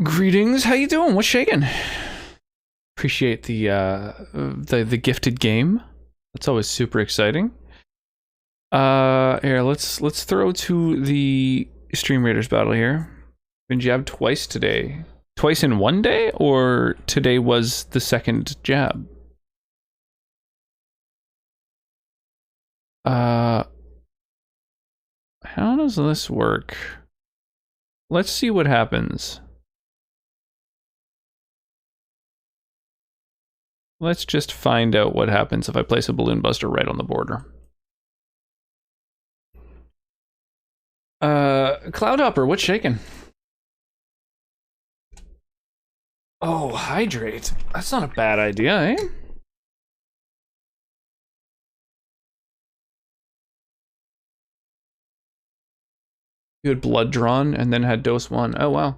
Greetings, how you doing? What's shaking? Appreciate the gifted game. That's always super exciting. Here, let's throw to the Stream Raiders battle here. Been jabbed twice today. Twice in one day, or today was the second jab? How does this work? Let's see what happens. Let's just find out what happens if I place a balloon buster right on the border. Cloudhopper, what's shaking? Oh, hydrate. That's not a bad idea, eh? You had blood drawn and then had dose 1. Oh, wow.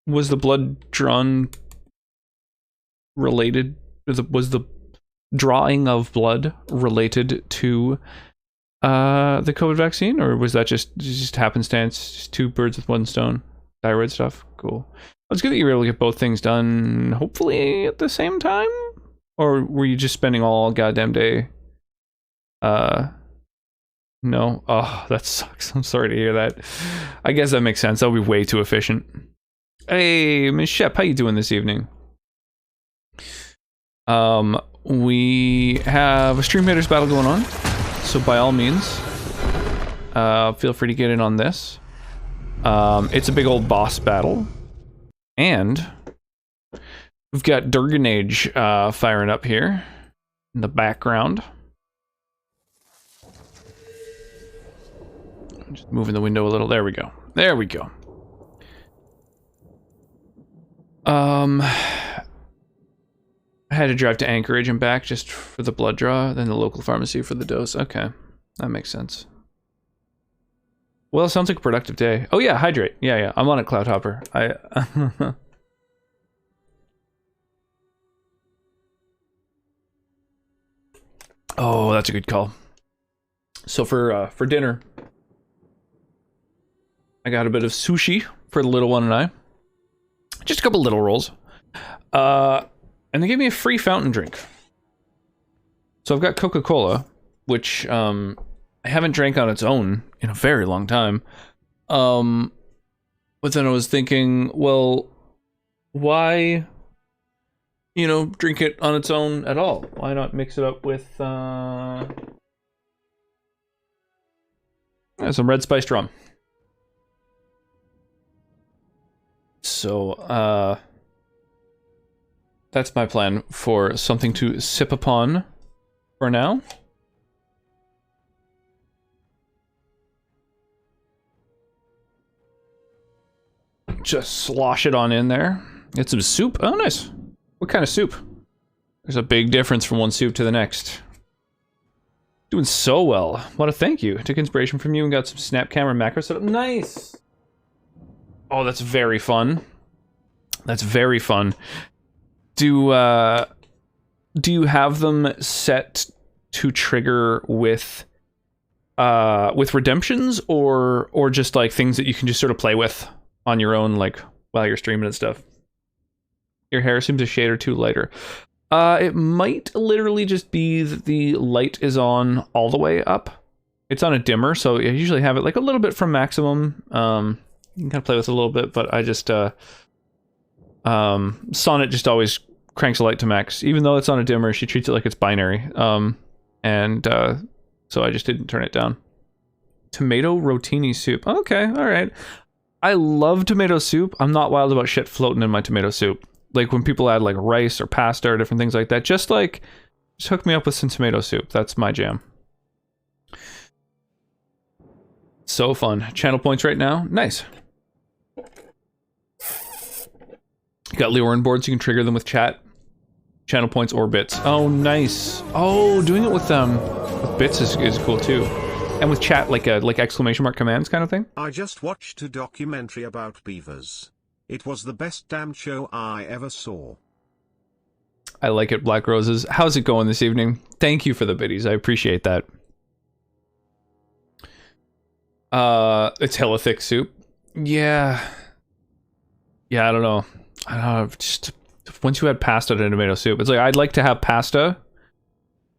Was the blood drawn related? Was the drawing of blood related to the COVID vaccine, or was that just happenstance, just two birds with one stone? Thyroid stuff? Cool. It's good that you were able to get both things done, hopefully at the same time? Or were you just spending all goddamn day? No? Oh, that sucks. I'm sorry to hear that. I guess that makes sense. That would be way too efficient. Hey, Ms. Shep, how you doing this evening? We have a Stream Raiders battle going on, so by all means, feel free to get in on this. It's a big old boss battle, and we've got Durganage firing up here in the background. Just moving the window a little. There we go. There we go. I had to drive to Anchorage and back just for the blood draw, then the local pharmacy for the dose. Okay, that makes sense. Well, sounds like a productive day. Oh yeah, hydrate. Yeah, I'm on it, Cloudhopper. Oh, that's a good call. So for dinner, I got a bit of sushi for the little one and I. Just a couple little rolls. And they gave me a free fountain drink. So I've got Coca-Cola, which I haven't drank on its own in a very long time. But then I was thinking, well, why, drink it on its own at all? Why not mix it up with some red spiced rum? So, that's my plan for something to sip upon for now. Just slosh it on in there. Get some soup. Oh, nice. What kind of soup? There's a big difference from one soup to the next. Doing so well. What a thank you. Took inspiration from you and got some snap camera macro set up. Nice. Oh, that's very fun. That's very fun. Do you have them set to trigger with redemptions, or just like things that you can just sort of play with on your own, like while you're streaming and stuff? Your hair seems a shade or two lighter. It might literally just be that the light is on all the way up. It's on a dimmer, so I usually have it like a little bit from maximum. You can kind of play with it a little bit, but I just Sonnet just always cranks the light to max, even though it's on a dimmer. She treats it like it's binary, so I just didn't turn it down. Tomato rotini soup. Okay, all right. I love tomato soup. I'm not wild about shit floating in my tomato soup. Like when people add like rice or pasta or different things like that, just hook me up with some tomato soup. That's my jam. So fun. Channel points right now. Nice. You got Leorin boards, you can trigger them with chat, channel points, or bits. Oh, nice. Oh, doing it with bits is cool too. And with chat, like exclamation mark commands kind of thing. I just watched a documentary about beavers. It was the best damn show I ever saw. I like it, Black Roses. How's it going this evening? Thank you for the biddies. I appreciate that. It's hella thick soup. Yeah. Yeah, I don't know. I don't know. Just once you had pasta and tomato soup, it's like I'd like to have pasta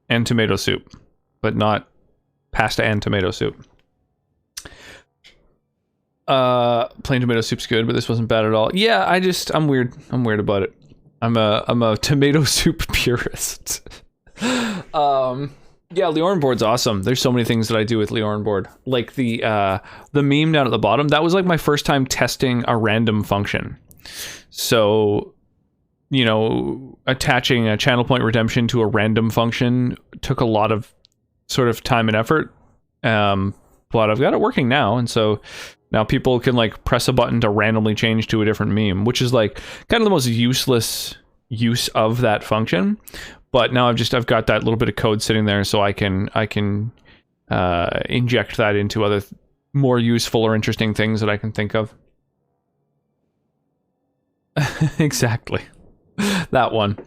and tomato soup, but not pasta and tomato soup. Plain tomato soup's good, but this wasn't bad at all. Yeah, I'm weird. I'm weird about it. I'm a tomato soup purist. Yeah, Leorin board's awesome. There's so many things that I do with Leorin board. Like the meme down at the bottom, that was like my first time testing a random function. So, you know, attaching a channel point redemption to a random function took a lot of sort of time and effort. But I've got it working now, and so now people can like press a button to randomly change to a different meme, which is like kind of the most useless use of that function. But now I've got that little bit of code sitting there, so I can inject that into other more useful or interesting things that I can think of. Exactly, that one.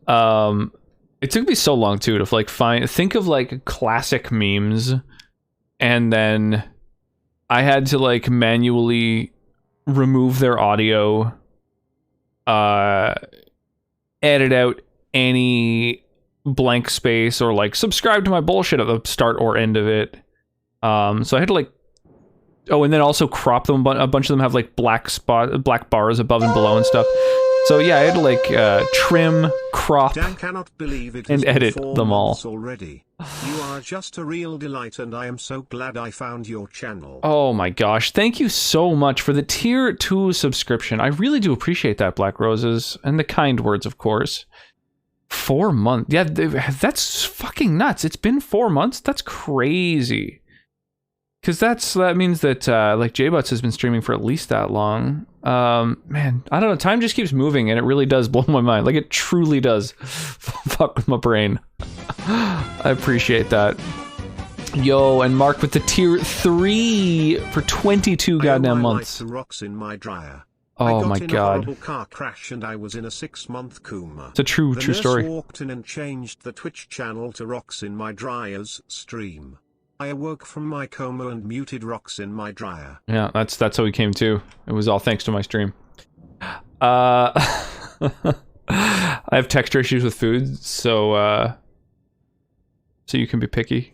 It took me so long too to like think of like classic memes, and then I had to like manually remove their audio, edit out any blank space, or like subscribe to my bullshit at the start or end of it. So I had to like, and then also crop them. A bunch of them have like black bars above and below and stuff. So yeah, I had to like trim, crop, Dan cannot believe it and edit them all. Already. You are just a real delight, and I am so glad I found your channel. Oh my gosh, thank you so much for the tier 2 subscription. I really do appreciate that, Black Roses, and the kind words, of course. 4 months. Yeah, that's fucking nuts. It's been 4 months? That's crazy. Because that means that like JButts has been streaming for at least that long. Man, I don't know. Time just keeps moving, and it really does blow my mind. Like, it truly does fuck with my brain. I appreciate that. Yo, and Mark with the tier 3 for 22 goddamn months. Rocks in my dryer. Oh my I got in a horrible car crash and I was in a 6-month coma. It's a true story. The nurse walked in and changed the Twitch channel to Rocks in My Dryer's stream. I awoke from my coma and muted Rocks in My Dryer. Yeah, that's how we came to. It was all thanks to my stream. I have texture issues with food, so you can be picky.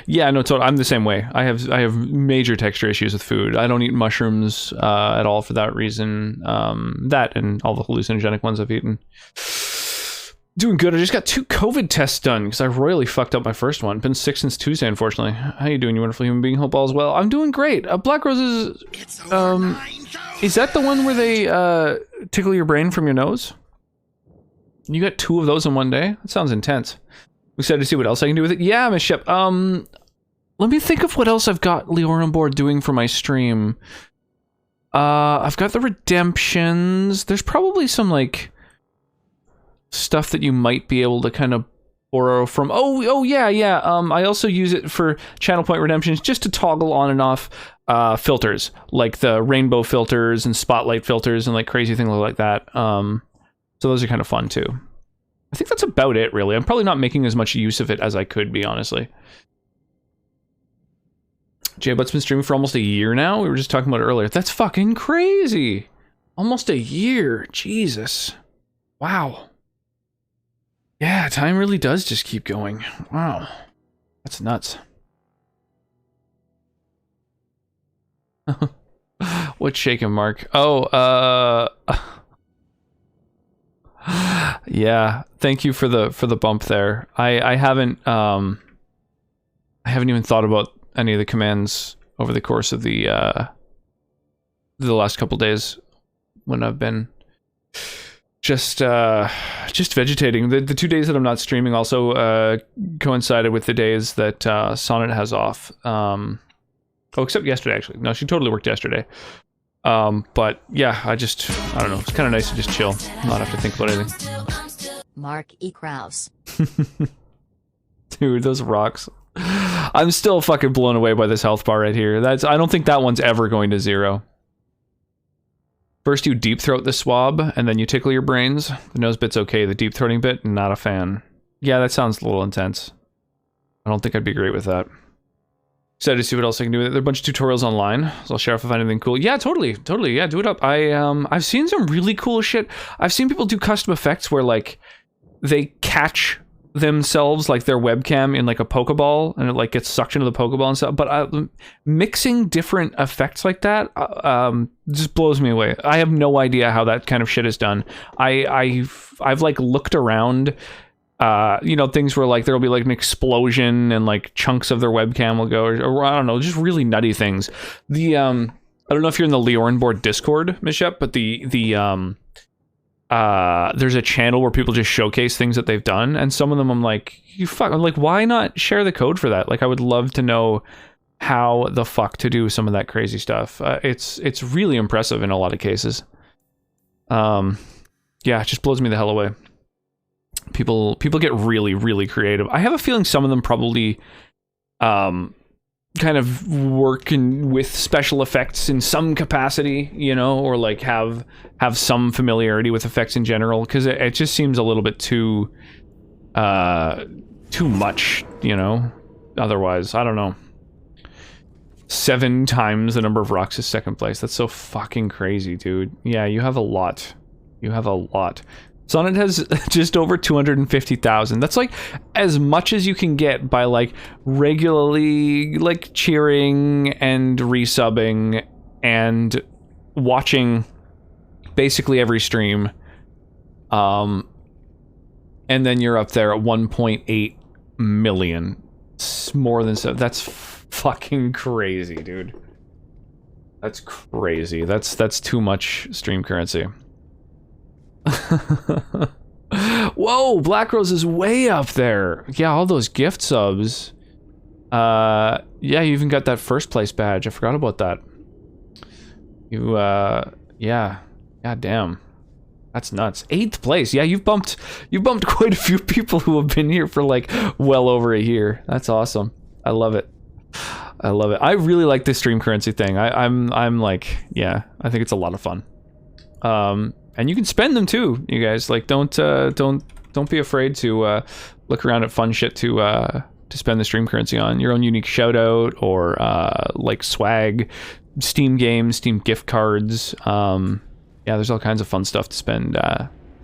Yeah, no, I'm the same way. I have major texture issues with food. I don't eat mushrooms at all for that reason. That and all the hallucinogenic ones I've eaten. Doing good. I just got 2 COVID tests done because I royally fucked up my first one. Been sick since Tuesday, unfortunately. How you doing, you wonderful human being? Hope all is well. I'm doing great. Black Roses, is that the one where they tickle your brain from your nose? You got 2 of those in one day? That sounds intense. Excited to see what else I can do with it. Yeah, Miss Shep. Let me think of what else I've got Leorin board doing for my stream. I've got the redemptions. There's probably some like stuff that you might be able to kind of borrow from. Oh yeah. I also use it for channel point redemptions, just to toggle on and off filters, like the rainbow filters and spotlight filters and like crazy things like that. So those are kind of fun too. I think that's about it, really. I'm probably not making as much use of it as I could be, honestly. JBut's been streaming for almost a year now. We were just talking about it earlier. That's fucking crazy. Almost a year. Jesus. Wow. Yeah, time really does just keep going. Wow. That's nuts. What's shaking, Mark? Oh, yeah, thank you for the bump there. I haven't even thought about any of the commands over the course of the last couple days when I've been just vegetating. The 2 days that I'm not streaming also coincided with the days that Sonnet has off. Except yesterday, actually. No, she totally worked yesterday. But yeah, I don't know. It's kind of nice to just chill, not have to think about anything. Mark E. Krause. Dude, those rocks. I'm still fucking blown away by this health bar right here. I don't think that one's ever going to 0. First you deep throat the swab, and then you tickle your brains. The nose bit's okay. The deep throating bit, not a fan. Yeah, that sounds a little intense. I don't think I'd be great with that. Excited to see what else I can do with it. There are a bunch of tutorials online, so I'll share if I find anything cool. Yeah, totally. Yeah, do it up. I've seen some really cool shit. I've seen people do custom effects where like they catch themselves, like their webcam, in like a Pokeball, and it like gets sucked into the Pokeball and stuff. But mixing different effects like that just blows me away. I have no idea how that kind of shit is done. I've like looked around. Things where like there'll be like an explosion and like chunks of their webcam will go, or I don't know, just really nutty things. I don't know if you're in the Leorin board Discord, Mishep, but there's a channel where people just showcase things that they've done, and some of them I'm like, I'm like, why not share the code for that? Like, I would love to know how the fuck to do some of that crazy stuff. It's really impressive in a lot of cases. Yeah, it just blows me the hell away. People get really, really creative. I have a feeling some of them probably kind of work with special effects in some capacity, or like have some familiarity with effects in general, because it just seems a little bit too much, otherwise. I don't know. 7 times the number of rocks is second place. That's so fucking crazy, dude. Yeah, you have a lot. Sonnet has just over 250,000. That's like as much as you can get by like regularly like cheering and resubbing and watching basically every stream. And then you're up there at 1.8 million. It's more than so. That's fucking crazy, dude. That's crazy. That's too much stream currency. Whoa, Black Rose is way up there. Yeah, all those gift subs. Yeah, you even got that first place badge. I forgot about that. Yeah. God damn. That's nuts. 8th place. Yeah, you've bumped quite a few people who have been here for like well over a year. That's awesome. I love it. I really like this stream currency thing. I'm like, yeah, I think it's a lot of fun. And you can spend them too, you guys. Like, don't be afraid to look around at fun shit to spend the stream currency on. Your own unique shout out, or like swag, Steam games, Steam gift cards. Yeah, there's all kinds of fun stuff to spend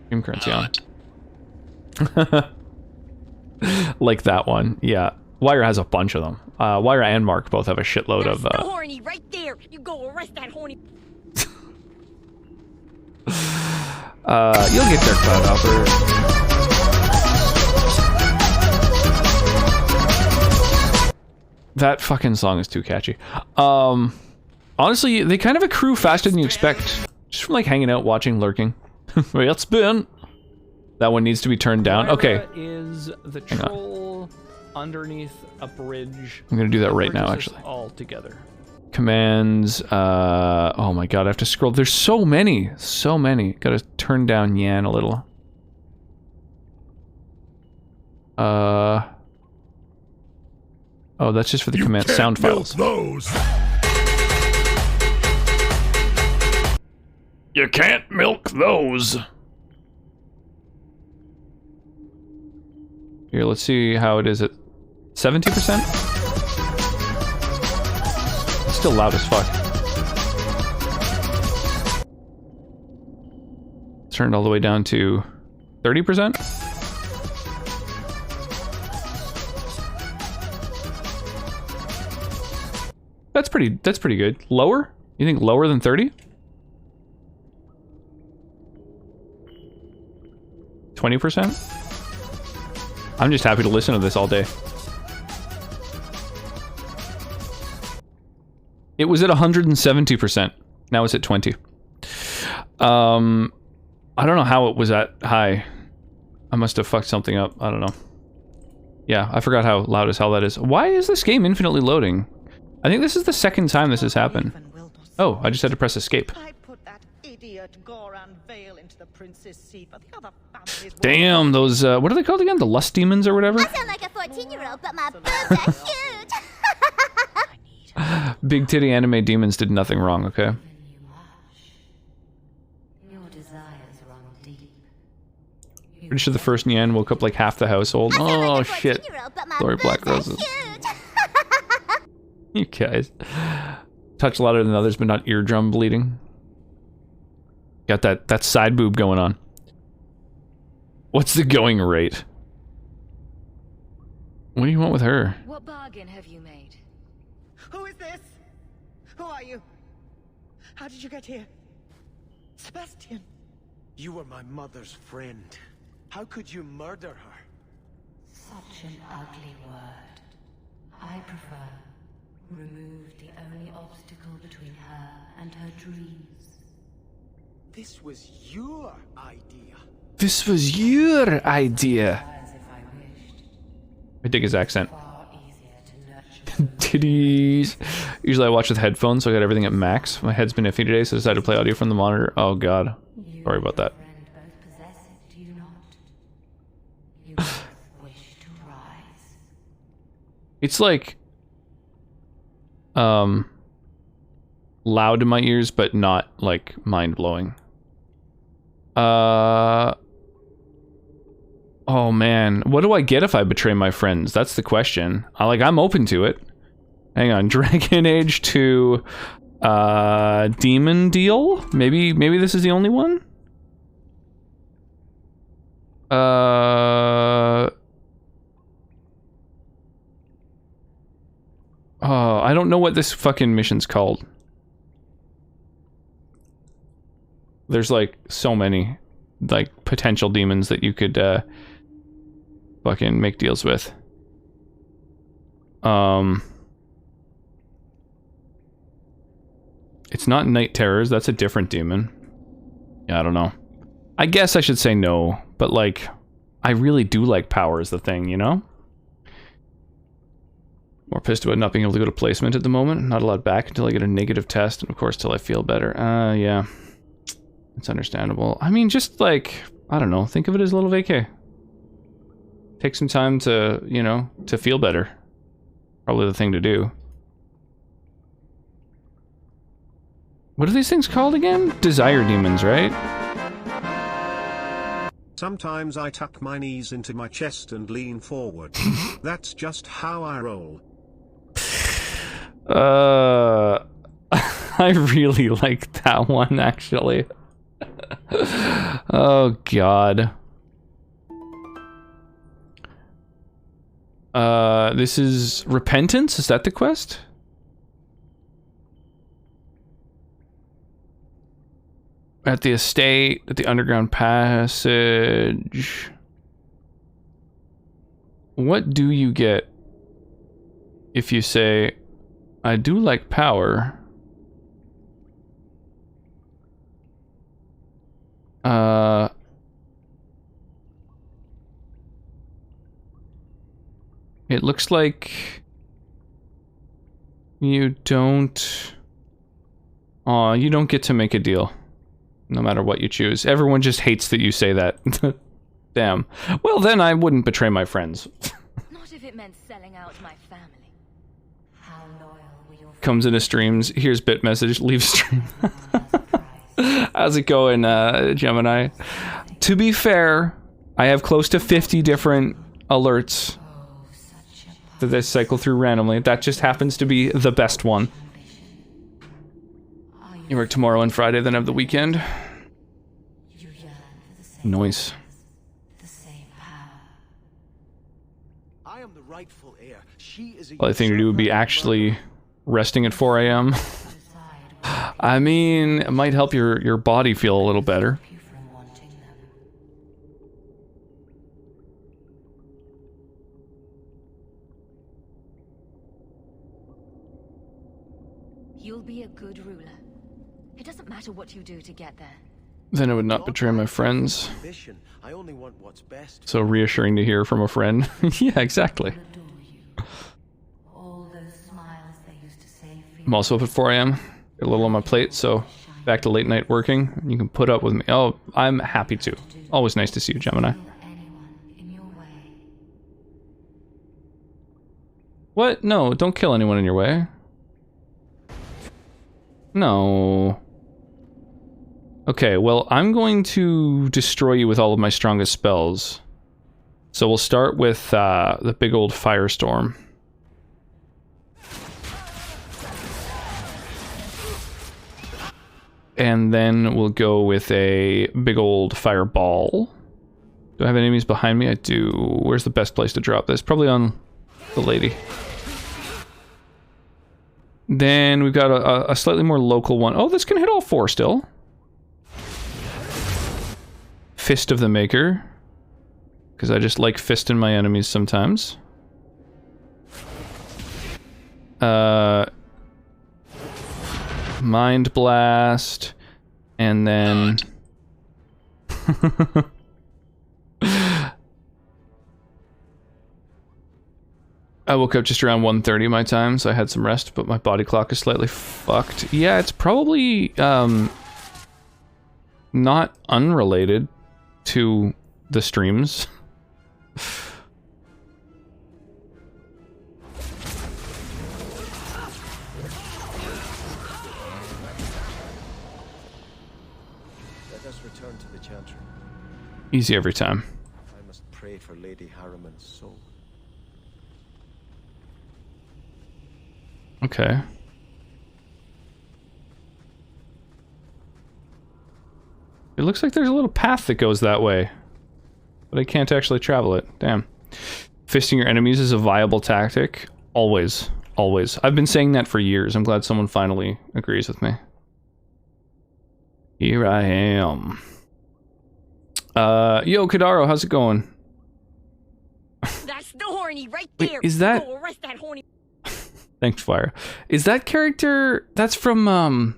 stream currency on. Like that one, yeah. Wire has a bunch of them. Wire and Mark both have a shitload of. Horny right there. You go arrest that horny. You'll get there, Cloud Hopper. That fucking song is too catchy. Honestly, they kind of accrue faster than you expect. Just from like hanging out, watching, lurking. Well, spin. That one needs to be turned down. Okay. Is the troll underneath a bridge? I'm gonna do that right now, actually. All together. Commands. Oh my god, I have to scroll. There's so many. Gotta turn down Yan a little. Oh, that's just for the command sound files. You can't milk those. Here, let's see how it is at 70%. Still loud as fuck. Turned all the way down to 30%. That's pretty good. Lower? You think lower than 30? 20%? I'm just happy to listen to this all day. It was at 170%. Now it's at 20. I don't know how it was that high. I must have fucked something up. I don't know. Yeah, I forgot how loud as hell that is. Why is this game infinitely loading? I think this is the second time this has happened. Oh, I just had to press escape. Damn, those, what are they called again? The lust demons or whatever? I sound like a 14-year-old, but my boobs are huge! Big titty anime demons did nothing wrong, okay? Pretty sure the first Nyan woke up like half the household. Oh shit. Glory Black Roses. You guys. Touch louder than others, but not eardrum bleeding. Got that side boob going on. What's the going rate? What do you want with her? What bargain have you made? Who is this? Who are you? How did you get here? Sebastian. You were my mother's friend. How could you murder her? Such an ugly word. I prefer remove the only obstacle between her and her dreams. This was your idea. This was your idea. As if I wished. I dig his accent. Far easier to nurture. Titties. Usually I watch with headphones, so I got everything at max. My head's been iffy today, so I decided to play audio from the monitor. Oh god. Sorry about that. Friend both possess it, do you not? You both wish to rise. It's like loud in my ears, but not like mind-blowing. Oh man, what do I get if I betray my friends? That's the question. I'm open to it. Hang on, Dragon Age 2 demon deal? Maybe this is the only one? Oh, I don't know what this fucking mission's called. There's like so many like potential demons that you could fucking make deals with. It's not Night Terrors, that's a different demon. Yeah, I don't know. I guess I should say no, but like I really do like power is the thing, you know? More pissed about not being able to go to placement at the moment. Not allowed back until I get a negative test, and of course till I feel better. Yeah. It's understandable. I mean, just like, I don't know, think of it as a little vacay. Take some time to, you know, to feel better. Probably the thing to do. What are these things called again? Desire demons, right? Sometimes I tuck my knees into my chest and lean forward. That's just how I roll. I really like that one, actually. Oh, God. This is Repentance? Is that the quest? At the estate, at the underground passage. What do you get if you say, I do like power? It looks like you don't... Aw, you don't get to make a deal. No matter what you choose. Everyone just hates that you say that. Damn. Well, then I wouldn't betray my friends. Not if it meant selling out my family. How loyal were your Comes into streams. Here's bit message. Leave stream. How's it going, Gemini? To be fair, I have close to 50 different alerts that they cycle through randomly. That just happens to be the best one. You work tomorrow and Friday, then have the weekend. you yearn for the same Noise. the same power. I am the rightful heir. She is a All I think to do would be actually resting at 4 a.m. Decide what I mean, it might help your body feel a little better. keep you from wanting them. You'll be a good ruler. It doesn't matter what you do to get there. Then I would not betray my friends. ambition. I only want what's best. So reassuring to hear from a friend. Yeah, exactly. Adore you. All those smiles they used to save for I'm also up at 4 a.m. Got a little on my plate, so back to late night working. You can put up with me. Oh, I'm happy to. Always nice to see you, Gemini. anyone in your way. What? No, don't kill anyone in your way. No. Okay, well, I'm going to destroy you with all of my strongest spells. So we'll start with the big old firestorm. and then we'll go with a big old fireball. Do I have enemies behind me? I do. Where's the best place to drop this? Probably on the lady. Then we've got a slightly more local one. Oh, this can hit all 4 still. Fist of the Maker. Because I just like fisting my enemies sometimes. Mind Blast. And then... I woke up just around 1:30 my time, so I had some rest, but my body clock is slightly fucked. Yeah, it's probably not unrelated to the streams. Let us return to the Chantry. Easy every time. I must pray for Lady Harriman's soul. Okay. It looks like there's a little path that goes that way, but I can't actually travel it. Damn. Fisting your enemies is a viable tactic. Always. Always. I've been saying that for years. I'm glad someone finally agrees with me. Here I am. Yo, Kadaro, how's it going? That's the horny right Wait, there. is that- Go arrest that horny. Thanks, Fire. Is that character... That's from, oh,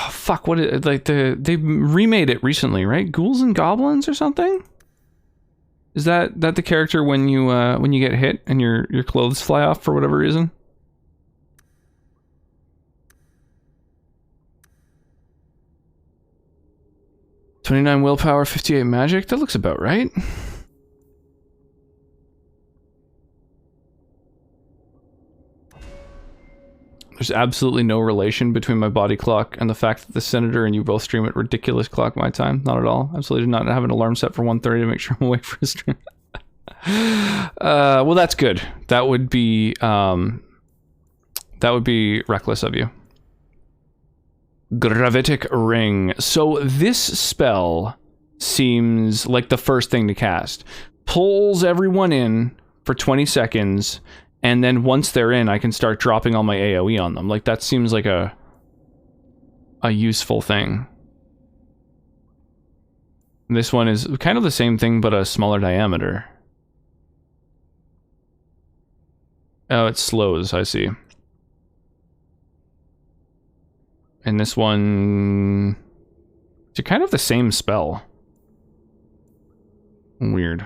fuck, what is... Like, they remade it recently, right? Ghouls and Goblins or something? Is that the character when you get hit and your clothes fly off for whatever reason? $29 willpower, 58 magic? That looks about right. There's absolutely no relation between my body clock and the fact that the Senator and you both stream at ridiculous clock my time. Not at all. Absolutely do not have an alarm set for 1:30 to make sure I'm awake for a stream. Well, that's good. That would be reckless of you. Gravitic Ring. So this spell seems like the first thing to cast. Pulls everyone in for 20 seconds, and then once they're in, I can start dropping all my AoE on them. Like, that seems like a useful thing. This one is kind of the same thing, but a smaller diameter. Oh, it slows, I see. And this one... It's kind of the same spell. Weird.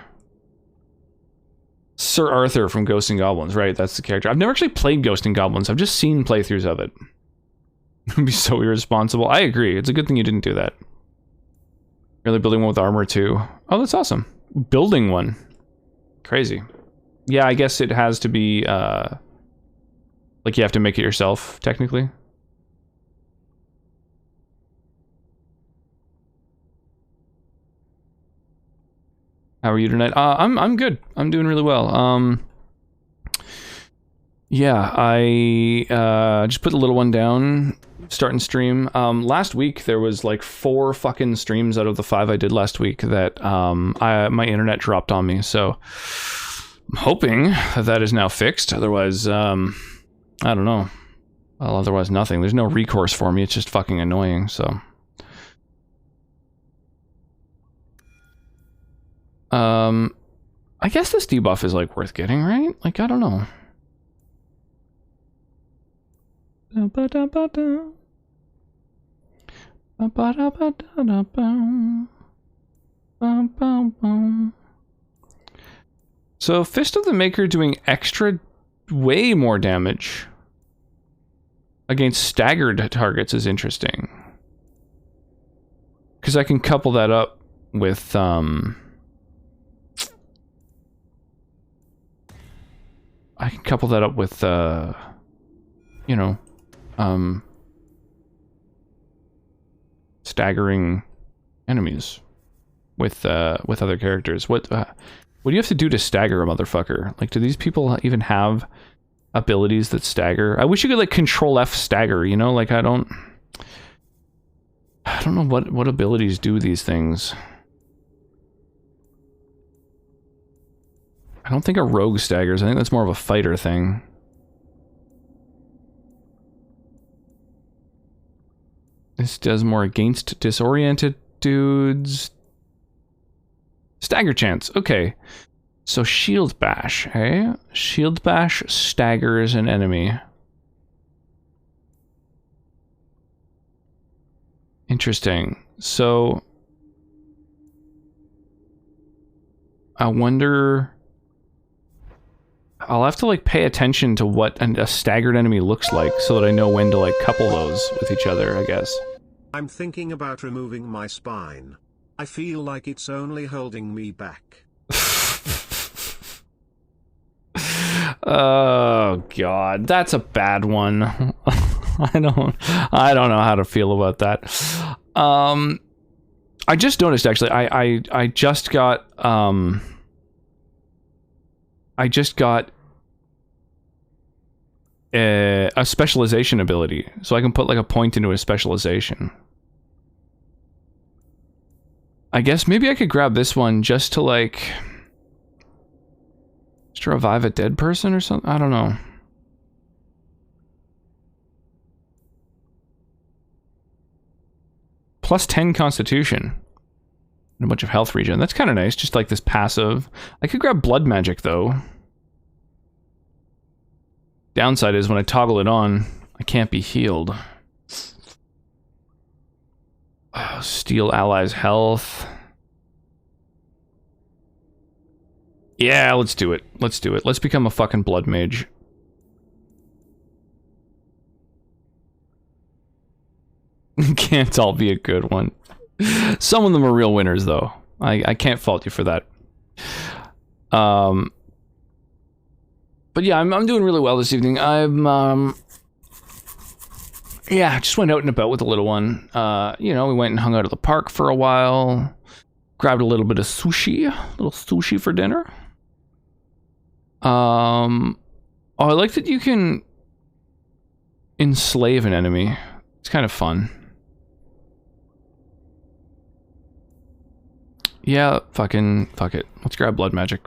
Sir Arthur from Ghosts and Goblins, right, that's the character. I've never actually played Ghosts and Goblins, I've just seen playthroughs of it. It would be so irresponsible. I agree, it's a good thing you didn't do that. Really building one with armor too. Oh, that's awesome. Building one. Crazy. Yeah, I guess it has to be, like you have to make it yourself, technically. How are you tonight? I'm good. I'm doing really well. Yeah, I just put the little one down, starting stream. Last week there was like 4 fucking streams out of the 5 I did last week that my internet dropped on me. So I'm hoping that is now fixed. Otherwise, I don't know. Well, otherwise nothing. There's no recourse for me. It's just fucking annoying. So. I guess this debuff is like worth getting, right? Like, I don't know. So, Fist of the Maker doing extra, way more damage against staggered targets is interesting. Because I can couple that up with, I can couple that up with, you know, staggering enemies with other characters. What do you have to do to stagger a motherfucker? Like, do these people even have abilities that stagger? I wish you could, like, Control F stagger, you know? Like, I don't I don't know what abilities do these things. I don't think a rogue staggers. I think that's more of a fighter thing. This does more against disoriented dudes. Stagger chance. Okay. So shield bash, eh? Shield bash staggers an enemy. Interesting. So I wonder... I'll have to like pay attention to what a staggered enemy looks like so that I know when to like couple those with each other, I guess. I'm thinking about removing my spine. I feel like it's only holding me back. Oh god, that's a bad one. I don't know how to feel about that. I just noticed actually. I just got a specialization ability, so I can put like a point into a specialization. I guess maybe I could grab this one just to like revive a dead person or something. I don't know. Plus 10 constitution and a bunch of health regen. That's kind of nice, just like this passive. I could grab blood magic though. Downside is when I toggle it on, I can't be healed. Oh, steal allies' health. Yeah, let's do it. Let's do it. Let's become a fucking blood mage. Can't all be a good one. Some of them are real winners, though. I can't fault you for that. But yeah, I'm doing really well this evening. Yeah, just went out and about with the little one. You know, we went and hung out at the park for a while. Grabbed a little bit of sushi. A little sushi for dinner. Oh, I like that you can enslave an enemy. It's kind of fun. Yeah, fuck it. Let's grab blood magic.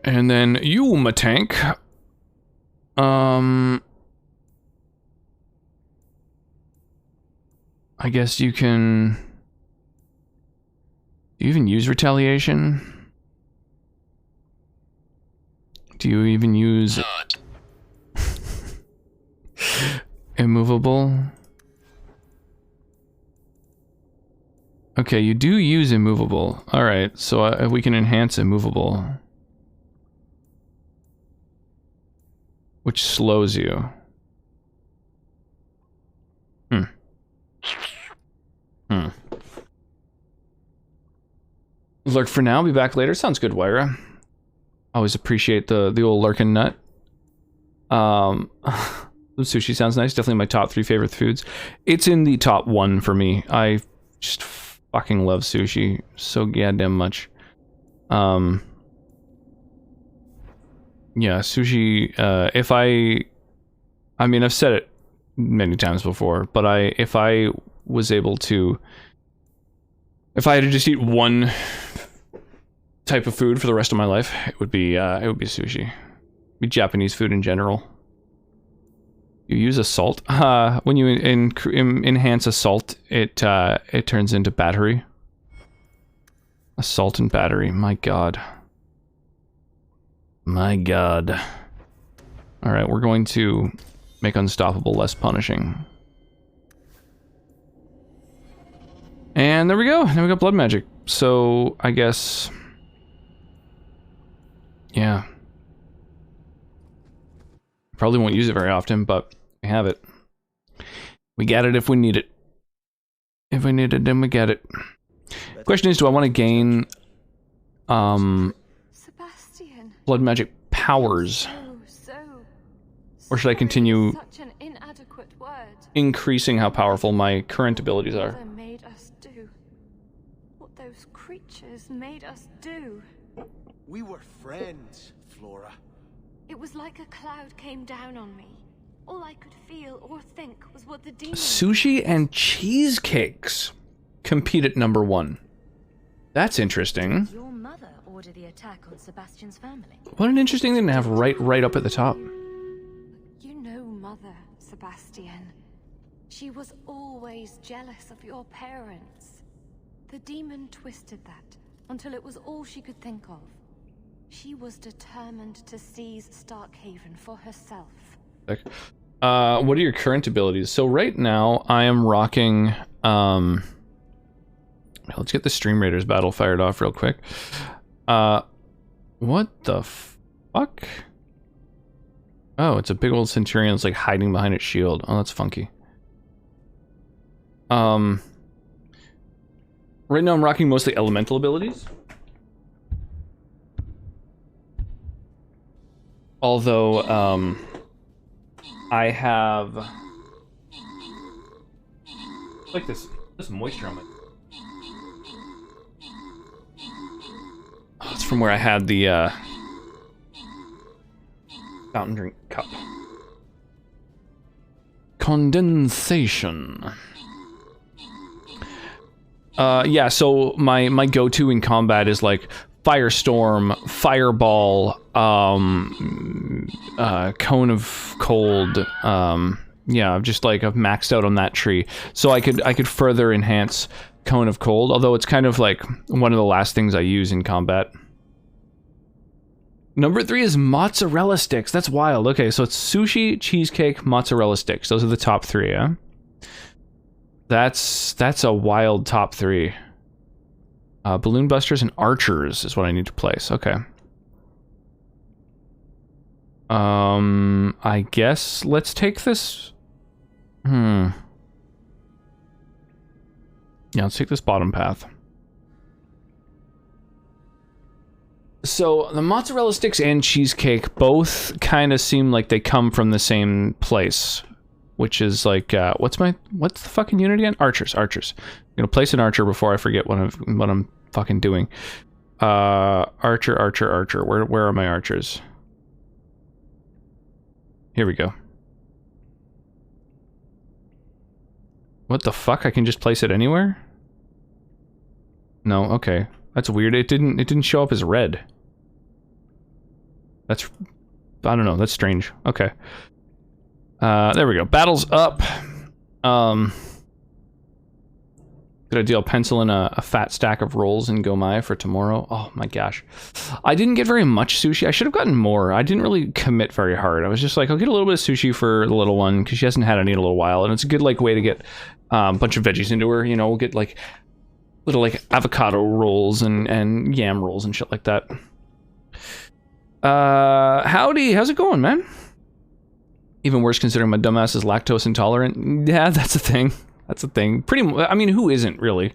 And then you, Matank. I guess you can... Do you even use retaliation? Do you even use... immovable? Okay, you do use immovable. Alright, so we can enhance immovable. Which slows you. Lurk for now, be back later. Sounds good, Wyra. Always appreciate the old lurkin' nut. Sushi sounds nice. Definitely my top 3 favorite foods. It's in the top 1 for me. I just fucking love sushi so goddamn much. Yeah, sushi, I mean, I've said it many times before, but if I had to just eat one type of food for the rest of my life, it would be sushi. It'd be Japanese food in general. You use assault. When you enhance assault, it turns into battery. Assault and battery. My god. My god. Alright, we're going to make unstoppable less punishing. And there we go. Now we got blood magic. So, I guess... Yeah. Probably won't use it very often, but we have it. We get it if we need it. If we need it, then we get it. Question is, do I want to gain... Sebastian. blood magic powers? Or should I continue Such an inadequate word. increasing how powerful my current abilities are? What they made us do. What those creatures made us do. We were friends, Flora. It was like a cloud came down on me. All I could feel or think was what the demon... Sushi and cheesecakes compete at number 1. That's interesting. Did your mother order the attack on Sebastian's family? What an interesting thing to have right up at the top. You know Mother, Sebastian. She was always jealous of your parents. The demon twisted that until it was all she could think of. She was determined to seize Starkhaven for herself. What are your current abilities? So right now I am rocking let's get the Stream Raiders battle fired off real quick. What the fuck? Oh, it's a big old Centurion that's like hiding behind its shield. Oh, that's funky. Right now I'm rocking mostly elemental abilities. Although, I have like this moisture on my... Oh, it's from where I had the fountain drink cup. Condensation. Yeah, so my go-to in combat is like Firestorm, Fireball, Cone of Cold. Yeah, I've maxed out on that tree, so I could further enhance Cone of Cold. Although it's kind of like one of the last things I use in combat. Number 3 is mozzarella sticks. That's wild. Okay, so it's sushi, cheesecake, mozzarella sticks. Those are the top 3. Yeah, that's a wild top 3. Balloon Busters and Archers is what I need to place. Okay. I guess let's take this. Yeah, let's take this bottom path. So the mozzarella sticks and cheesecake both kind of seem like they come from the same place, which is like what's the fucking unit again? Archers. I'm gonna place an archer before I forget what I'm fucking doing. Archer. Where are my archers? Here we go. What the fuck? I can just place it anywhere? No, okay. That's weird. It didn't show up as red. I don't know, that's strange. Okay. There we go. Battle's up. Good idea. I'll pencil in a fat stack of rolls in Gomaya for tomorrow. Oh my gosh. I didn't get very much sushi. I should have gotten more. I didn't really commit very hard. I was just like, I'll get a little bit of sushi for the little one because she hasn't had any in a little while. And it's a good like way to get a bunch of veggies into her. You know, we'll get like little like avocado rolls and yam rolls and shit like that. Howdy. How's it going, man? Even worse considering my dumbass is lactose intolerant. Yeah, that's a thing. That's the thing. I mean, who isn't, really?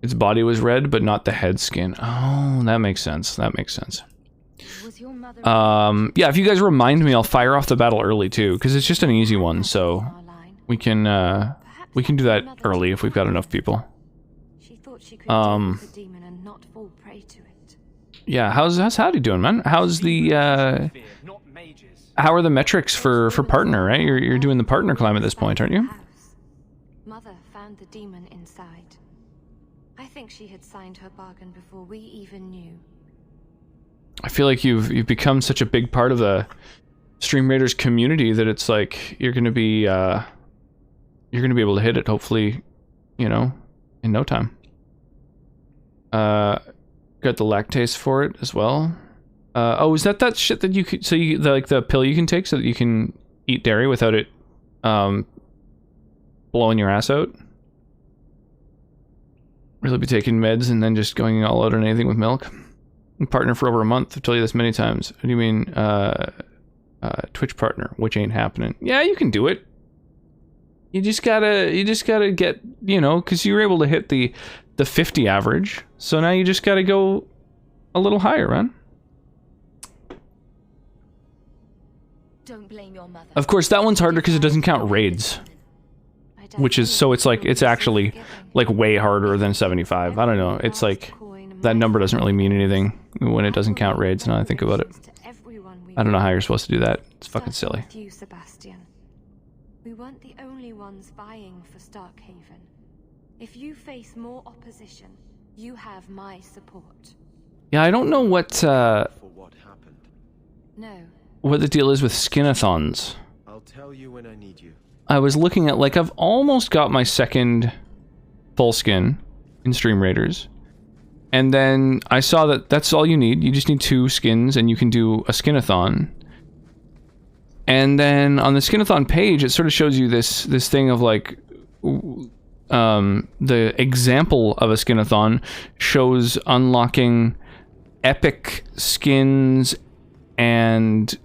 Its body was red, but not the head skin. Oh, that makes sense. That makes sense. Yeah, if you guys remind me, I'll fire off the battle early, too, because it's just an easy one, so we can do that early if we've got enough people. Yeah, how's Howdy doing, man? How's the, how are the metrics for partner, right? You're doing the partner climb at this point, aren't you? Mother found the demon inside. I think she had signed her bargain before we even knew. I feel like you've become such a big part of the Stream Raiders community that it's like you're gonna be able to hit it, hopefully, you know, in no time. Got the lactase for it as well. Oh, is that shit that you could, so you, like the pill you can take so that you can eat dairy without it, blowing your ass out? Really be taking meds and then just going all out on anything with milk? I'm partner for over a month, I've told you this many times. What do you mean, Twitch partner, which ain't happening? Yeah, you can do it. You just gotta get, you know, cause you were able to hit the 50 average, so now you just gotta go a little higher, man. Don't blame your mother. Of course, that one's harder because it doesn't count raids, which is, so it's like, it's actually like way harder than 75. I don't know, it's like, that number doesn't really mean anything when it doesn't count raids, now I think about it. I don't know how you're supposed to do that. It's fucking silly. With you, Sebastian. We weren't the only ones vying for Starkhaven. If you face more opposition, you have my support. Yeah, I don't know what For what happened. No. what the deal is with skinathons. I'll tell you when I need you. I was looking at, like, I've almost got my second full skin in Stream Raiders. And then I saw that that's all you need. You just need 2 skins and you can do a skinathon. And then on the skinathon page, it sort of shows you this thing of, like, the example of a skinathon shows unlocking epic skins and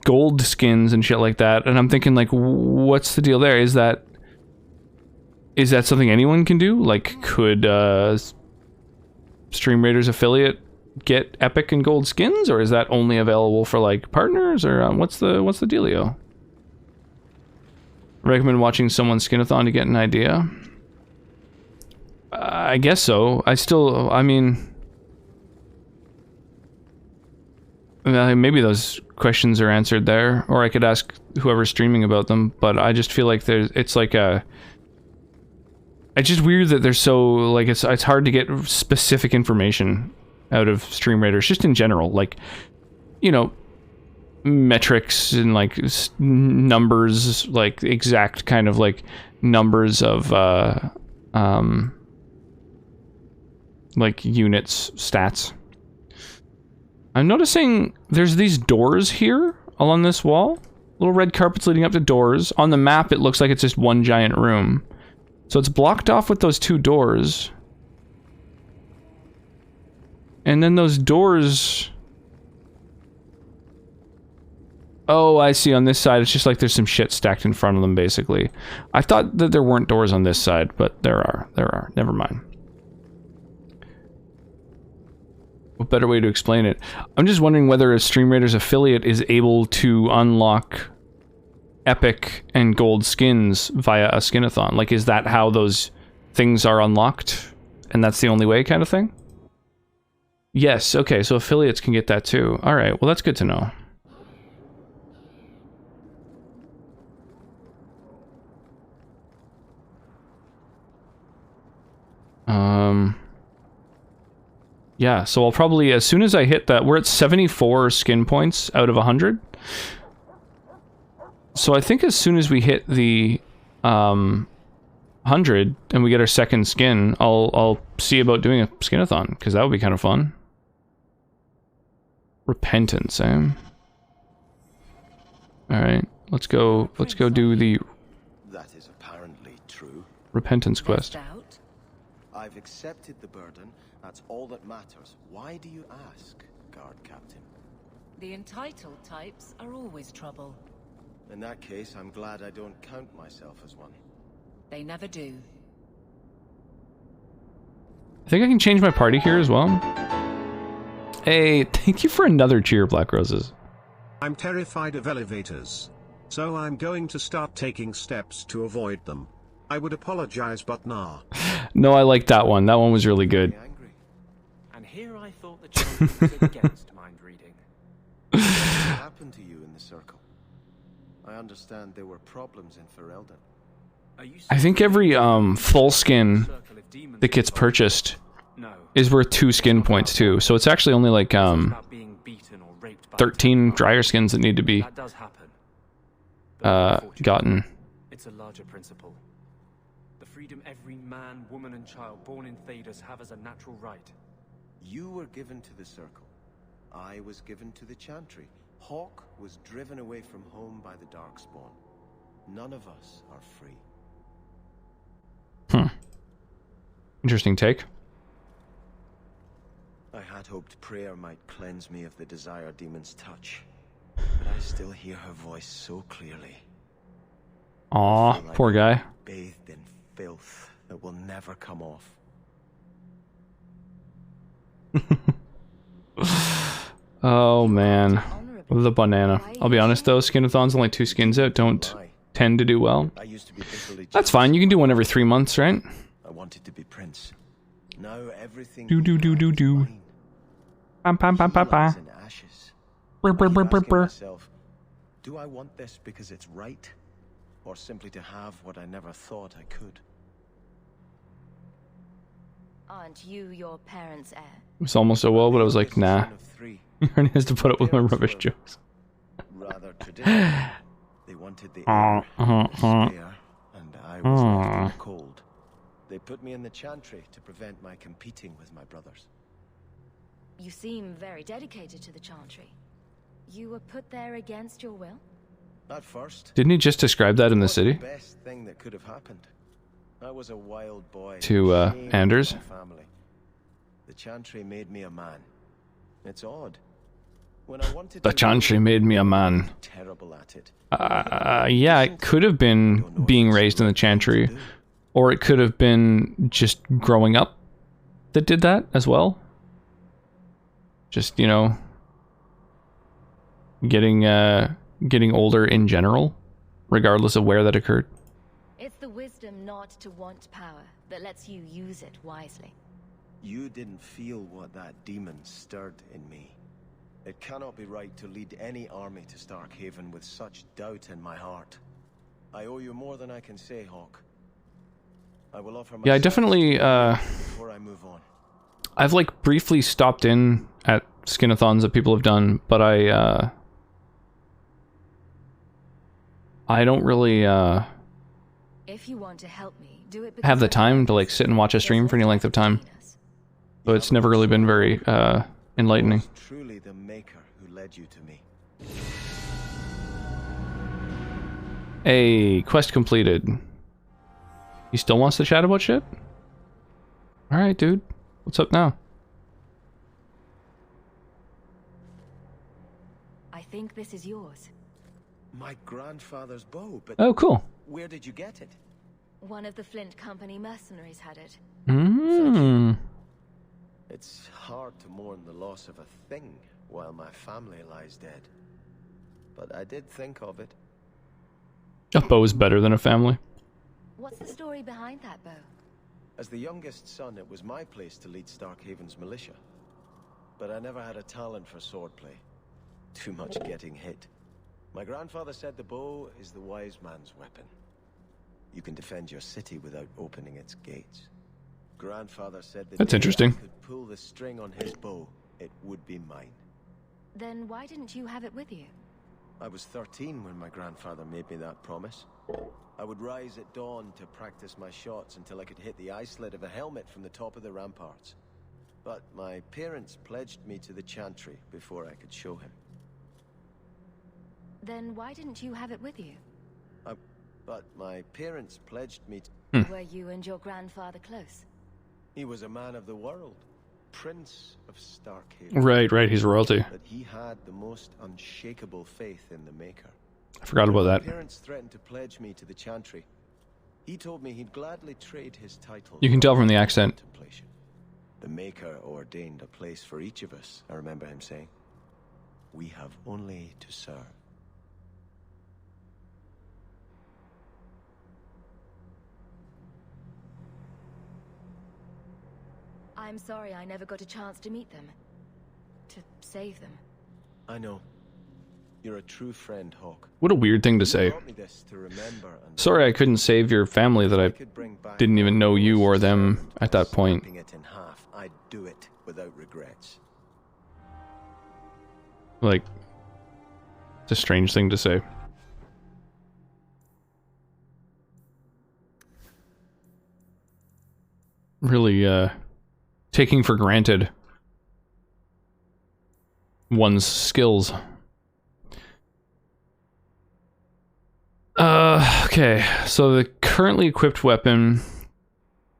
gold skins and shit like that. And I'm thinking, like, what's the deal there? Is that something anyone can do? Like, could Stream Raiders affiliate get epic and gold skins, or is that only available for, like, partners, or what's the dealio? Recommend watching someone's skinathon to get an idea. I guess so. I mean, maybe those questions are answered there, or I could ask whoever's streaming about them. But I just feel like it's just weird that they're so, like, it's hard to get specific information out of Stream Raiders, just in general, like, you know, metrics and, like, numbers, like exact kind of, like, numbers of like units, stats. I'm noticing there's these doors here along this wall, little red carpets leading up to doors. On the map it looks like it's just one giant room, so it's blocked off with those 2 doors. And then those doors... Oh, I see. On this side, it's just like there's some shit stacked in front of them, basically. I thought that there weren't doors on this side, but there are. There are. Never mind. What better way to explain it? I'm just wondering whether a Stream Raiders affiliate is able to unlock epic and gold skins via a skinathon. Like, is that how those things are unlocked? And that's the only way, kind of thing? Yes, okay, so affiliates can get that too. Alright, well, that's good to know. Yeah, so I'll probably, as soon as I hit that, we're at 74 skin points out of 100. So I think as soon as we hit the 100 and we get our second skin, I'll see about doing a skinathon, because that would be kind of fun. Repentance, eh? Alright, let's go do the That is apparently true. repentance quest. I've accepted the burden. That's all that matters. Why do you ask, guard captain? The entitled types are always trouble. In that case, I'm glad I don't count myself as one. They never do. I think I can change my party here as well. Hey, thank you for another cheer, Black Roses. I'm terrified of elevators. So I'm going to start taking steps to avoid them. I would apologize, but nah. No, I like that one. That one was really good. And here I thought the children was against mind reading. What happened to you in the circle? I understand there were problems in Ferelden. I think every full skin that gets purchased is worth 2 skin points too. So it's actually only like 13 dryer skins that need to be gotten. It's a larger principle. The freedom every man, woman, and child born in Thedas have as a natural right. You were given to the circle. I was given to the Chantry. Hawke was driven away from home by the Darkspawn. None of us are free. Interesting take. I had hoped prayer might cleanse me of the Desire Demon's touch, but I still hear her voice so clearly. Aw, poor guy. Bathed in filth that will never come off. Oh man, the banana. I'll be honest though, skinathons only 2 skins out don't tend to do well. That's fine. You can do one every 3 months, right? I wanted to be prince. Now everything Do do do do do. mine. Pam pam pam pam He lies pam. in ashes. Brr, brr, I keep brr, brr, asking brr. myself, do I want this because it's right, or simply to have what I never thought I could? Aren't you your parents' heir? It was almost so well, but I was like, nah. Son of three, Ernie has to put up with my Parents rubbish were jokes. rather traditional. They wanted the air, the spare, and I was left in the cold. They put me in the Chantry to prevent my competing with my brothers. You seem very dedicated to the Chantry. You were put there against your will? At first, Didn't he just describe that in the it was city? the best thing that could have happened. I was a wild boy. To, ashamed of Anders? my family. The Chantry made me a man. It's odd. When I wanted The to Chantry rule, made me a I was man. terrible at it. Yeah, it could have been being raised in the Chantry, or it could have been just growing up that did that as well. Just, you know, getting older in general, regardless of where that occurred. It's the wisdom not to want power that lets you use it wisely. You didn't feel what that demon stirred in me. It cannot be right to lead any army to Starkhaven with such doubt in my heart. I owe you more than I can say, Hawk. I will offer Yeah, I myself definitely, before I move on. I've like briefly stopped in at skinathons that people have done, but I don't really, If you want to help me, do it have the because time to like sit and watch a stream for any length of time. So it's never really been very, enlightening. It was truly the Maker who led you to me. Hey, quest completed. He still wants to chat about shit? Alright, dude. What's up now? I think this is yours. My grandfather's bow, but Oh, cool. where did you get it? One of the Flint Company mercenaries had it. Mmm. It's hard to mourn the loss of a thing while my family lies dead. But I did think of it. A bow is better than a family. What's the story behind that bow? As the youngest son, it was my place to lead Starkhaven's militia. But I never had a talent for swordplay. Too much getting hit. My grandfather said the bow is the wise man's weapon. You can defend your city without opening its gates. Grandfather said that That's if interesting. I could pull the string on his bow, it would be mine. Then why didn't you have it with you? I was 13 when my grandfather made me that promise. I would rise at dawn to practice my shots until I could hit the eye slit of a helmet from the top of the ramparts. But my parents pledged me to the Chantry before I could show him. Then why didn't you have it with you? But my parents pledged me Were you and your grandfather close? He was a man of the world, Prince of Starkhaven. Right, he's royalty. But he had the most unshakable faith in the Maker. I forgot about that. My parents threatened to pledge me to the Chantry. He told me he'd gladly trade his title. You can tell from the accent. Contemplation. The Maker ordained a place for each of us, I remember him saying. We have only to serve. I'm sorry I never got a chance to meet them. To save them. I know. You're a true friend, Hawk. What a weird thing to say. You taught me this to remember and Sorry I couldn't save your family that I could bring back didn't even know you or them at that point. snapping it in half. I'd do it without regrets. Like, it's a strange thing to say. Really, taking for granted one's skills. Okay, so the currently equipped weapon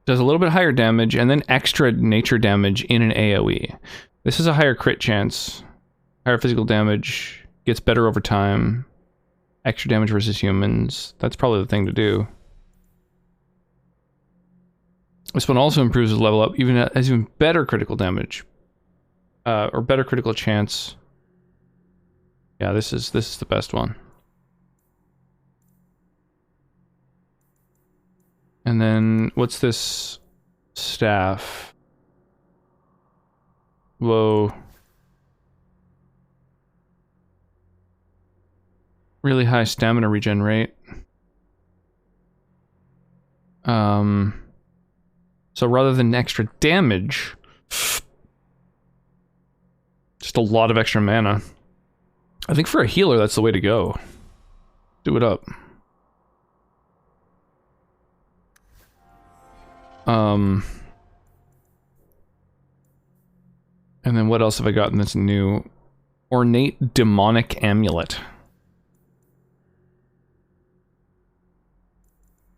does a little bit higher damage and then extra nature damage in an AoE. This is a higher crit chance, higher physical damage, gets better over time, extra damage versus humans. That's probably the thing to do. This one also improves the level up, even has even better critical damage, or better critical chance. Yeah, this is the best one. And then, what's this staff? Whoa. Really high stamina regen rate. So rather than extra damage, just a lot of extra mana. I think for a healer, that's the way to go. Do it up. And then what else have I gotten that's new? Ornate Demonic Amulet.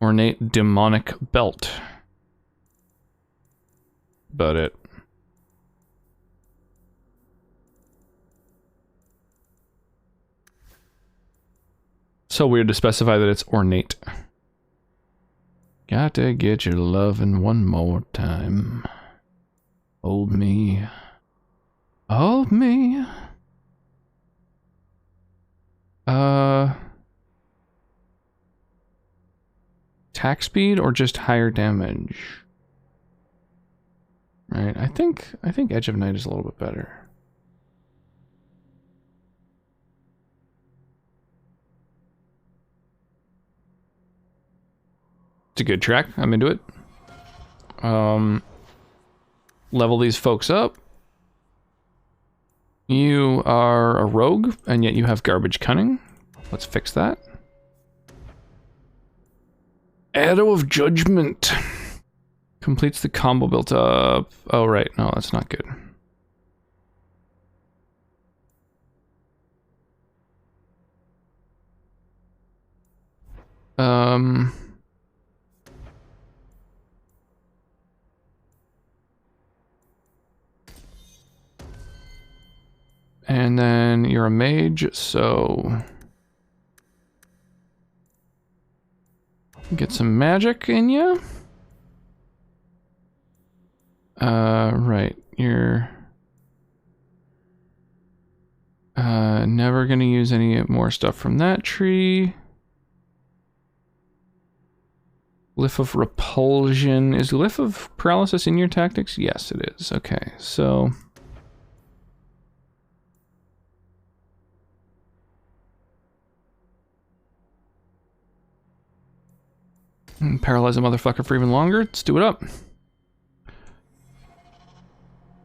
Ornate Demonic Belt. About it. So weird to specify that it's ornate. Gotta get your lovin' one more time. Hold me. Hold me. Attack speed or just higher damage? Right, I think Edge of Night is a little bit better. It's a good track. I'm into it. Level these folks up. You are a rogue, and yet you have garbage cunning. Let's fix that. Arrow of Judgment. Completes the combo built up. Oh, right. No, that's not good. And then you're a mage, so get some magic in you. Right. You're never gonna use any more stuff from that tree. Glyph of Repulsion. Is Glyph of Paralysis in your tactics? Yes, it is. Okay, so paralyze a motherfucker for even longer. Let's do it up.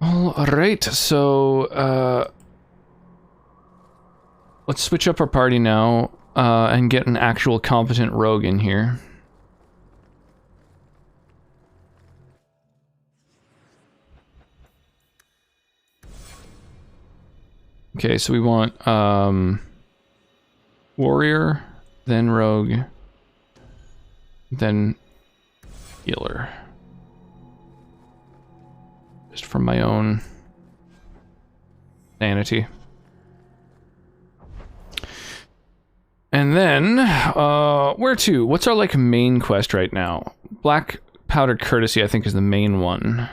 Alright, so let's switch up our party now and get an actual competent rogue in here. Okay, so we want warrior, then rogue, then healer. Just from my own sanity. And then, where to? What's our, like, main quest right now? Black Powdered Courtesy, I think, is the main one.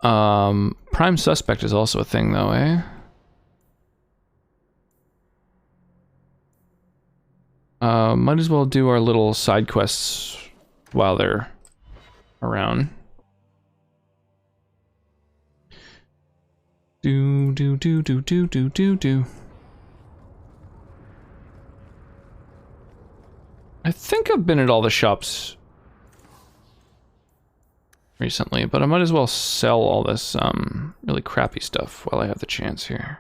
Prime Suspect is also a thing, though, eh? Might as well do our little side quests while they're around. Do. I think I've been at all the shops recently, but I might as well sell all this really crappy stuff while I have the chance here.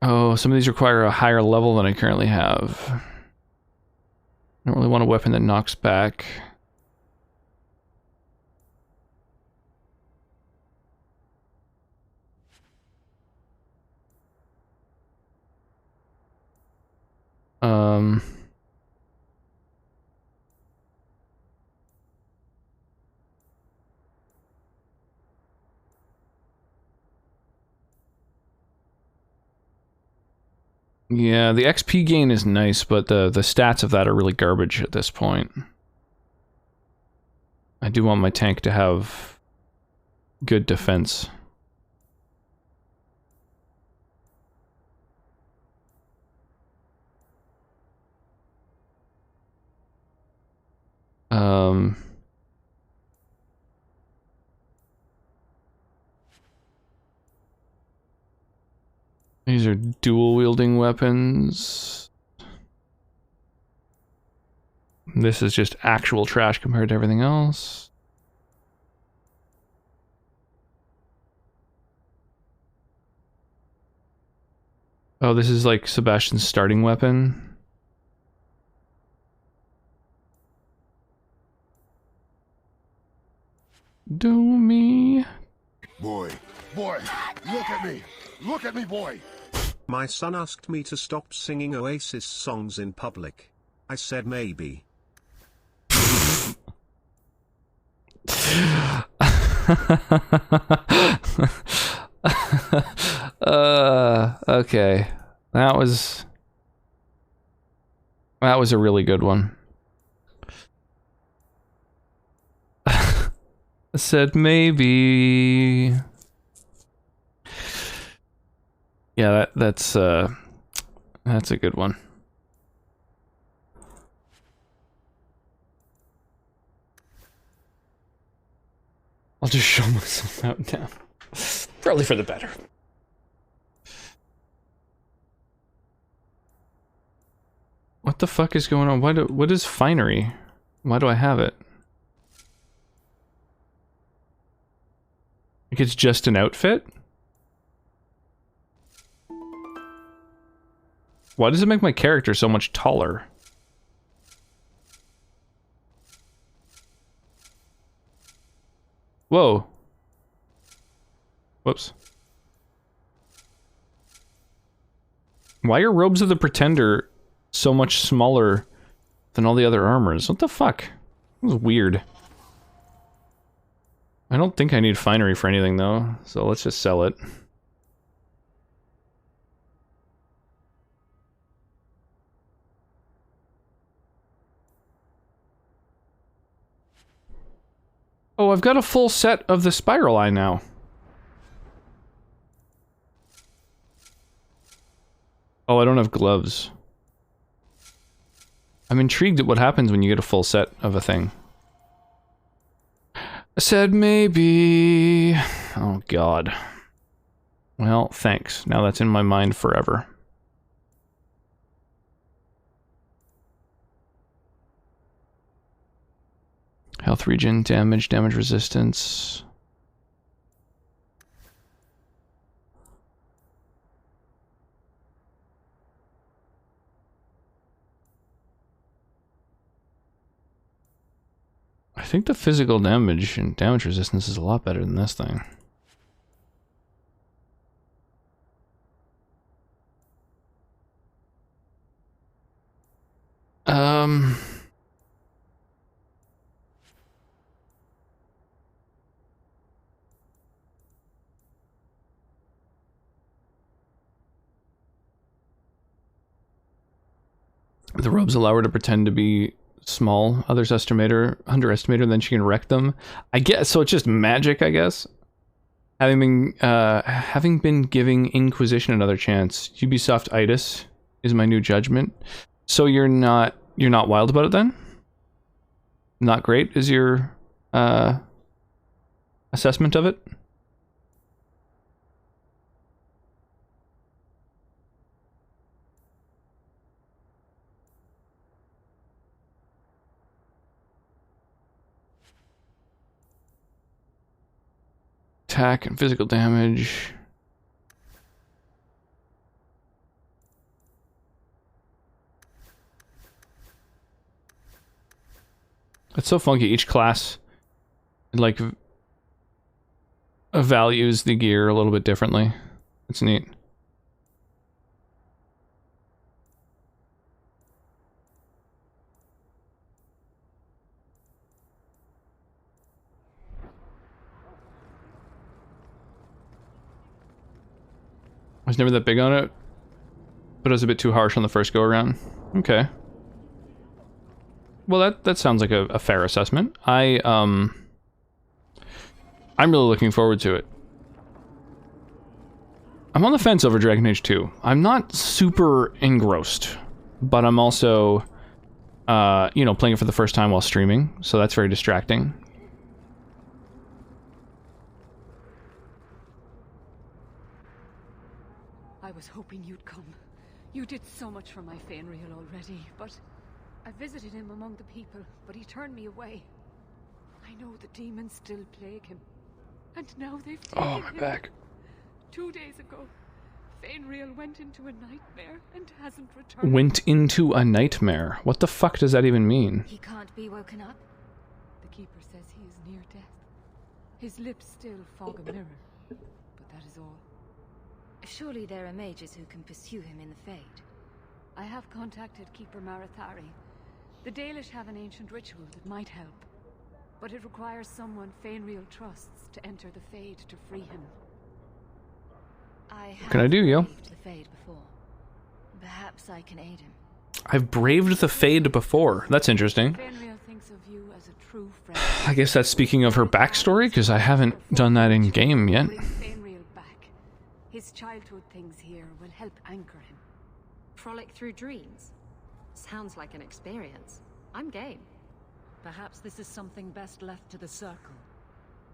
Oh, some of these require a higher level than I currently have. I don't really want a weapon that knocks back. Yeah, the XP gain is nice, but the stats of that are really garbage at this point. I do want my tank to have good defense. These are dual wielding weapons. This is just actual trash compared to everything else. Oh, this is like Sebastian's starting weapon. Do me. Boy, look at me. Look at me, boy. My son asked me to stop singing Oasis songs in public. I said maybe. Okay. That was a really good one. I said maybe. Yeah, that's a good one. I'll just show myself out now. Probably for the better. What the fuck is going on? What is finery? Why do I have it? Like it's just an outfit? Why does it make my character so much taller? Whoa. Whoops. Why are robes of the Pretender so much smaller than all the other armors? What the fuck? That was weird. I don't think I need finery for anything though, so let's just sell it. Oh, I've got a full set of the spiral eye now. Oh, I don't have gloves. I'm intrigued at what happens when you get a full set of a thing. I said maybe... Oh, God. Well, thanks. Now that's in my mind forever. Health regen, damage resistance. I think the physical damage and damage resistance is a lot better than this thing. The robes allow her to pretend to be small. Others underestimate her, then she can wreck them. I guess so. It's just magic, I guess. Having been giving Inquisition another chance, Ubisoft-itis is my new judgment. So you're not wild about it then? Not great is your assessment of it? Attack and physical damage. It's so funky. Each class, like, values the gear a little bit differently. It's neat. I was never that big on it, but it was a bit too harsh on the first go-around. Okay. Well, that sounds like a fair assessment. I'm really looking forward to it. I'm on the fence over Dragon Age 2. I'm not super engrossed, but I'm also you know, playing it for the first time while streaming, so that's very distracting. I was hoping you'd come. You did so much for my Fainriel already, but I visited him among the people, but he turned me away. I know the demons still plague him, and now they've taken him. Oh, my back. 2 days ago, Fainriel went into a nightmare and hasn't returned. Went into a nightmare? What the fuck does that even mean? He can't be woken up? The Keeper says he is near death. His lips still fog a mirror, but that is all. Surely there are mages who can pursue him in the Fade. I have contacted Keeper Marathari. The Dalish have an ancient ritual that might help, but it requires someone Fainriel trusts to enter the Fade to free him. What can I do, yo? The Fade before. Perhaps I can aid him. I've braved the Fade before. That's interesting. Fainriel thinks of you as a true friend. I guess that's speaking of her backstory, because I haven't done that in game yet. Bring Fainriel back. His childhood things here will help anchor him. Frolic through dreams? Sounds like an experience. I'm game. Perhaps this is something best left to the Circle.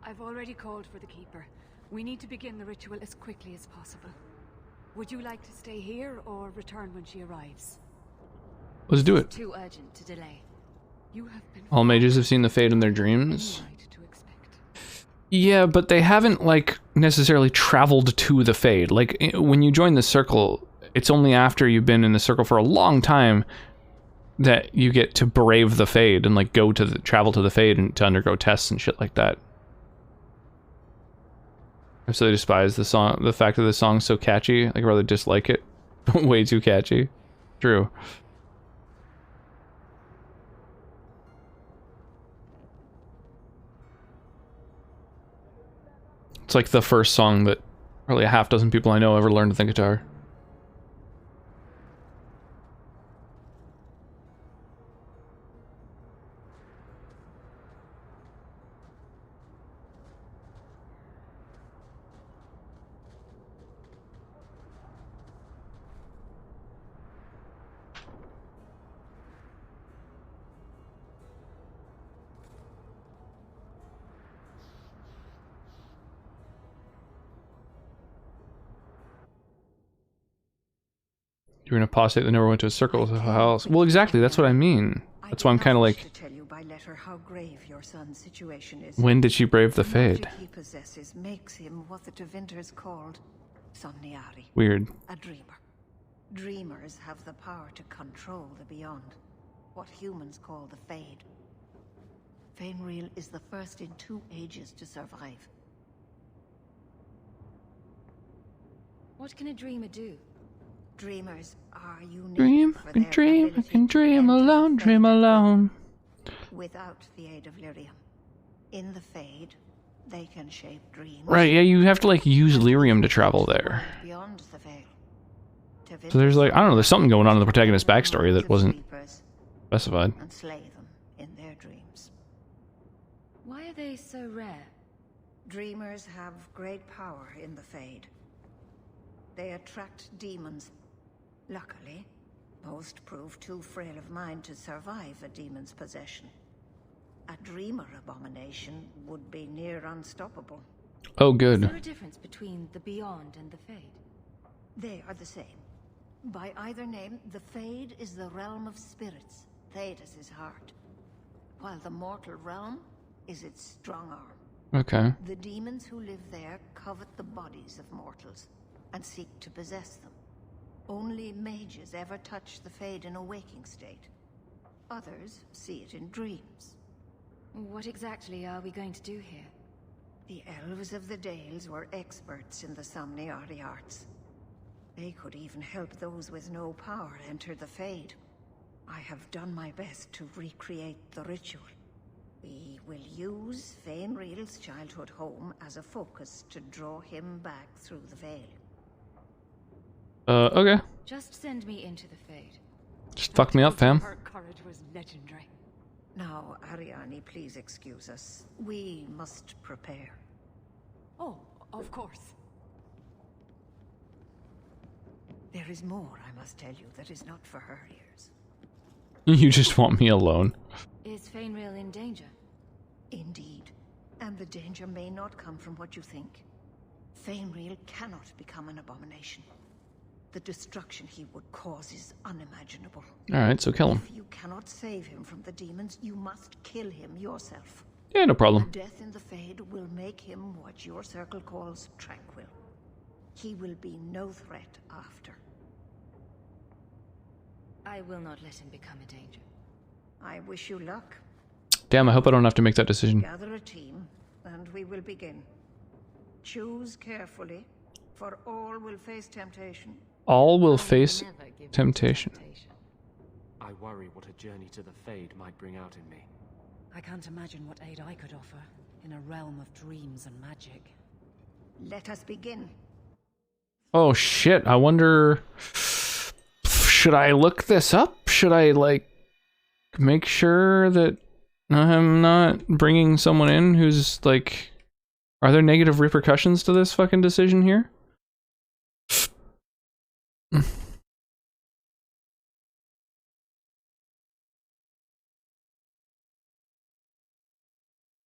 I've already called for the Keeper. We need to begin the ritual as quickly as possible. Would you like to stay here or return when she arrives? Let's do it. Too urgent to delay. You have been All mages have seen the Fade in their dreams. Yeah, but they haven't, like, necessarily traveled to the Fade. Like, when you join the Circle, it's only after you've been in the Circle for a long time that you get to brave the Fade and, like, travel to the Fade and to undergo tests and shit like that. I absolutely despise the fact that the song's so catchy. Like, I rather dislike it. Way too catchy. True. It's like the first song that probably a half dozen people I know ever learned the guitar. You're an apostate that never went to a circle of house. Well, exactly. That's what I mean. That's why I'm kind of like. To tell you by letter how grave your son's situation is. When did she brave the Fade? The magic he possesses makes him what the Tevinters called Somniari. Weird. A dreamer. Dreamers have the power to control the beyond, what humans call the Fade. Fainriel is the first in 2 ages to survive. What can a dreamer do? Dreamers are unique. Dream, for I can their dream, I ability can to dream enter alone, the dream Fade alone. Without the aid of Lyrium. In the Fade, they can shape dreams. Right, yeah, you have to, like, use Lyrium to travel there. Beyond the veil. So there's, like, I don't know, there's something going on in the protagonist's backstory that wasn't specified. And slay them in their dreams. Why are they so rare? Dreamers have great power in the Fade. They attract demons. Luckily, most prove too frail of mind to survive a demon's possession. A dreamer abomination would be near unstoppable. Oh, good. Is there a difference between the Beyond and the Fade? They are the same. By either name, the Fade is the realm of spirits, Thedas' heart, while the mortal realm is its strong arm. Okay. The demons who live there covet the bodies of mortals and seek to possess them. Only mages ever touch the Fade in a waking state. Others see it in dreams. What exactly are we going to do here? The elves of the Dales were experts in the Somniari arts. They could even help those with no power enter the Fade. I have done my best to recreate the ritual. We will use Fainriel's childhood home as a focus to draw him back through the veil. Okay. Just send me into the Fade. Just fuck me up, fam. Her courage was legendary. Now, Ariani, please excuse us. We must prepare. Oh, of course. There is more I must tell you that is not for her ears. You just want me alone. Is Fainreal in danger? Indeed. And the danger may not come from what you think. Fainreal cannot become an abomination. The destruction he would cause is unimaginable. Alright, so kill him. If you cannot save him from the demons, you must kill him yourself. Yeah, no problem. Death in the Fade will make him what your circle calls tranquil. He will be no threat after. I will not let him become a danger. I wish you luck. Damn, I hope I don't have to make that decision. Gather a team, and we will begin. Choose carefully, for all will face temptation. All will face temptation. I worry what a journey to the Fade might bring out in me. I can't imagine what aid I could offer in a realm of dreams and magic. Let us begin. Oh shit, I wonder... Should I look this up? Should I, like, make sure that I'm not bringing someone in who's, like... Are there negative repercussions to this fucking decision here?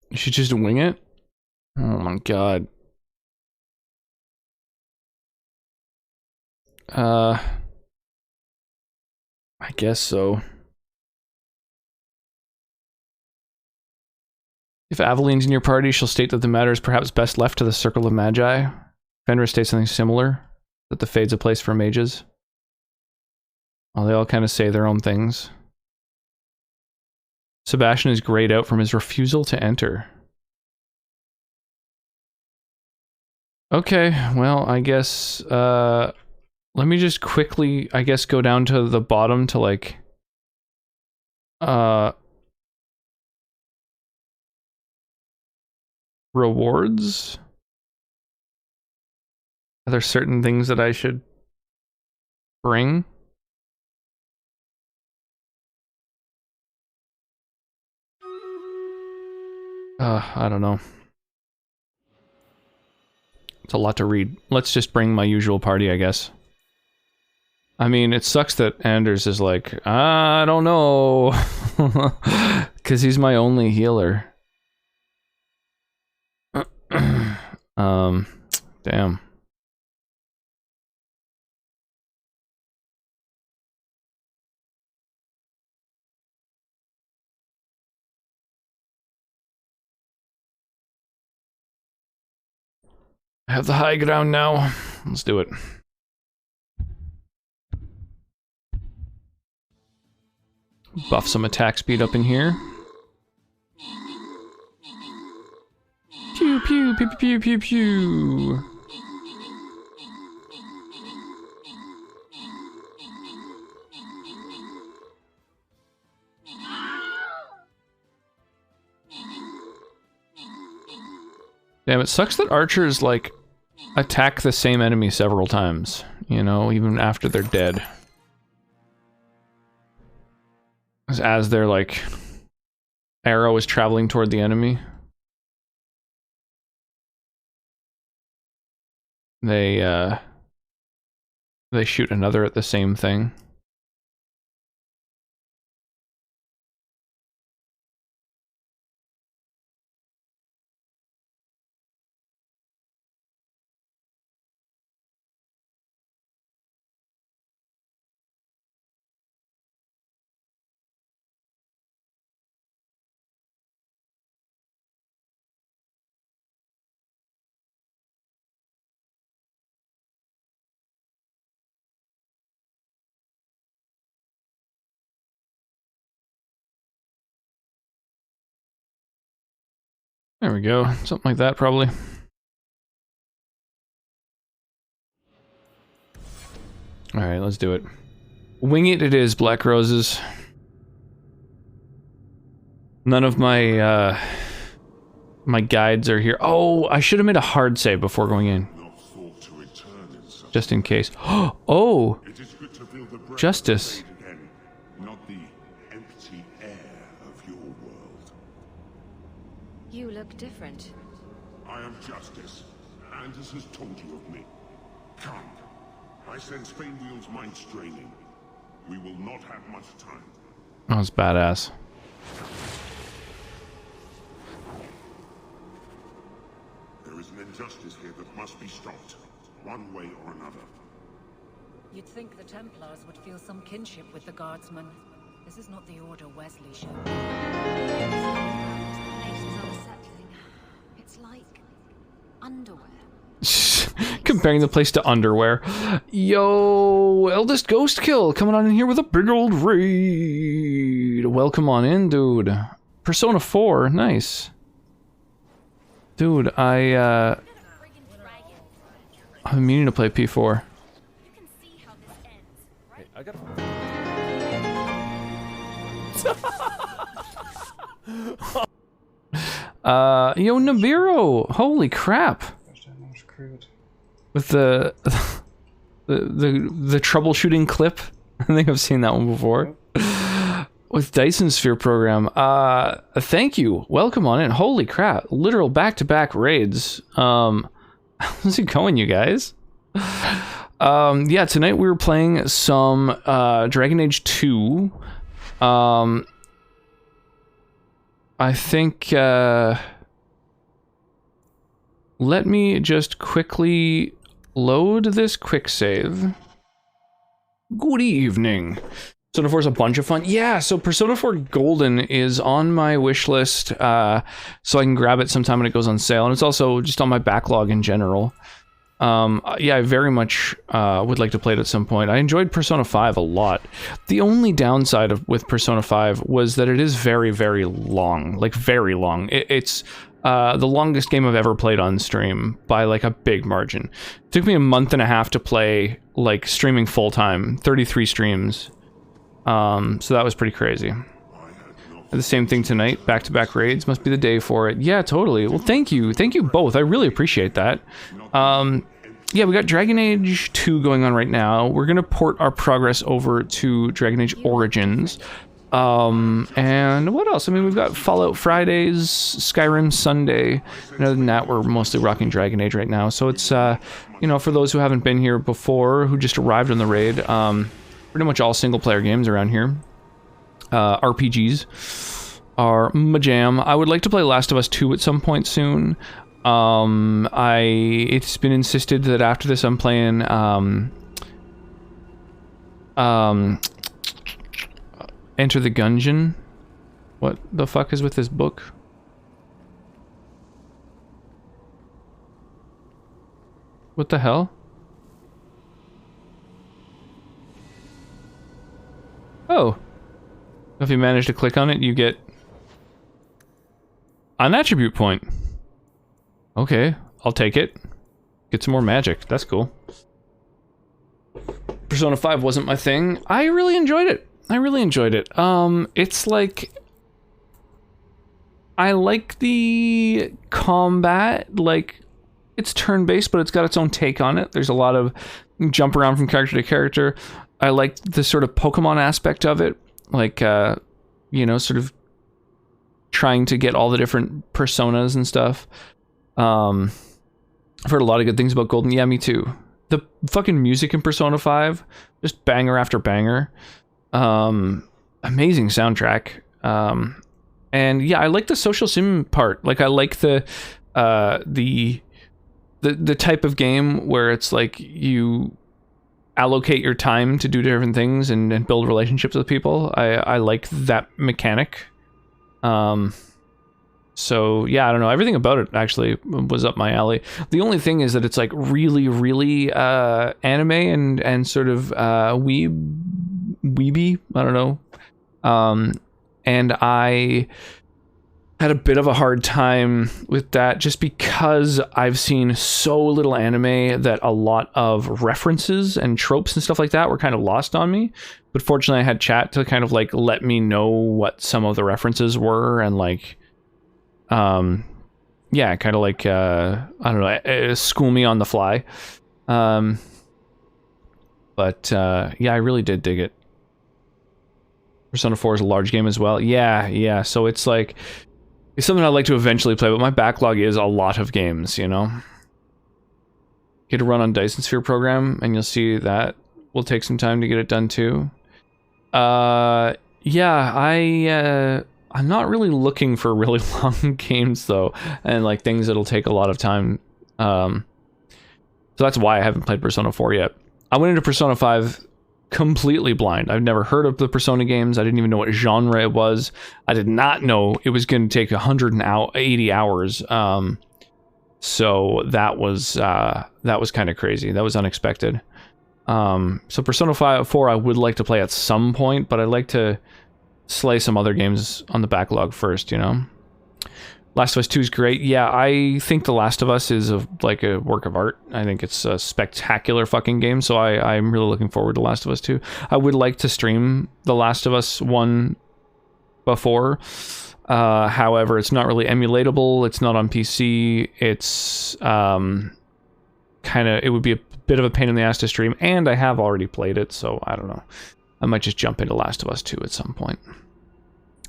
You should just wing it? Oh my god. I guess so. If Aveline's in your party, she'll state that the matter is perhaps best left to the Circle of Magi. Fenrir states something similar, that the Fade's a place for mages. Well, they all kind of say their own things. Sebastian is grayed out from his refusal to enter. Okay, well, I guess, let me just quickly, I guess, go down to the bottom to, like, rewards? Are there certain things that I should bring? I don't know. It's a lot to read. Let's just bring my usual party, I guess. I mean, it sucks that Anders is like, I don't know. Because he's my only healer. Damn. I have the high ground now. Let's do it. Buff some attack speed up in here. Pew pew pew pew pew pew. Damn, it sucks that archers, like, attack the same enemy several times, you know, even after they're dead. As their, like, arrow is traveling toward the enemy. They shoot another at the same thing. There we go. Something like that, probably. Alright, let's do it. Wing it is, Black Roses. None of my, my guides are here. Oh, I should have made a hard save before going in. Just in case. Oh! Justice. Not the empty air of your world. You look different. I am Justice. Anders has told you of me. Come. I sense Fainwheel's mind straining. We will not have much time. That was badass. There is an injustice here that must be stopped, one way or another. You'd think the Templars would feel some kinship with the Guardsmen. This is not the order Wesley showed. This place is unsettling. It's like underwear. Comparing the place to underwear. Yo, Eldest Ghost Kill coming on in here with a big old raid. Welcome on in, dude. Persona 4, nice. Dude, I'm meaning to play P4. Hey, I got Yo, Nibiru, holy crap. With the troubleshooting clip. I think I've seen that one before. With Dyson Sphere program. Thank you. Welcome on in. Holy crap. Literal back-to-back raids. How's it going, you guys? Yeah, tonight we were playing some Dragon Age 2. I think let me just quickly load this quick save. Good evening. Persona 4 is a bunch of fun. Yeah, so Persona 4 Golden is on my wish list, so I can grab it sometime when it goes on sale, and it's also just on my backlog in general. Yeah, I very much would like to play it at some point. I enjoyed Persona 5 a lot. The only downside with Persona 5 was that it is very, very long. Like, very long. It's the longest game I've ever played on stream by, like, a big margin. It took me a month and a half to play, like, streaming full-time. 33 streams. So that was pretty crazy. And the same thing tonight. Back-to-back raids. Must be the day for it. Yeah, totally. Well, thank you. Thank you both. I really appreciate that. Yeah, we got Dragon Age 2 going on right now. We're going to port our progress over to Dragon Age Origins. And what else? I mean, we've got Fallout Fridays, Skyrim Sunday. And other than that, we're mostly rocking Dragon Age right now. So it's, you know, for those who haven't been here before, who just arrived on the raid, pretty much all single-player games around here. RPGs are my jam. I would like to play Last of Us 2 at some point soon. It's been insisted that after this I'm playing, Enter the Gungeon. What the fuck is with this book? What the hell? Oh. If you manage to click on it, you get an attribute point. Okay, I'll take it. Get some more magic. That's cool. Persona 5 wasn't my thing. I really enjoyed it. It's like... I like the combat. Like, it's turn-based, but it's got its own take on it. There's a lot of jump around from character to character. I like the sort of Pokemon aspect of it. Like, you know, sort of trying to get all the different personas and stuff. I've heard a lot of good things about Golden. Yeah, me too. The fucking music in Persona 5, just banger after banger. Amazing soundtrack. And yeah, I like the social sim part. Like, I like the type of game where it's like you allocate your time to do different things and build relationships with people. I like that mechanic. So yeah, I don't know. Everything about it actually was up my alley. The only thing is that it's like really, really anime and sort of weeby. I don't know. And I had a bit of a hard time with that just because I've seen so little anime that a lot of references and tropes and stuff like that were kind of lost on me. But fortunately I had chat to kind of like let me know what some of the references were and like yeah, kind of like I don't know, school me on the fly. But yeah, I really did dig it. Persona 4 is a large game as well. Yeah, so it's like, it's something I'd like to eventually play, but my backlog is a lot of games, you know? Get to run on Dyson Sphere program, and you'll see that will take some time to get it done too. Yeah, I'm not really looking for really long games though, and like things that'll take a lot of time. So that's why I haven't played Persona 4 yet. I went into Persona 5 completely blind. I've never heard of the Persona games. I didn't even know what genre it was. I did not know it was going to take 180 hours. So that was kind of crazy. That was unexpected. So Persona 4 I would like to play at some point, but I'd like to slay some other games on the backlog first, you know? Last of Us 2 is great. Yeah, I think The Last of Us is like a work of art. I think it's a spectacular fucking game, so I'm really looking forward to Last of Us 2. I would like to stream The Last of Us 1 before. However, it's not really emulatable. It's not on PC. It's it would be a bit of a pain in the ass to stream, and I have already played it, so I don't know. I might just jump into Last of Us 2 at some point.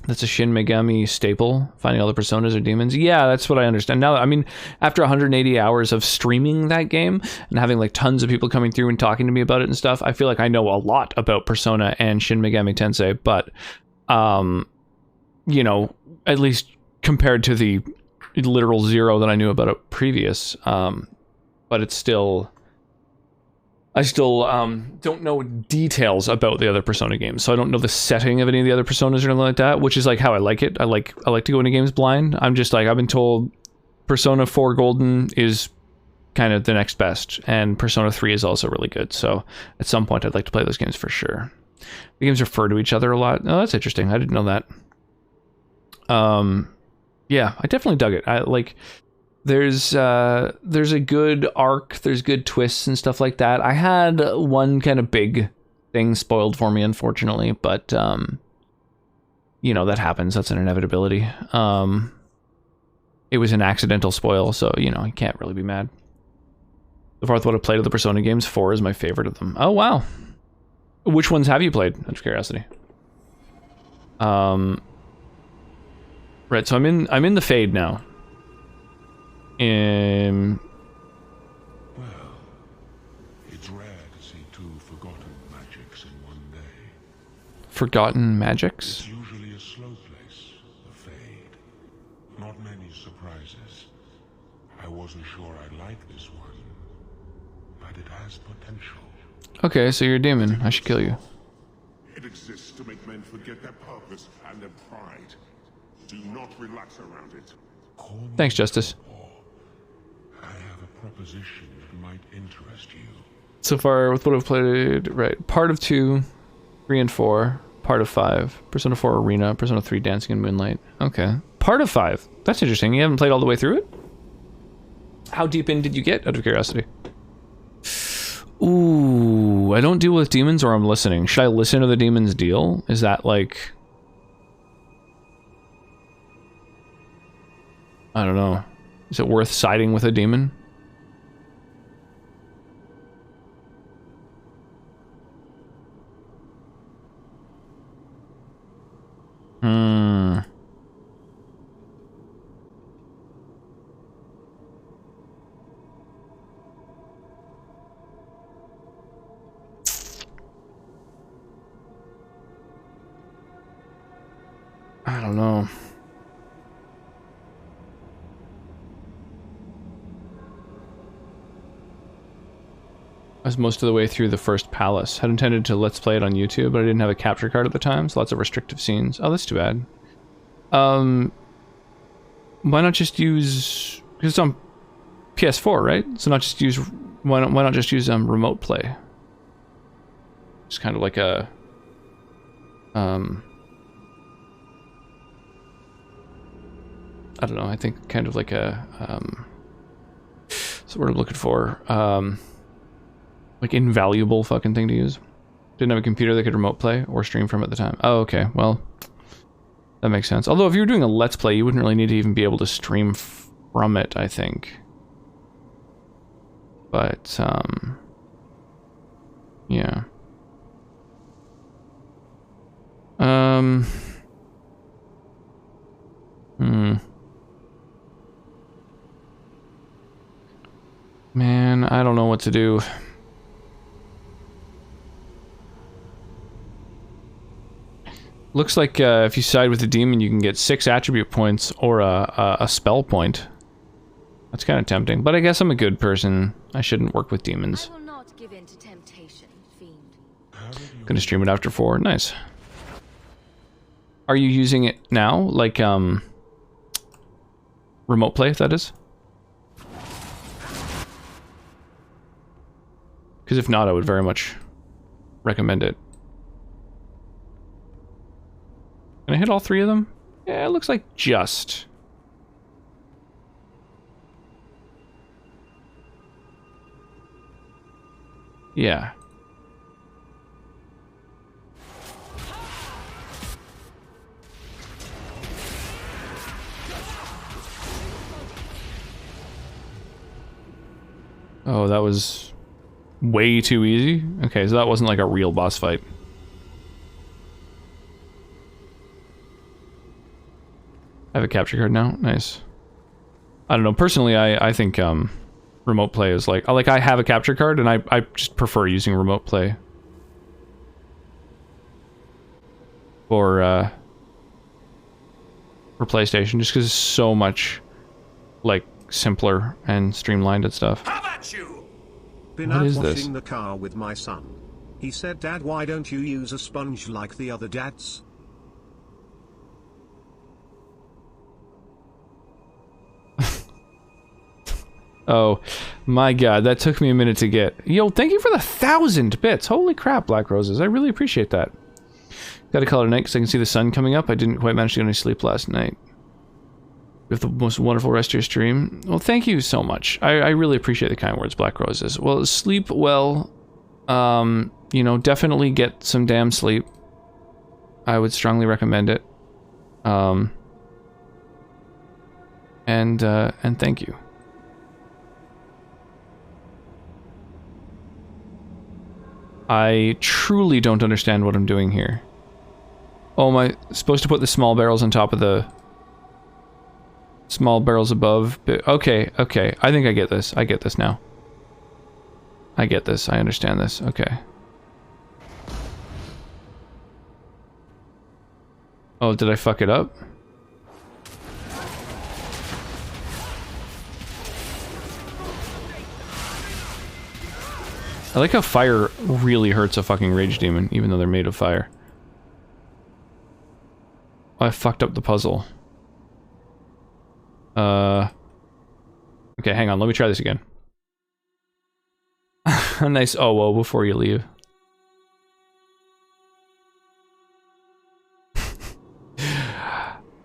That's a Shin Megami staple, finding all the personas or demons. Yeah, that's what I understand. Now, I mean, after 180 hours of streaming that game and having like tons of people coming through and talking to me about it and stuff, I feel like I know a lot about Persona and Shin Megami Tensei, but, you know, at least compared to the literal zero that I knew about it previous, but it's still... I still don't know details about the other Persona games, so I don't know the setting of any of the other Personas or anything like that, which is like how I like it. I like to go into games blind. I'm just like, I've been told Persona 4 Golden is kind of the next best, and Persona 3 is also really good, so at some point I'd like to play those games for sure. The games refer to each other a lot. Oh, that's interesting. I didn't know that. Yeah, I definitely dug it. I like... There's a good arc, there's good twists and stuff like that. I had one kind of big thing spoiled for me, unfortunately, but, you know, that happens. That's an inevitability. It was an accidental spoil, so, you know, you can't really be mad. The fourth one I've played of the Persona games, 4 is my favorite of them. Oh, wow. Which ones have you played, out of curiosity? Right, so I'm in the Fade now. Well, it's rare to see 2 forgotten magics in one day. Forgotten magics? It's usually a slow place, the Fade. Not many surprises. I wasn't sure I'd like this one, but it has potential. Okay, so you're a demon. I should kill you. It exists to make men forget their purpose and their pride. Do not relax around it. Thanks, Justice. Proposition that might interest you. So far, with what I've played, right, part of 2, 3 and 4, part of 5, Persona 4 Arena, Persona 3 Dancing in Moonlight. Okay. Part of 5. That's interesting. You haven't played all the way through it? How deep in did you get, out of curiosity? Ooh, I don't deal with demons, or I'm listening. Should I listen to the demons deal? Is that like... I don't know. Is it worth siding with a demon? I don't know. I was most of the way through the first palace. Had intended to let's play it on YouTube, but I didn't have a capture card at the time, so lots of restrictive scenes. Oh, that's too bad. Why not just use... Because it's on PS4, right? So not just use... Why not just use remote play? It's kind of like a... I don't know, I think kind of like a... That's the word I'm looking for. Like invaluable fucking thing to use. Didn't have a computer that could remote play or stream from at the time. Oh, okay, well, that makes sense. Although if you were doing a let's play, you wouldn't really need to even be able to stream from it, I think. But, yeah. Man, I don't know what to do. Looks like if you side with the demon, you can get 6 attribute points or a spell point. That's kind of tempting, but I guess I'm a good person. I shouldn't work with demons. I will not give in to temptation, fiend. Gonna stream it after 4. Nice. Are you using it now? Like, remote play, that is? Because if not, I would very much recommend it. Can I hit all 3 of them? Yeah, it looks like just. Yeah. Oh, that was way too easy? Okay, so that wasn't like a real boss fight. I have a capture card now? Nice. I don't know, personally I think remote play is like I have a capture card and I just prefer using remote play. For PlayStation, just because it's so much like simpler and streamlined and stuff. How about you? Been What out is washing this? the car with my son. He said, "Dad, why don't you use a sponge like the other dads?" Oh my god, that took me a minute to get. Yo, thank you for the 1,000 bits. Holy crap, Black Roses. I really appreciate that. Got a call tonight because I can see the sun coming up. I didn't quite manage to get any sleep last night. You have the most wonderful rest of your stream. Well, thank you so much. I really appreciate the kind words, Black Roses. Well, sleep well. You know, definitely get some damn sleep. I would strongly recommend it. And thank you. I truly don't understand what I'm doing here. Oh, am I supposed to put the small barrels on top of the small barrels above? Okay, okay. I think I get this. I get this now. I get this. I understand this. Okay. Oh, did I fuck it up? I like how fire really hurts a fucking rage demon, even though they're made of fire. Oh, I fucked up the puzzle. Okay, hang on, let me try this again. A nice oh whoa before you leave.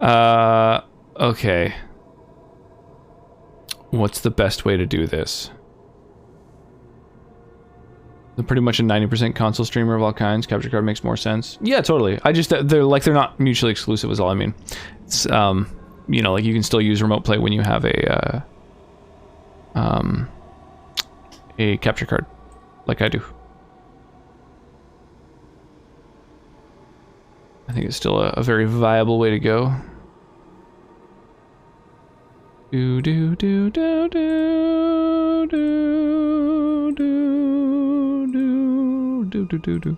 Okay. What's the best way to do this? I'm pretty much a 90% console streamer of all kinds. Capture card makes more sense. Yeah, totally. I just they're not mutually exclusive is all I mean. It's you know, like you can still use remote play when you have a capture card, like I do. I think it's still a very viable way to go. Do do do do do do do do do do do.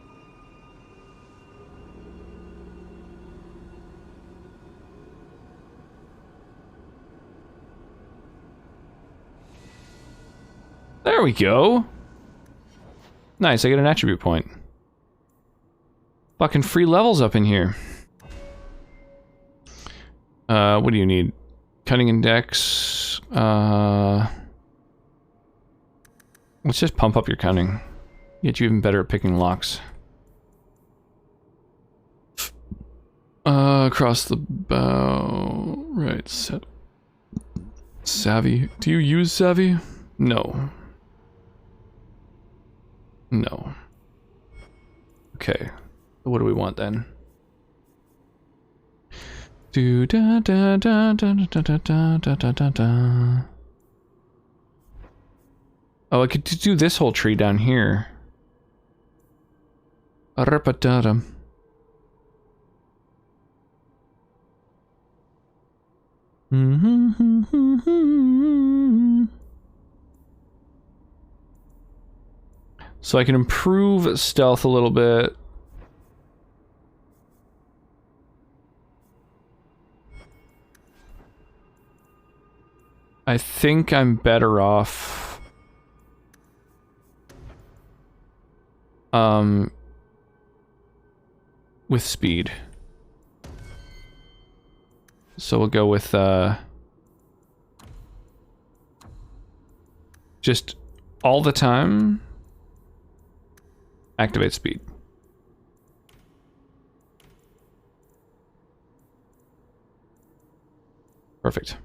There we go. Nice, I get an attribute point. Fucking free levels up in here. What do you need? Cutting index. Let's just pump up your cunning. Get you even better at picking locks. Across the bow. Right, savvy. Do you use savvy? No. No. Okay. What do we want then? Do da da da da da da da da da da da. Oh, I could do this whole tree down here. Arapadada. So I can improve stealth a little bit. I think I'm better off... with speed. So we'll go with, just all the time, activate speed. Perfect.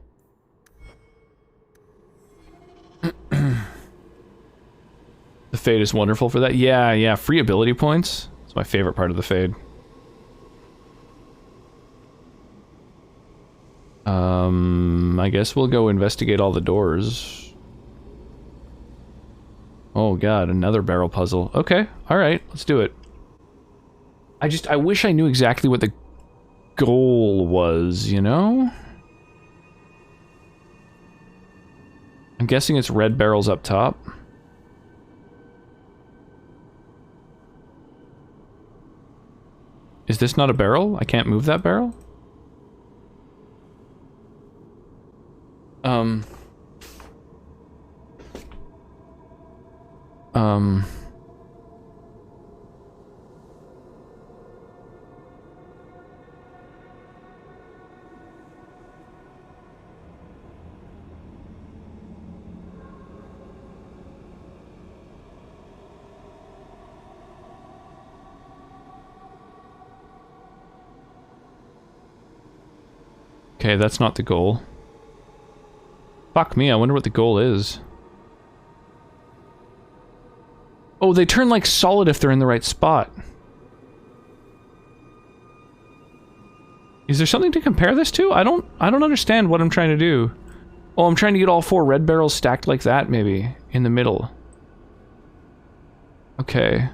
The Fade is wonderful for that. Yeah, free ability points. It's my favorite part of the Fade. I guess we'll go investigate all the doors. Oh god, another barrel puzzle. Okay, alright, let's do it. I wish I knew exactly what the goal was, you know? I'm guessing it's red barrels up top. Is this not a barrel? I can't move that barrel? Okay, that's not the goal. Fuck me, I wonder what the goal is. Oh, they turn like solid if they're in the right spot. Is there something to compare this to? I don't understand what I'm trying to do. Oh, I'm trying to get all 4 red barrels stacked like that, maybe, in the middle. Okay.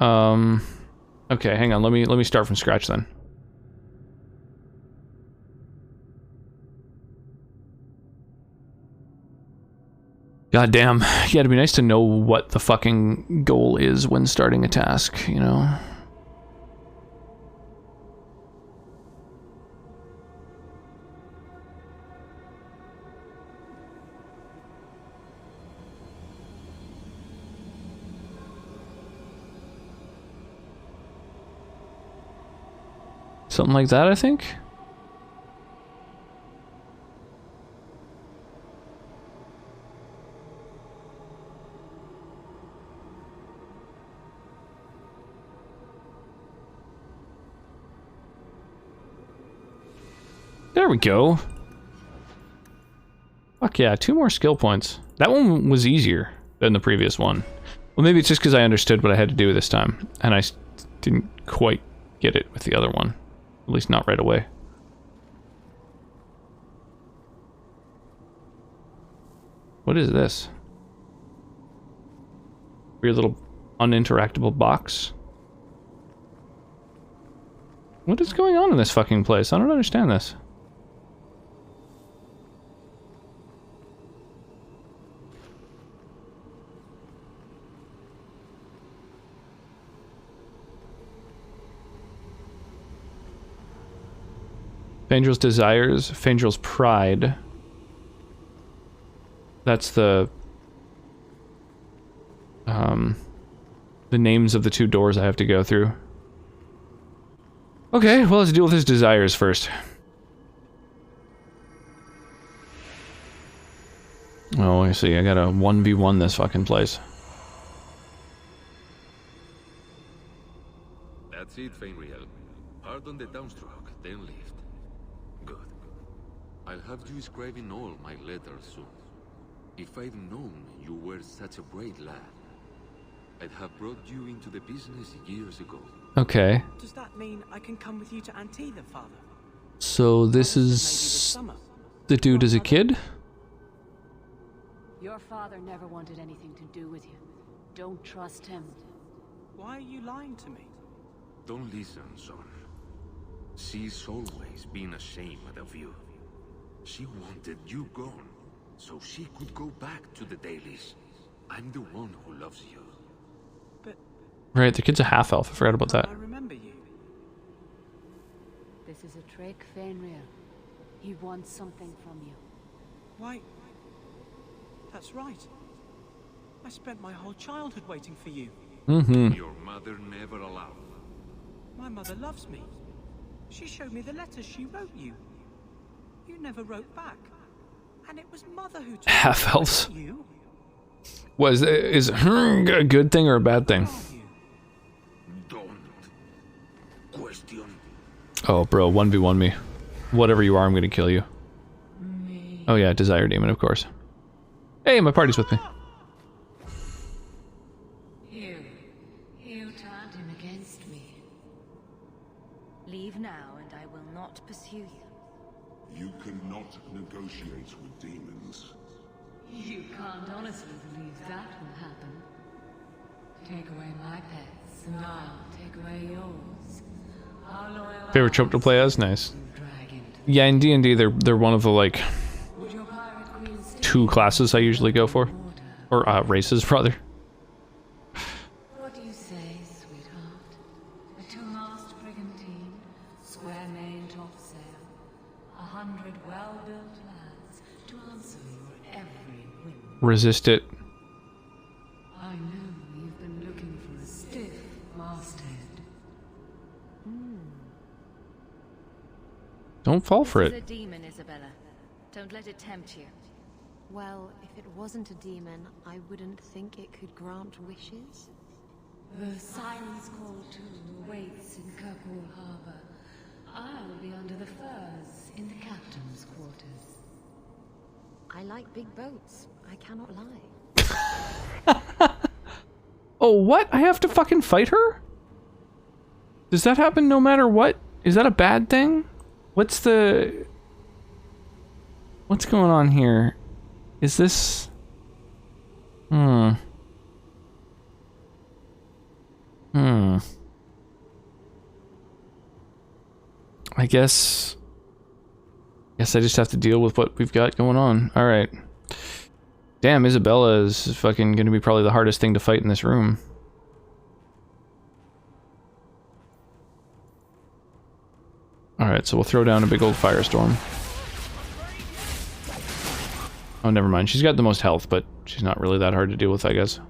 Okay, hang on, let me start from scratch then. God damn. Yeah, it'd be nice to know what the fucking goal is when starting a task, you know? Something like that, I think? There we go. Fuck yeah, 2 more skill points. That one was easier than the previous one. Well, maybe it's just because I understood what I had to do this time, and I didn't quite get it with the other one. At least not right away. What is this? Weird little uninteractable box. What is going on in this fucking place? I don't understand this. Fandral's Desires, Fandral's Pride. That's the names of the 2 doors I have to go through. Okay, well, let's deal with his desires first. Oh, I see. I gotta 1v1 this fucking place. That's it, Fainriel. Pardon the downstroke, then lift. Good. I'll have you scribing all my letters soon. If I'd known you were such a brave lad, I'd have brought you into the business years ago. Okay. Does that mean I can come with you to Antiva, Father? So this is the dude as a kid? Your father never wanted anything to do with you. Don't trust him. Why are you lying to me? Don't listen, son. She's always been ashamed of you. She wanted you gone, so she could go back to the dailies. I'm the one who loves you. But... Right, the kid's a half-elf. I forgot about that. I remember you. This is a trick, Fainriel. He wants something from you. Why? That's right. I spent my whole childhood waiting for you. Mm-hmm. Your mother never allowed. My mother loves me. She showed me the letters she wrote you. You never wrote back. And it was Mother who told Half elves. me you. Is a good thing or a bad thing? Don't question. Oh, bro, 1v1 me. Whatever you are, I'm gonna kill you. Oh yeah, Desire Demon, of course. Hey, my party's with me. You turned him against me. Leave now, and I will not pursue you. You cannot negotiate with demons. You can't honestly believe that will happen. Take away my pets, and I'll take away yours. How loyal Favorite trope to play as? Nice. Yeah, in D&D, they're one of the, like, 2 classes I usually go for. Or, races, rather. What do you say, sweetheart? A 2-mast brigantine, square main topsail, 100 well-built lads to answer your every whim. Resist it. I know you've been looking for a stiff masthead. Don't fall for This is it. a demon, Isabella. Don't let it tempt you. Well, if it wasn't a demon, I wouldn't think it could grant wishes. The Silence Call 2 awaits in Kirkwall Harbor. I'll be under the firs in the captain's quarters. I like big boats. I cannot lie. Oh, what? I have to fucking fight her? Does that happen no matter what? Is that a bad thing? What's going on here? Is this... I guess I just have to deal with what we've got going on. Alright. Damn, Isabella is fucking gonna be probably the hardest thing to fight in this room. Alright, so we'll throw down a big old firestorm. Oh, never mind. She's got the most health, but she's not really that hard to deal with, I guess.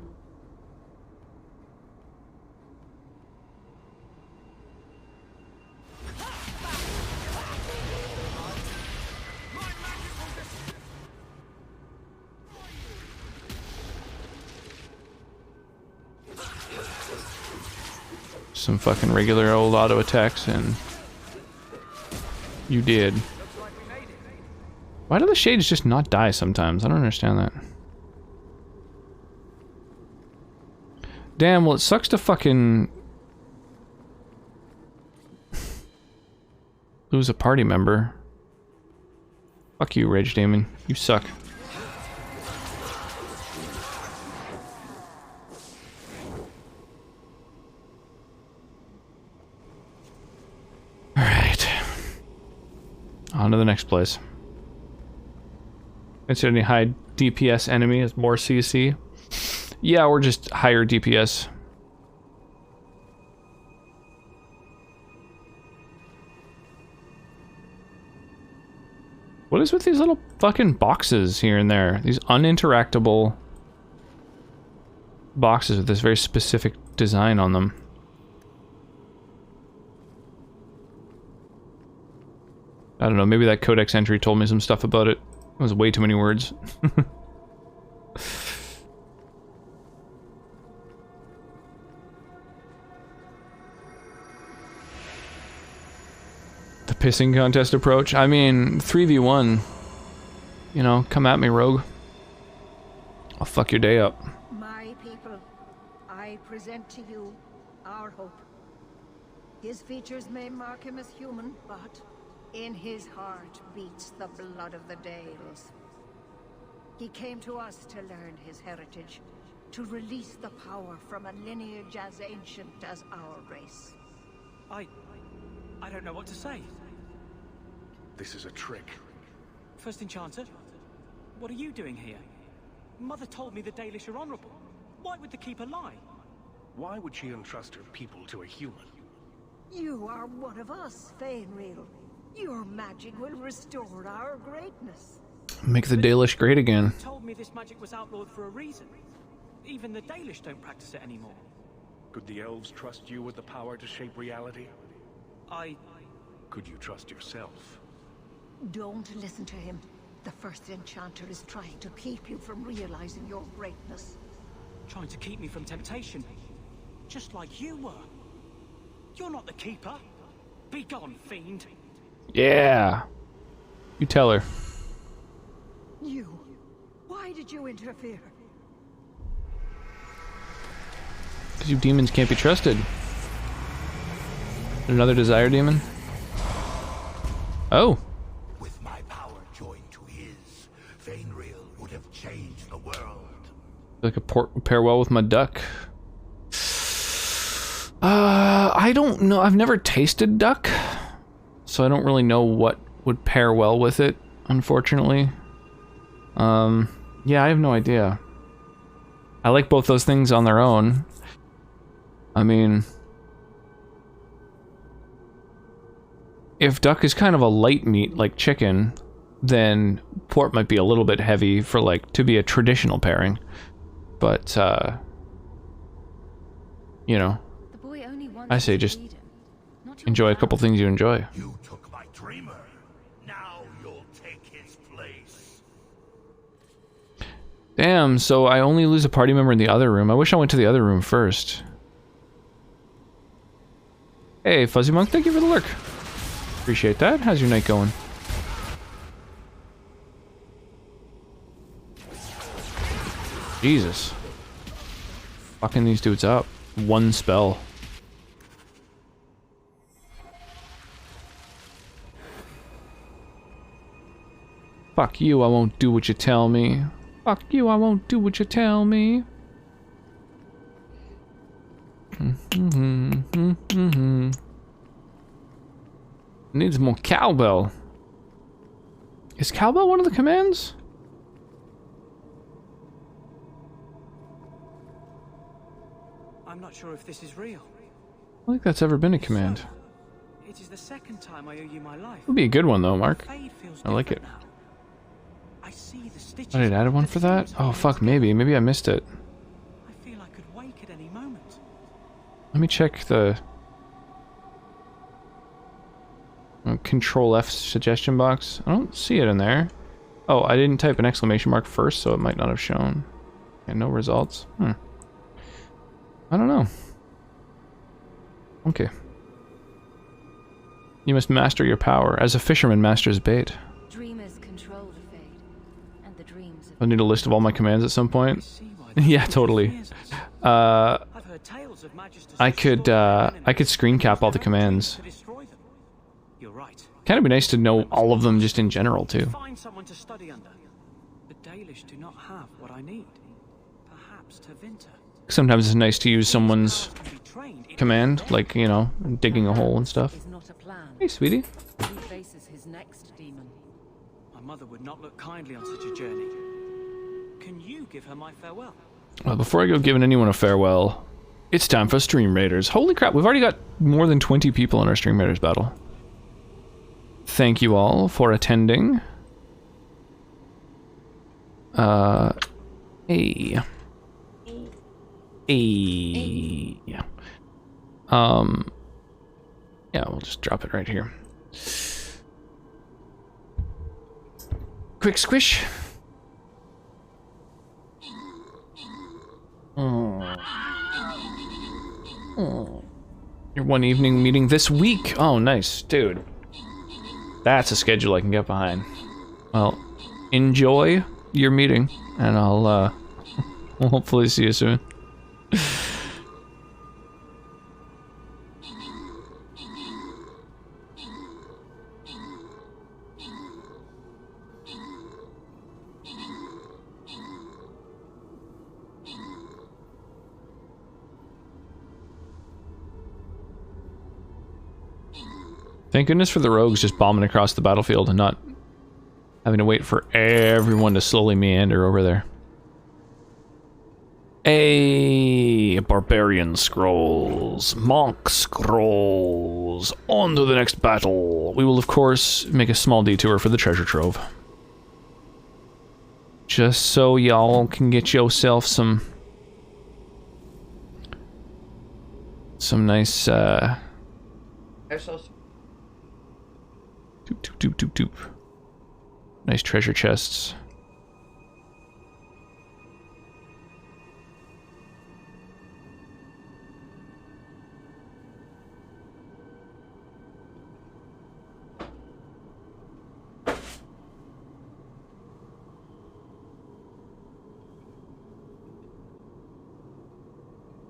Some fucking regular old auto attacks, and you did. Why do the shades just not die sometimes? I don't understand that. Damn, well, it sucks to fucking lose a party member. Fuck you, Rage Demon. You suck. Alright. On to the next place. Consider any high DPS enemy as more CC? Yeah, or just higher DPS. What is with these little fucking boxes here and there? These uninteractable boxes with this very specific design on them. I don't know, maybe that codex entry told me some stuff about it. It was way too many words. The pissing contest approach? I mean, 3v1. You know, come at me, rogue. I'll fuck your day up. My people, I present to you our hope. His features may mark him as human, but in his heart beats the blood of the Dales. He came to us to learn his heritage, to release the power from a lineage as ancient as our race. I don't know what to say. This is a trick. First Enchanter, what are you doing here? Mother told me the Dalish are honorable. Why would the Keeper lie? Why would she entrust her people to a human? You are one of us, Fainreal. Your magic will restore our greatness. Make the Dalish great again. You told me this magic was outlawed for a reason. Even the Dalish don't practice it anymore. Could the elves trust you with the power to shape reality? Could you trust yourself? Don't listen to him. The first enchanter is trying to keep you from realizing your greatness. Trying to keep me from temptation. Just like you were. You're not the keeper. Be gone, fiend. Yeah. You tell her. You. Why did you interfere? Because you demons can't be trusted. Another desire demon? Oh. With my power joined to his, Fainriel would have changed the world. Like a pair well with my duck. I don't know. I've never tasted duck, so I don't really know what would pair well with it, unfortunately. Yeah, I have no idea. I like both those things on their own. I mean, if duck is kind of a light meat like chicken, then pork might be a little bit heavy for like to be a traditional pairing. But you know, I say just enjoy a couple things you enjoy. You took my dreamer. Now you'll take his place. Damn, so I only lose a party member in the other room. I wish I went to the other room first. Hey, Fuzzy Monk, thank you for the lurk. Appreciate that. How's your night going? Jesus. Fucking these dudes up. One spell. Fuck you, I won't do what you tell me. Fuck you, I won't do what you tell me. Needs more cowbell. Is cowbell one of the commands? I'm not sure if this is real. I don't think that's ever been a command. It is the second time I owe you my life. Would be a good one though, Mark. I like it. I see the stitches. I did add one for that? Oh fuck, maybe. Maybe I missed it. I feel I could wake at any moment. Let me check the Control F suggestion box. I don't see it in there. Oh, I didn't type an exclamation mark first, so it might not have shown. And no results. I don't know. Okay. You must master your power, as a fisherman masters bait. Dreamers control the fade, and the dreams of I'll need a list of all my commands at some point. Yeah, totally. I could screen cap all the commands. Kind of be nice to know all of them just in general too. Find someone to study under. The Dalish do not have what I need. Perhaps Tevinter. Sometimes it's nice to use someone's command, like, you know, digging a hole and stuff. Hey, sweetie. He faces his next demon. My mother would not look kindly on such a journey. Can you give her my farewell? Well, before I go giving anyone a farewell, it's time for Stream Raiders. Holy crap, we've already got more than 20 people in our Stream Raiders battle. Thank you all for attending. Hey. Hey. Yeah. Yeah, we'll just drop it right here. Quick squish. Oh. Oh. Your one evening meeting this week. Oh, nice, dude. That's a schedule I can get behind. Well, enjoy your meeting, and I'll we'll hopefully see you soon. Thank goodness for the rogues just bombing across the battlefield and not having to wait for everyone to slowly meander over there. Barbarian scrolls, monk scrolls. On to the next battle. We will, of course, make a small detour for the treasure trove. Just so y'all can get yourself some nice, Toop, toop, toop, toop, toop. Nice treasure chests.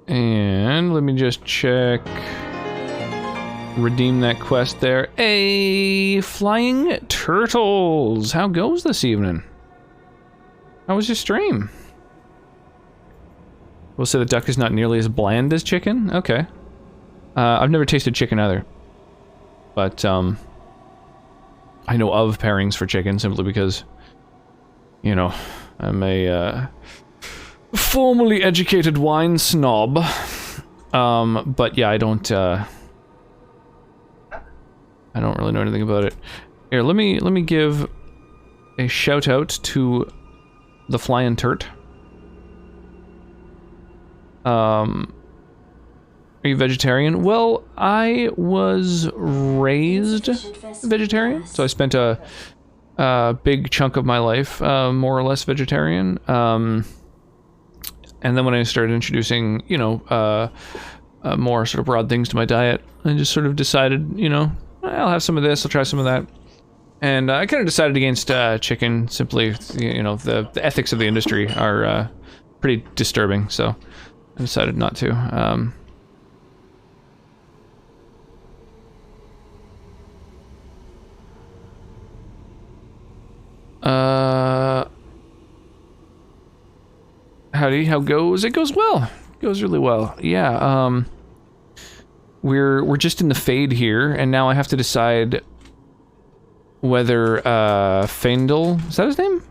And let me just check. Redeem that quest there. Hey, flying turtles! How goes this evening? How was your stream? We'll say the duck is not nearly as bland as chicken? Okay. I've never tasted chicken either. But, I know of pairings for chicken simply because, you know, I'm a, formally educated wine snob. But yeah, I don't really know anything about it. Here, let me give a shout out to the Flying Turt. Are you vegetarian? Well, I was raised vegetarian, so I spent a big chunk of my life more or less vegetarian. And then when I started introducing, you know, more sort of broad things to my diet, I just sort of decided, you know, I'll have some of this, I'll try some of that. And I kind of decided against chicken, simply, you know, the ethics of the industry are pretty disturbing, so I decided not to. Howdy, how goes? It goes well. It goes really well. Yeah, we're just in the fade here, and now I have to decide whether Faendal, is that his name?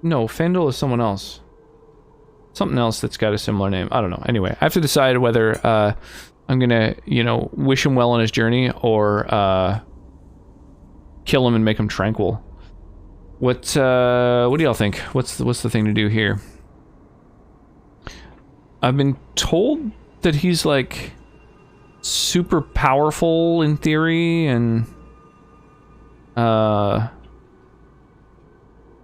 No, Faendal is someone else. Something else that's got a similar name. I don't know. Anyway, I have to decide whether I'm gonna, you know, wish him well on his journey or kill him and make him tranquil. What do y'all think? What's the thing to do here? I've been told that he's like super powerful in theory, and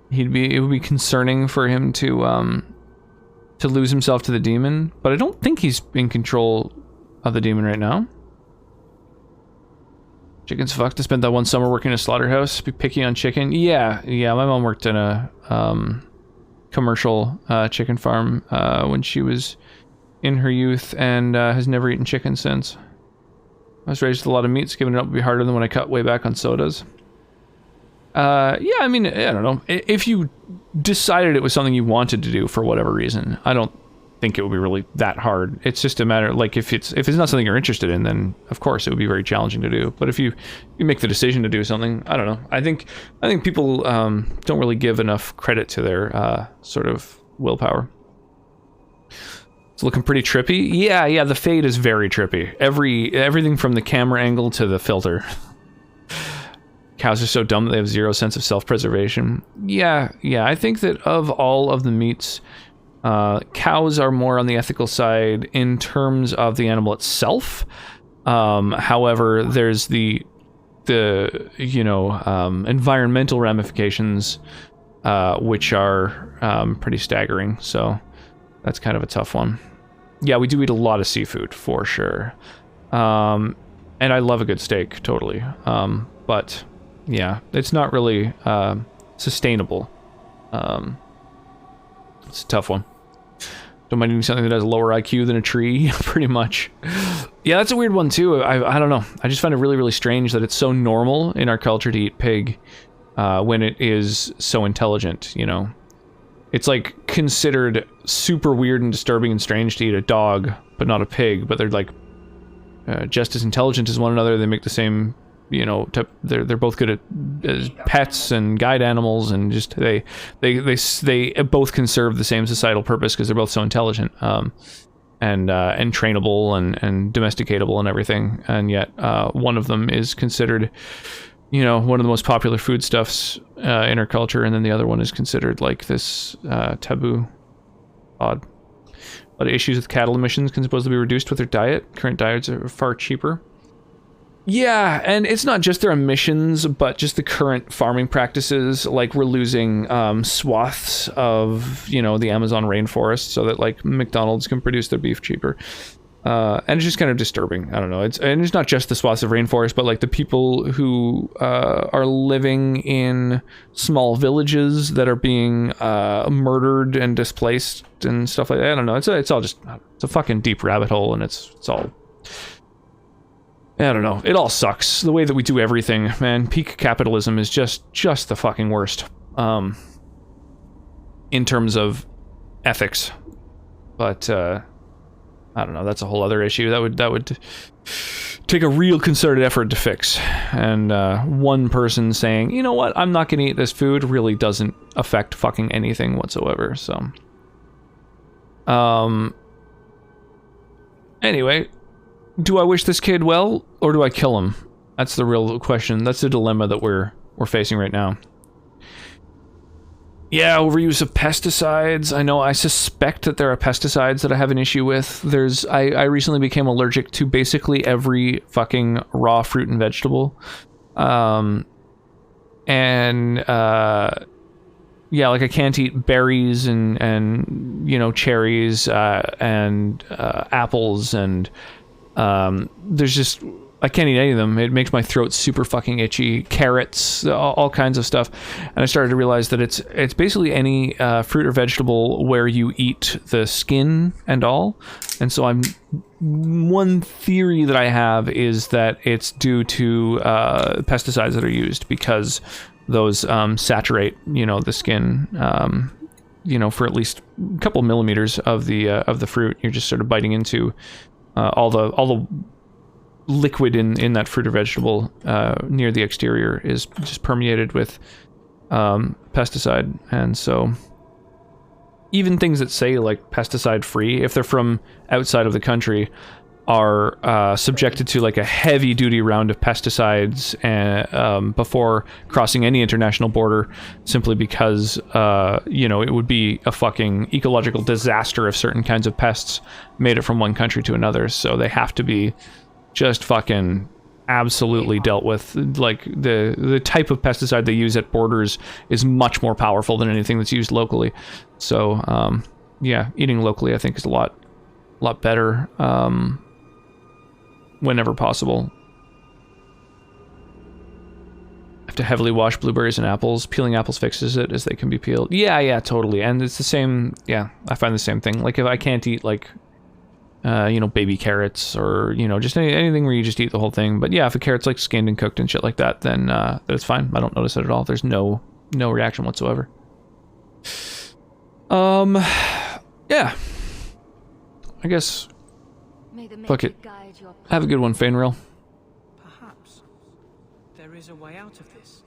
it would be concerning for him to lose himself to the demon, but I don't think he's in control of the demon right now. Chicken's fucked. I spent that one summer working in a slaughterhouse. Be picky on chicken. Yeah, my mom worked in a commercial chicken farm when she was in her youth, and has never eaten chicken since. I was raised with a lot of meats. Giving it up would be harder than when I cut way back on sodas. Yeah, I mean, I don't know. If you decided it was something you wanted to do for whatever reason, I don't think it would be really that hard. It's just a matter, like, if it's not something you're interested in, then of course it would be very challenging to do. But if you make the decision to do something, I don't know. I think people don't really give enough credit to their sort of willpower. It's looking pretty trippy. Yeah, the fade is very trippy. Everything from the camera angle to the filter. Cows are so dumb that they have zero sense of self-preservation. Yeah, I think that of all of the meats, cows are more on the ethical side in terms of the animal itself. However, there's the you know, environmental ramifications, which are pretty staggering. So that's kind of a tough one. Yeah, we do eat a lot of seafood for sure, and I love a good steak, totally. But yeah, it's not really sustainable. It's a tough one. Don't mind eating something that has a lower IQ than a tree, pretty much. Yeah, that's a weird one too. I don't know. I just find it really, really strange that it's so normal in our culture to eat pig when it is so intelligent, you know? It's like considered super weird and disturbing and strange to eat a dog, but not a pig, but they're like just as intelligent as one another. They make the same you know, they're both good at as pets and guide animals, and just they both can serve the same societal purpose because they're both so intelligent, and trainable and domesticatable and everything. And yet one of them is considered, you know, one of the most popular foodstuffs in our culture, and then the other one is considered like this taboo. Odd. A lot of issues with cattle emissions can supposedly be reduced with their diet. Current diets are far cheaper. Yeah, and it's not just their emissions, but just the current farming practices. Like, we're losing swaths of, you know, the Amazon rainforest so that, like, McDonald's can produce their beef cheaper. And it's just kind of disturbing. I don't know. It's not just the swaths of rainforest, but like the people who are living in small villages that are being murdered and displaced and stuff like that. I don't know. It's all just, it's a fucking deep rabbit hole, and it's all, I don't know. It all sucks. The way that we do everything, man. Peak capitalism is just the fucking worst. In terms of ethics. But I don't know, that's a whole other issue that would take a real concerted effort to fix. And one person saying, you know what, I'm not gonna eat this food, really doesn't affect fucking anything whatsoever. So anyway, do I wish this kid well, or do I kill him? That's the real question. That's the dilemma that we're facing right now. Yeah, overuse of pesticides. I know, I suspect that there are pesticides that I have an issue with. I recently became allergic to basically every fucking raw fruit and vegetable. Yeah, like I can't eat berries and you know, cherries, and apples, and there's just, I can't eat any of them. It makes my throat super fucking itchy. Carrots, all kinds of stuff. And I started to realize that it's basically any fruit or vegetable where you eat the skin and all. And so one theory that I have is that it's due to pesticides that are used, because those saturate, you know, the skin, you know, for at least a couple millimeters of the fruit. You're just sort of biting into all the liquid in that fruit or vegetable near the exterior is just permeated with pesticide. And so even things that say like pesticide free, if they're from outside of the country, are subjected to like a heavy duty round of pesticides before crossing any international border, simply because you know, it would be a fucking ecological disaster if certain kinds of pests made it from one country to another. So they have to be just fucking absolutely dealt with. Like the type of pesticide they use at borders is much more powerful than anything that's used locally. So yeah, eating locally I think is a lot better whenever possible. I have to heavily wash blueberries and apples. Peeling apples fixes it as they can be peeled. Yeah, totally. And it's the same, yeah, I find the same thing. Like if I can't eat like you know, baby carrots, or, you know, just anything where you just eat the whole thing. But yeah, if a carrot's like skinned and cooked and shit like that, then that's fine. I don't notice it at all. There's no reaction whatsoever. Yeah. I guess. Fuck it. Have a good one, Fainrail. Perhaps there is a way out of this.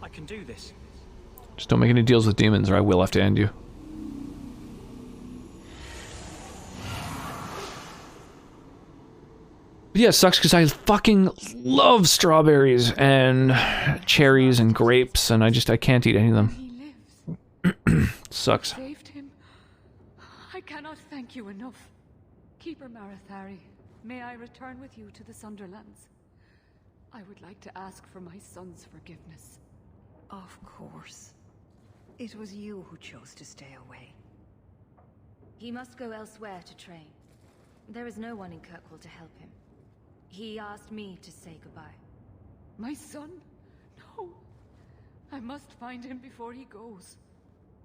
I can do this. Just don't make any deals with demons, or I will have to end you. But yeah, it sucks because I fucking love strawberries and cherries and grapes, and I can't eat any of them. Sucks. Saved him. I cannot thank you enough. Keeper Marathari, may I return with you to the Sunderlands? I would like to ask for my son's forgiveness. Of course. It was you who chose to stay away. He must go elsewhere to train. There is no one in Kirkwall to help him. He asked me to say goodbye. My son? No. I must find him before he goes.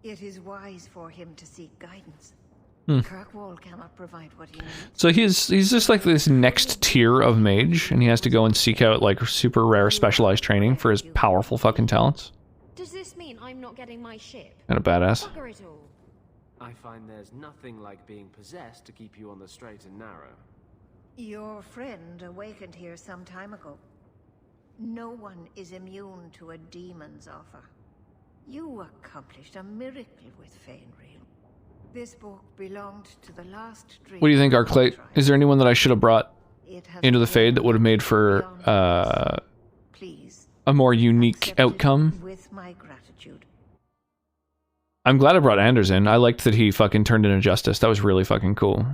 It is wise for him to seek guidance. Hmm. Kirkwall cannot provide what he needs. So he's just like this next tier of mage, and he has to go and seek out like super rare specialized training for his powerful fucking talents. Does this mean I'm not getting my ship? Kind of badass. Bugger it all. I find there's nothing like being possessed to keep you on the straight and narrow. Your friend awakened here some time ago. No one is immune to a demon's offer. You accomplished a miracle with Fainreal. This book belonged to the last dream. What do you think, Arclate? Is there anyone that I should have brought into the Fade that would have made for a more unique outcome? With my gratitude. I'm glad I brought Anders in. I liked that he fucking turned into Justice. That was really fucking cool.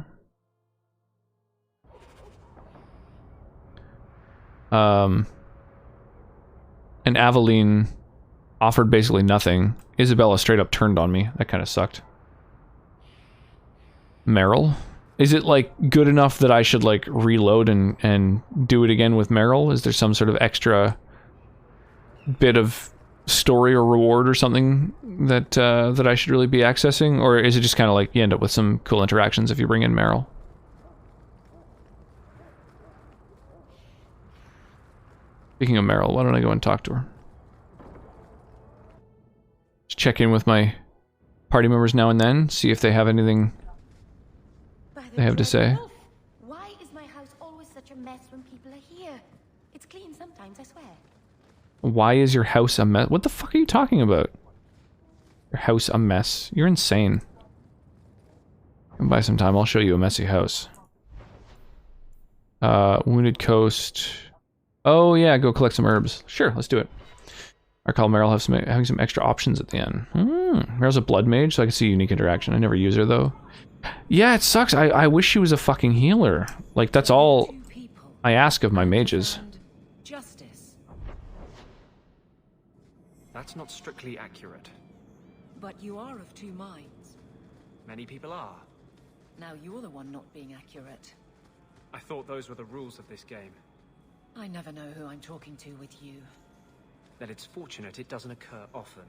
And Aveline offered basically nothing. Isabella straight up turned on me. That kind of sucked. Meryl? Is it, like, good enough that I should, like, reload and do it again with Meryl? Is there some sort of extra bit of story or reward or something that that I should really be accessing? Or is it just kind of like you end up with some cool interactions if you bring in Meryl? Speaking of Meryl, why don't I go and talk to her? Just check in with my party members now and then, see if they have anything they have to say. Why is my house always such a mess when people are here? It's clean sometimes, I swear. Why is your house a mess? What the fuck are you talking about? Your house a mess? You're insane. Come by sometime, I'll show you a messy house. Wounded Coast. Oh yeah, go collect some herbs. Sure, let's do it. I recall Meryl having some extra options at the end. Meryl's a blood mage, so I can see unique interaction. I never use her though. Yeah, it sucks. I wish she was a fucking healer. Like, that's all I ask of my mages. Justice. That's not strictly accurate. But you are of two minds. Many people are. Now you're the one not being accurate. I thought those were the rules of this game. I never know who I'm talking to with you. Then it's fortunate it doesn't occur often.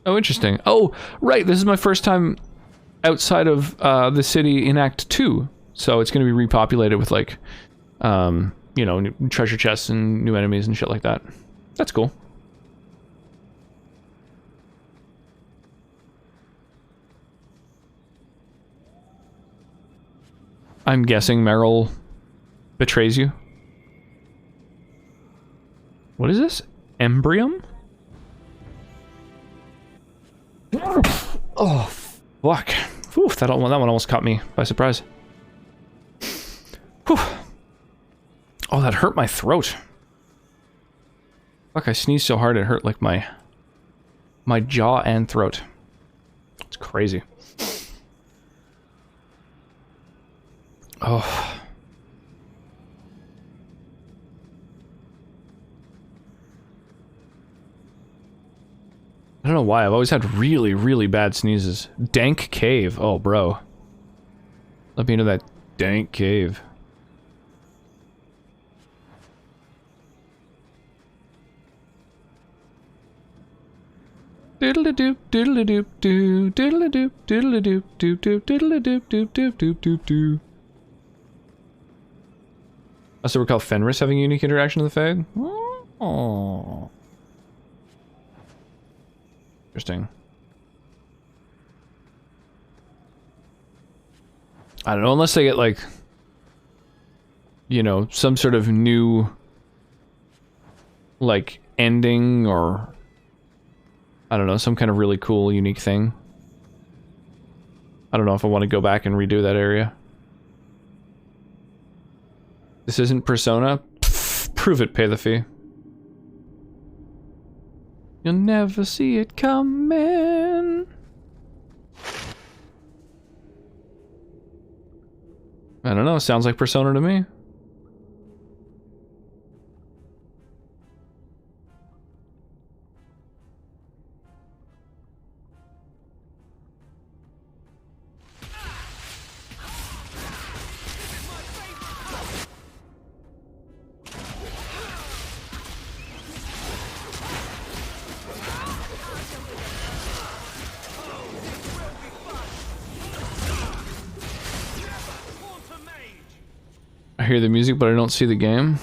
Oh, interesting. Oh, right. This is my first time outside of the city in Act 2. So it's going to be repopulated with, like, you know, new treasure chests and new enemies and shit like that. That's cool. I'm guessing Meryl betrays you. What is this? Embrium? Oh, fuck. Oof, that one almost caught me by surprise. Whew. Oh, that hurt my throat. Fuck, I sneezed so hard it hurt like my jaw and throat. It's crazy. Oh. I don't know why, I've always had really, really bad sneezes. Dank cave. Oh, bro. Let me into that dank cave. Diddle-a-doop, diddle-a-doop, doo, diddle-a-doop, diddle-a-doop, doop, doop, diddle-a-doop, doop, doop, doop, doop, doop. I also recall Fenris having a unique interaction with the Fade. Oh. Interesting. I don't know, unless they get, like, you know, some sort of new, like, ending or, I don't know, some kind of really cool, unique thing. I don't know if I want to go back and redo that area. This isn't Persona? Pfft, prove it, pay the fee. You'll never see it coming. I don't know, sounds like Persona to me. I hear the music, but I don't see the game.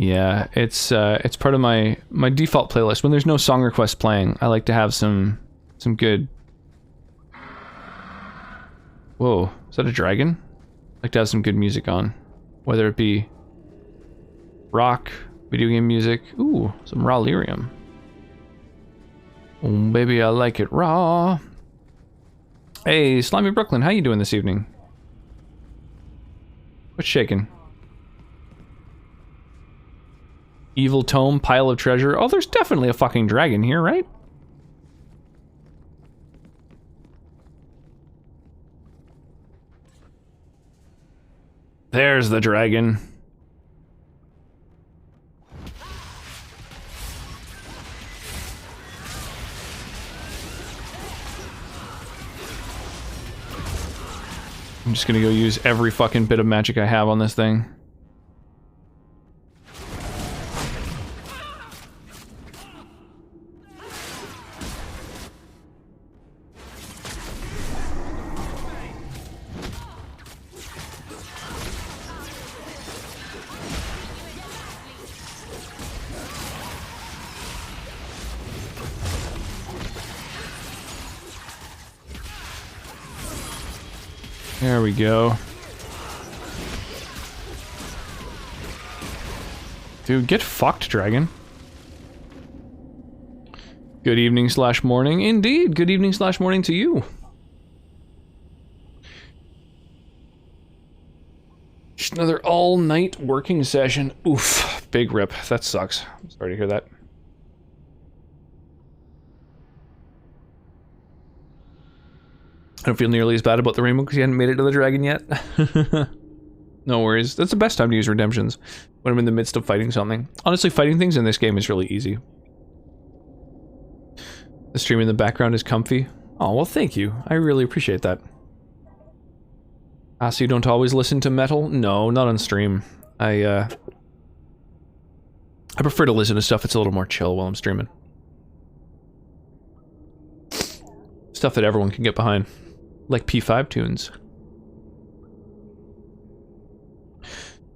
Yeah, it's part of my default playlist. When there's no song request playing, I like to have some good... Whoa, is that a dragon? I like to have some good music on. Whether it be rock, video game music. Ooh, some raw lyrium. Oh, baby, I like it raw. Hey, Slimy Brooklyn, how you doing this evening? What's shaking? Evil tome, pile of treasure. Oh, there's definitely a fucking dragon here, right? There's the dragon. I'm just gonna go use every fucking bit of magic I have on this thing. There we go. Dude, get fucked, dragon. Good evening / morning. Indeed, good evening / morning to you. Just another all-night working session. Oof, big rip. That sucks. I'm sorry to hear that. I don't feel nearly as bad about the rainbow because you hadn't made it to the dragon yet. No worries. That's the best time to use redemptions. When I'm in the midst of fighting something. Honestly, fighting things in this game is really easy. The stream in the background is comfy. Oh, well, thank you. I really appreciate that. Ah, so you don't always listen to metal? No, not on stream. I prefer to listen to stuff that's a little more chill while I'm streaming. Stuff that everyone can get behind. Like P5 tunes.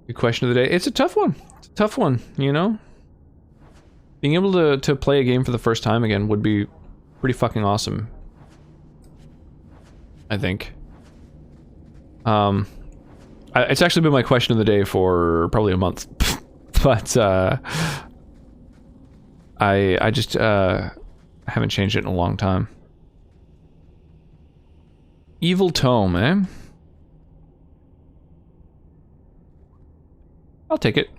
Good question of the day. It's a tough one. It's a tough one, you know? Being able to play a game for the first time again would be pretty fucking awesome. I think. It's actually been my question of the day for probably a month. But, I just, haven't changed it in a long time. Evil tome, eh? I'll take it.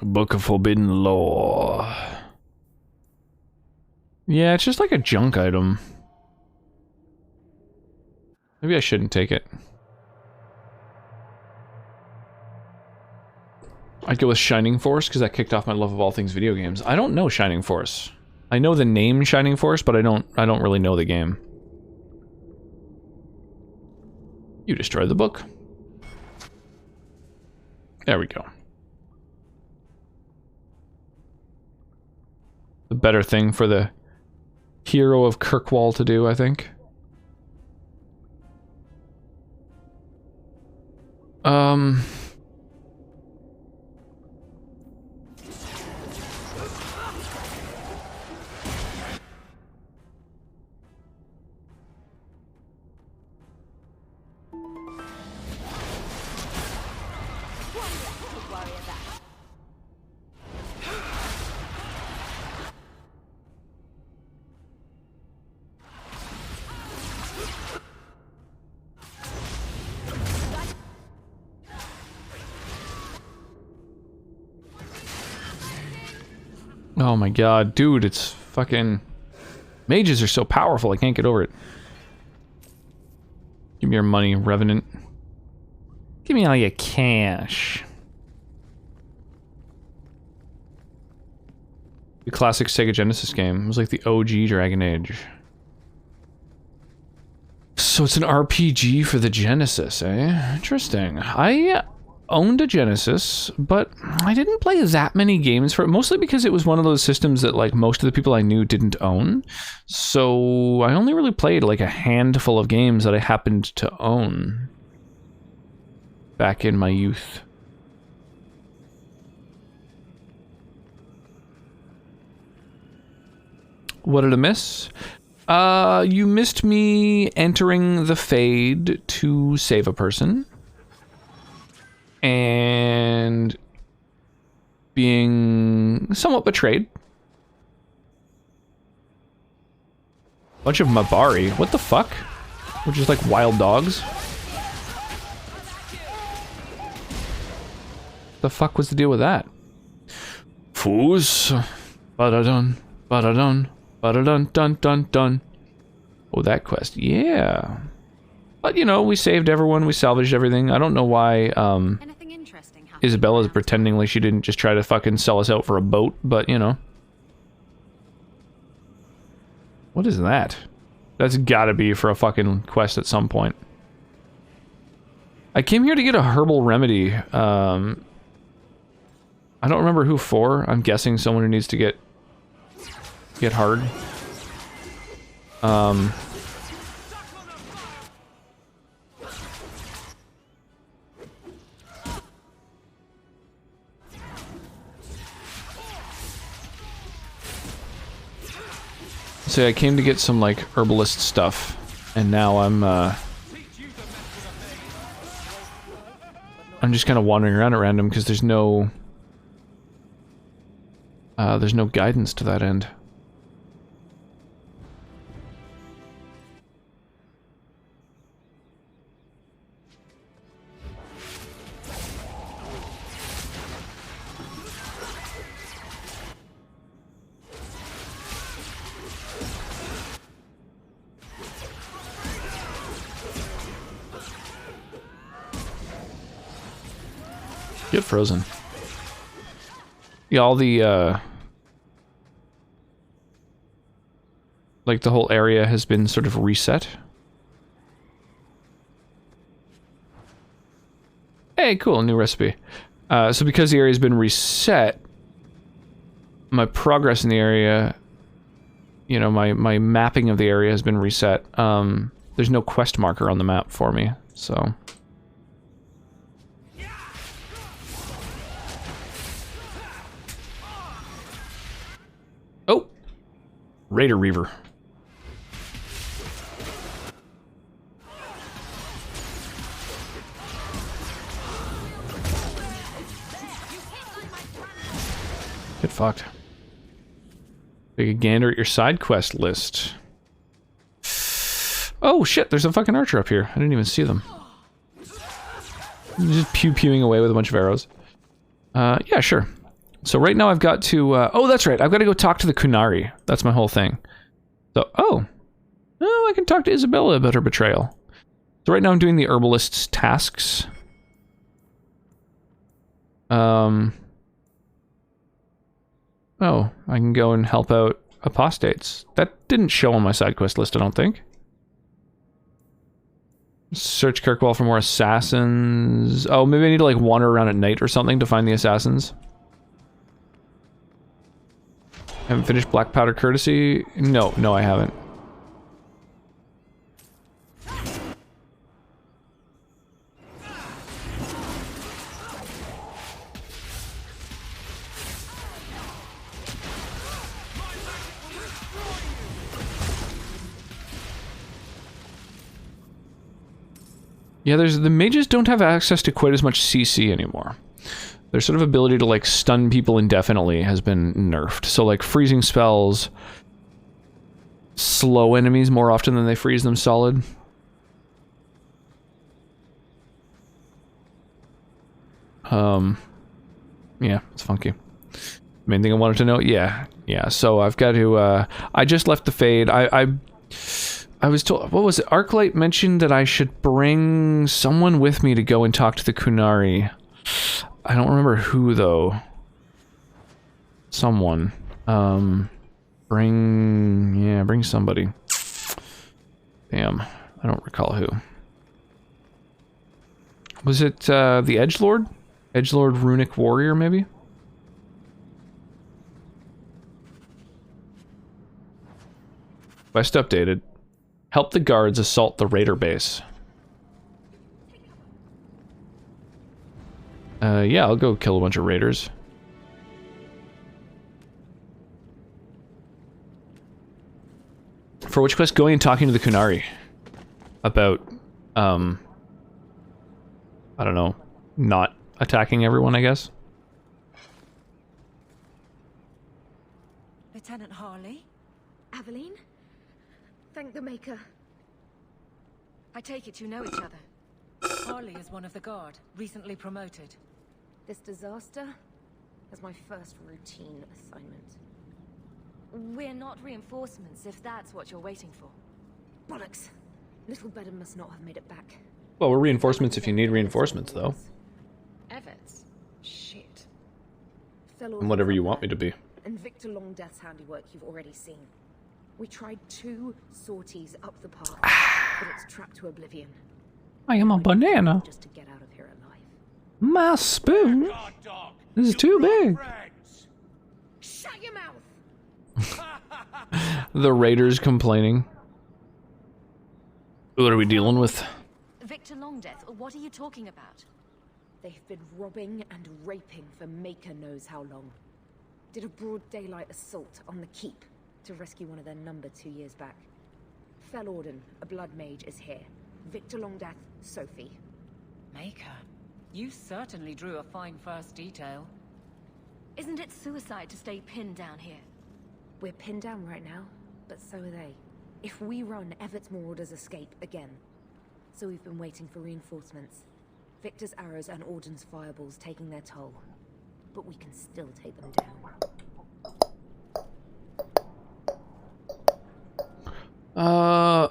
Book of Forbidden Lore. Yeah, it's just like a junk item. Maybe I shouldn't take it. I'd go with Shining Force, because that kicked off my love of all things video games. I don't know Shining Force. I know the name Shining Force, but I don't really know the game. You destroyed the book. There we go. The better thing for the hero of Kirkwall to do, I think. Oh my god, dude, it's fucking... Mages are so powerful, I can't get over it. Give me your money, Revenant. Give me all your cash. The classic Sega Genesis game. It was like the OG Dragon Age. So it's an RPG for the Genesis, eh? Interesting. owned a Genesis, but I didn't play that many games for it, mostly because it was one of those systems that like most of the people I knew didn't own. So I only really played like a handful of games that I happened to own back in my youth. What did I miss? You missed me entering the Fade to save a person. And being somewhat betrayed. Bunch of Mabari. What the fuck? We're just like wild dogs. The fuck was the deal with that? Foos. Ba-da-dun. Ba-da-dun. Ba-da-dun. Dun dun dun. Oh, that quest. Yeah. But, you know, we saved everyone. We salvaged everything. I don't know why, Isabella's pretending like she didn't just try to fucking sell us out for a boat, but, you know. What is that? That's gotta be for a fucking quest at some point. I came here to get a herbal remedy. I don't remember who for. I'm guessing someone who needs to get hard. So I came to get some like herbalist stuff, and now I'm just kind of wandering around at random because there's no guidance to that end. Get frozen. Yeah, all the, like the whole area has been sort of reset. Hey, cool, new recipe. So because the area's been reset, my progress in the area, you know, my mapping of the area has been reset. There's no quest marker on the map for me, so... Oh! Raider Reaver. Get fucked. Take a gander at your side quest list. Oh shit, there's a fucking archer up here. I didn't even see them. Just pew-pewing away with a bunch of arrows. Yeah, sure. So right now I've got to, oh, that's right. I've got to go talk to the Qunari. That's my whole thing. So, oh, I can talk to Isabella about her betrayal. So right now I'm doing the herbalist's tasks. Oh, I can go and help out apostates. That didn't show on my side quest list, I don't think. Search Kirkwall for more assassins. Oh, maybe I need to like wander around at night or something to find the assassins. Haven't finished Black Powder Courtesy? No, I haven't. Yeah, the mages don't have access to quite as much CC anymore. Their sort of ability to, like, stun people indefinitely has been nerfed. So, like, freezing spells slow enemies more often than they freeze them solid. Yeah, it's funky. Main thing I wanted to know, yeah, so I've got to, I just left the Fade. I was told, what was it? Arclight mentioned that I should bring someone with me to go and talk to the Qunari. I don't remember who, though. Someone. Bring somebody. Damn, I don't recall who. Was it, the Edgelord? Edgelord Runic Warrior, maybe? Quest updated. Help the guards assault the raider base. Yeah, I'll go kill a bunch of raiders. For which quest? Going and talking to the Kunari. About, I don't know, not attacking everyone, I guess. Lieutenant Harley? Aveline? Thank the Maker. I take it you know each other. Harley is one of the guard, recently promoted. This disaster is my first routine assignment. We're not reinforcements, if that's what you're waiting for. Bollocks. Little Bedham must not have made it back. Well, we're reinforcements if you need reinforcements, though. Everts? Shit. And whatever you want me to be. And Victor Longdeath's handiwork you've already seen. We tried 2 sorties up the path, but it's trapped to oblivion. I am a banana. Just to get out of here alive. My spoon? This is too big. Shut your mouth! The raiders complaining. What are we dealing with? Victor Longdeath, what are you talking about? They've been robbing and raping for Maker knows how long. Did a broad daylight assault on the keep to rescue one of their number 2 years back. Felorden, a blood mage, is here. Victor Longdeath, Sophie. Maker, you certainly drew a fine first detail. Isn't it suicide to stay pinned down here? We're pinned down right now, but so are they. If we run, Evert's Marauders escape again. So we've been waiting for reinforcements. Victor's arrows and Auden's fireballs taking their toll. But we can still take them down.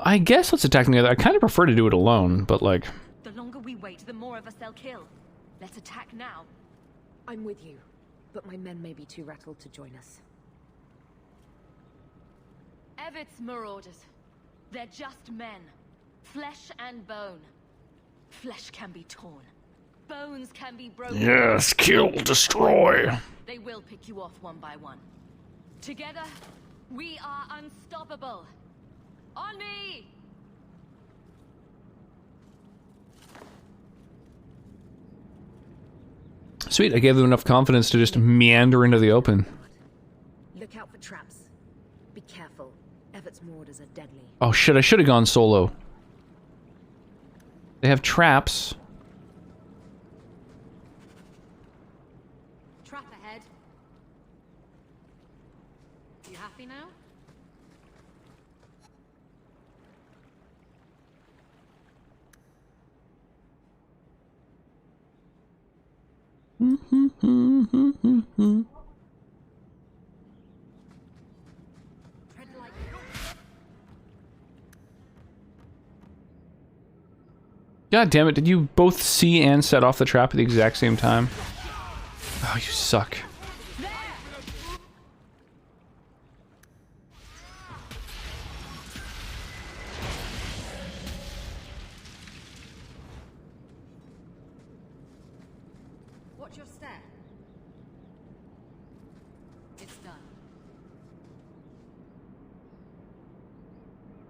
I guess let's attack them together. I kind of prefer to do it alone, but like... The longer we wait, the more of us they'll kill. Let's attack now. I'm with you, but my men may be too rattled to join us. Evert's Marauders. They're just men. Flesh and bone. Flesh can be torn. Bones can be broken. Yes, kill, destroy. They will pick you off one by one. Together, we are unstoppable. On me! Sweet, I gave them enough confidence to just meander into the open. Look out for traps. Be careful. Evert's Marauders are deadly. Oh shit, I should have gone solo. They have traps. Trap ahead. You happy now? God damn it, did you both see and set off the trap at the exact same time? Oh, you suck. Watch your step. It's done.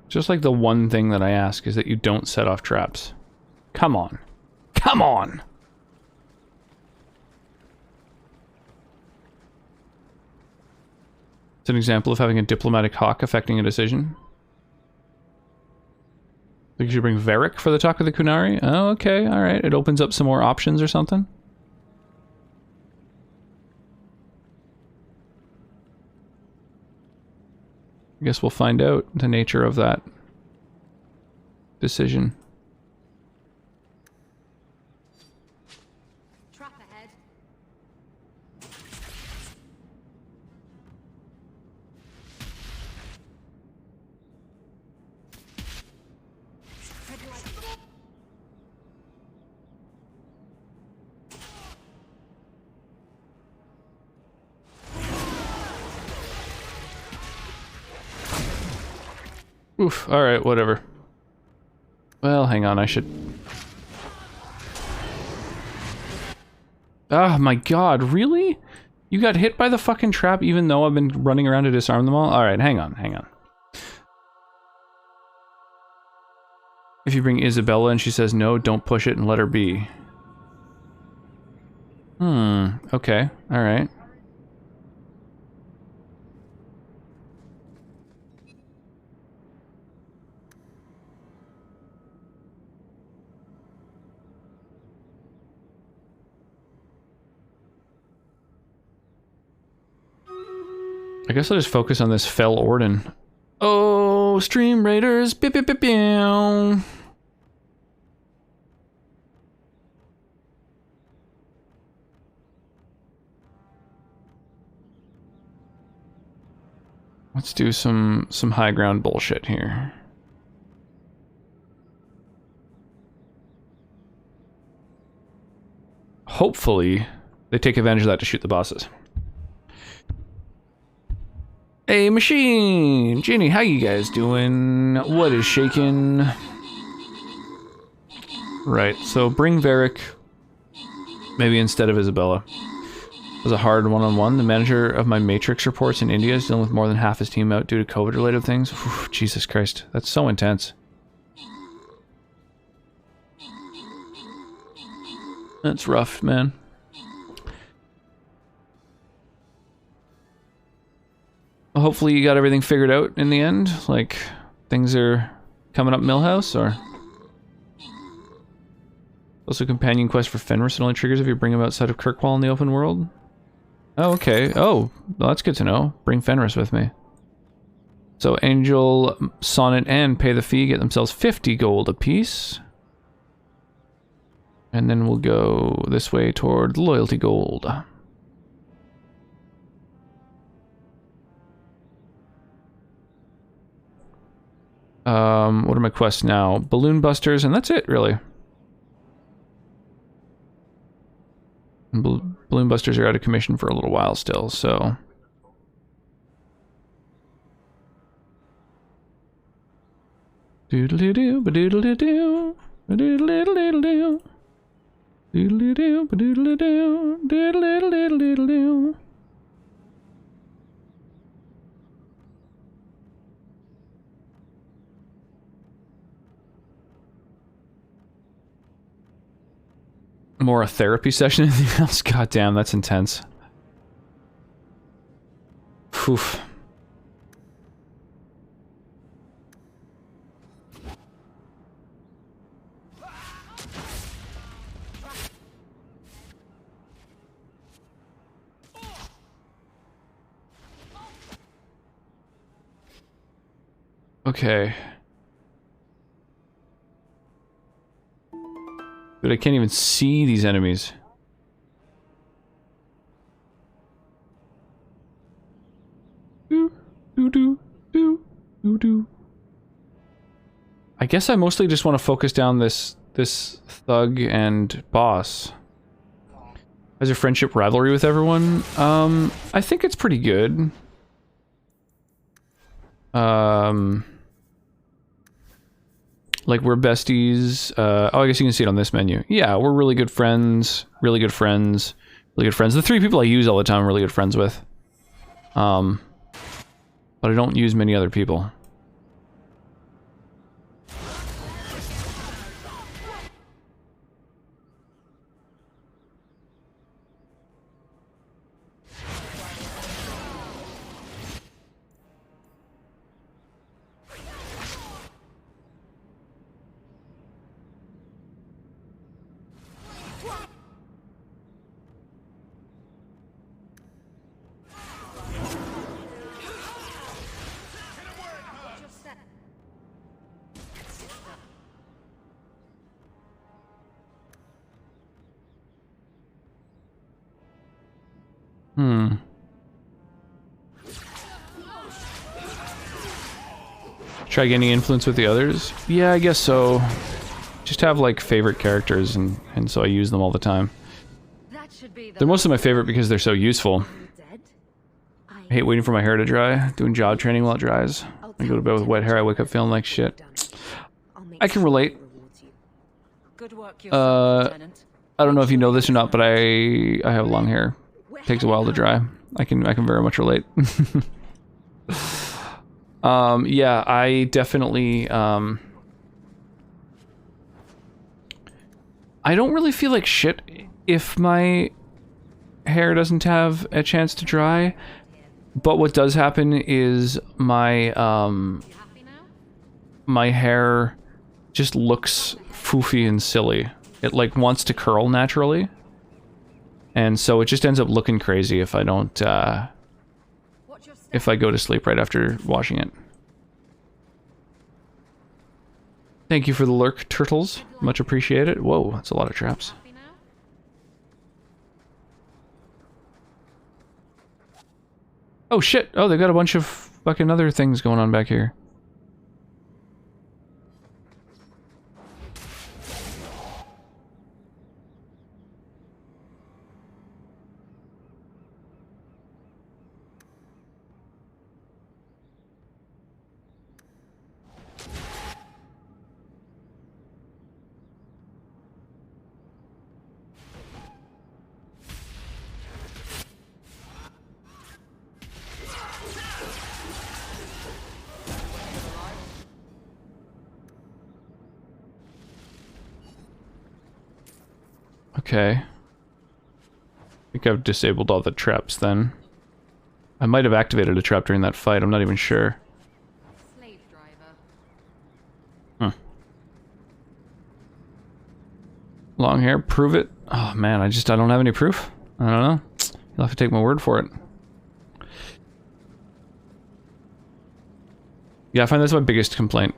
Just like the one thing that I ask is that you don't set off traps. Come on. Come on! It's an example of having a diplomatic hawk affecting a decision. Think you should bring Varric for the talk with the Kunari? Oh, okay, alright. It opens up some more options or something? I guess we'll find out the nature of that decision. Trap ahead. Oof, alright, whatever. Well, hang on, I should... Oh my god, really? You got hit by the fucking trap even though I've been running around to disarm them all? Alright, hang on, hang on. If you bring Isabella and she says no, don't push it and let her be. Okay, alright. I guess I'll just focus on this Fel Orden. Oh, Stream Raiders! Pew, pew, pew, pew. Let's do some high ground bullshit here. Hopefully, they take advantage of that to shoot the bosses. Hey, Machine! Ginny, how you guys doing? What is shaking? Right, so bring Varric, maybe instead of Isabella. It was a hard one-on-one. The manager of my Matrix reports in India is dealing with more than half his team out due to COVID-related things. Whew, Jesus Christ, that's so intense. That's rough, man. Well, hopefully you got everything figured out in the end. Like, things are coming up Millhouse, or... Also, companion quest for Fenris. It only triggers if you bring him outside of Kirkwall in the open world. Oh, okay. Oh, well, that's good to know. Bring Fenris with me. So, Angel, Sonnet, and Pay the Fee get themselves 50 gold apiece. And then we'll go this way toward Loyalty Gold. What are my quests now? Balloon Busters, and that's it, really. Balloon Busters are out of commission for a little while still, so... Doodle-doo-doo, ba-doodle-doo-doo, ba-doodle-diddle-diddle-doo. Doodle-doo-doo, ba-doodle-doo, diddle-diddle-diddle-diddle-doo. More a therapy session than anything else? God damn, that's intense. Oof. Okay. Dude, I can't even see these enemies. I guess I mostly just want to focus down this thug and boss. How's your friendship rivalry with everyone? I think it's pretty good. Like, we're besties. Oh, I guess you can see it on this menu. Yeah, we're really good friends. Really good friends. Really good friends. The three people I use all the time I'm really good friends with. But I don't use many other people. Try gaining influence with the others? Yeah, I guess so. Just have, like, favorite characters, and so I use them all the time. They're mostly my favorite because they're so useful. I hate waiting for my hair to dry, doing job training while it dries. I go to bed with wet hair, I wake up feeling like shit. I can relate. I I don't know if you know this or not, but I have long hair. Takes a while to dry. I can very much relate. Yeah, I definitely I don't really feel like shit if my hair doesn't have a chance to dry. But what does happen is my my hair just looks foofy and silly. It like wants to curl naturally. And so it just ends up looking crazy if I don't if I go to sleep right after washing it. Thank you for the lurk, turtles. Much appreciated. Whoa, that's a lot of traps. Oh shit! Oh, they got a bunch of fucking other things going on back here. Okay. I think I've disabled all the traps then. I might have activated a trap during that fight, I'm not even sure. Huh. Long hair, prove it. Oh man, I don't have any proof. I don't know. You'll have to take my word for it. Yeah, I find that's my biggest complaint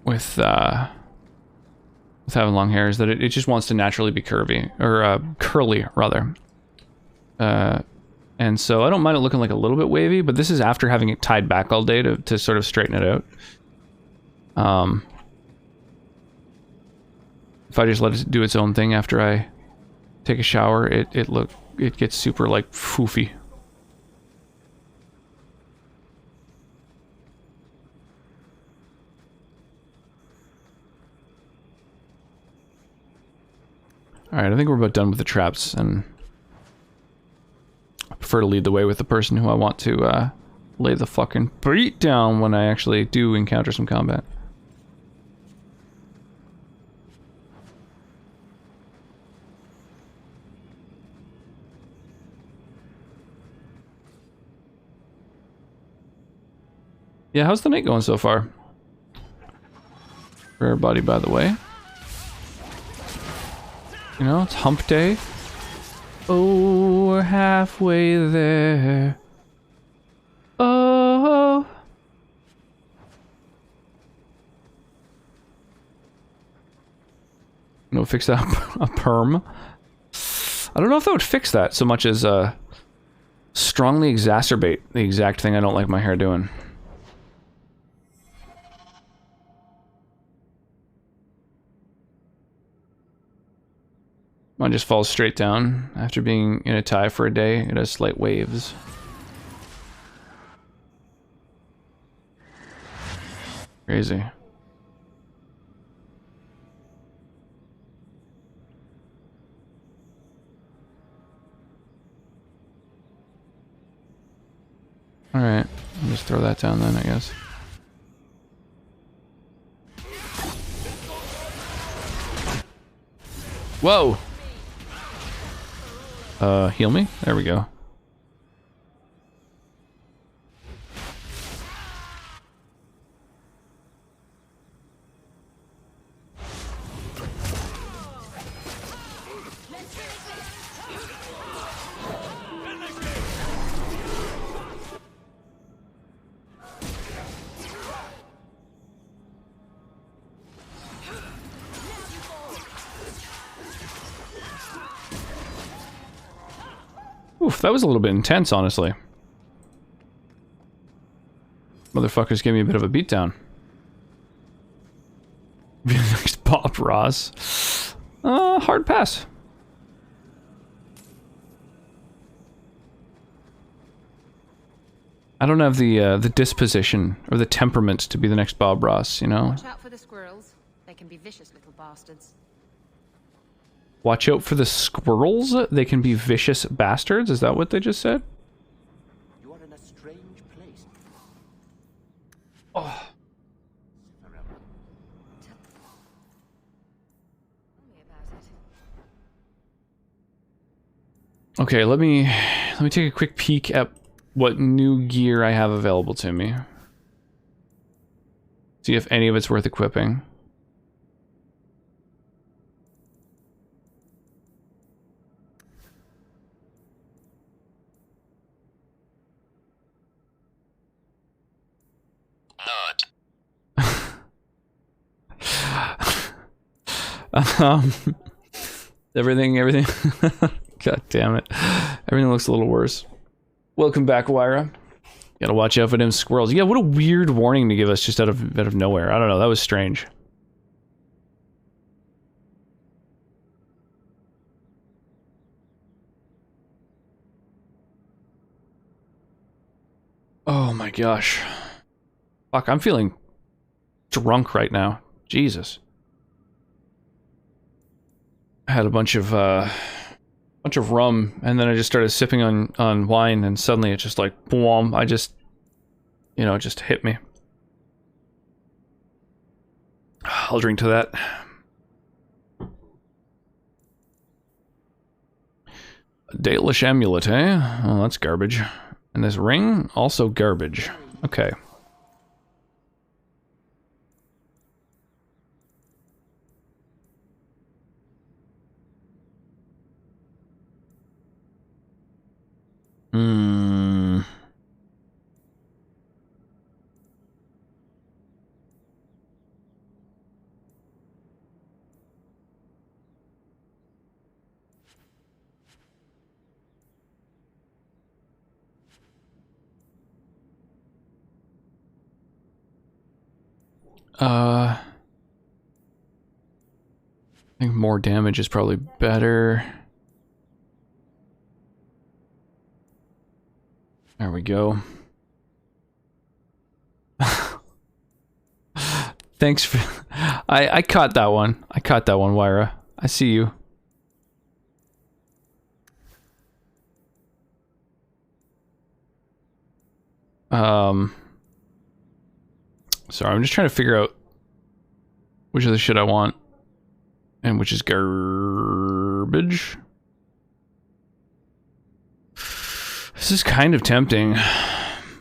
with having long hair is that it just wants to naturally be curvy, or curly rather. And so I don't mind it looking like a little bit wavy, but this is after having it tied back all day to sort of straighten it out. If I just let it do its own thing after I take a shower, it gets super like foofy. Alright, I think we're about done with the traps, and I prefer to lead the way with the person who I want to lay the fucking beat down when I actually do encounter some combat. Yeah, how's the night going so far? For everybody, by the way. You know, it's hump day. Oh, we're halfway there. Oh. No, fix that a perm. I don't know if that would fix that so much as strongly exacerbate the exact thing I don't like my hair doing. Mine just falls straight down. After being in a tie for a day, it has slight waves. Crazy. Alright, I'll just throw that down then, I guess. Whoa! Heal me? There we go. Oof, that was a little bit intense, honestly. Motherfuckers gave me a bit of a beatdown. Next Bob Ross. Hard pass. I don't have the disposition or the temperament to be the next Bob Ross, you know? Watch out for the squirrels. They can be vicious little bastards. Watch out for the squirrels. They can be vicious bastards. Is that what they just said? You are in a strange place. Oh. Okay, let me take a quick peek at what new gear I have available to me. See if any of it's worth equipping. Everything. God damn it. Everything looks a little worse. Welcome back, Wyra. Gotta watch out for them squirrels. Yeah, what a weird warning to give us just out of nowhere. I don't know, that was strange. Oh my gosh. Fuck, I'm feeling drunk right now. Jesus. I had a bunch of rum, and then I just started sipping on wine, and suddenly it just like, boom, I just, you know, it just hit me. I'll drink to that. A Dalish amulet, eh? Oh, that's garbage. And this ring, also garbage. Okay. Hmm. I think more damage is probably better. There we go. Thanks for... I caught that one. I caught that one, Wyra. I see you. Sorry, I'm just trying to figure out which of the shit I want and which is garbage. This is kind of tempting.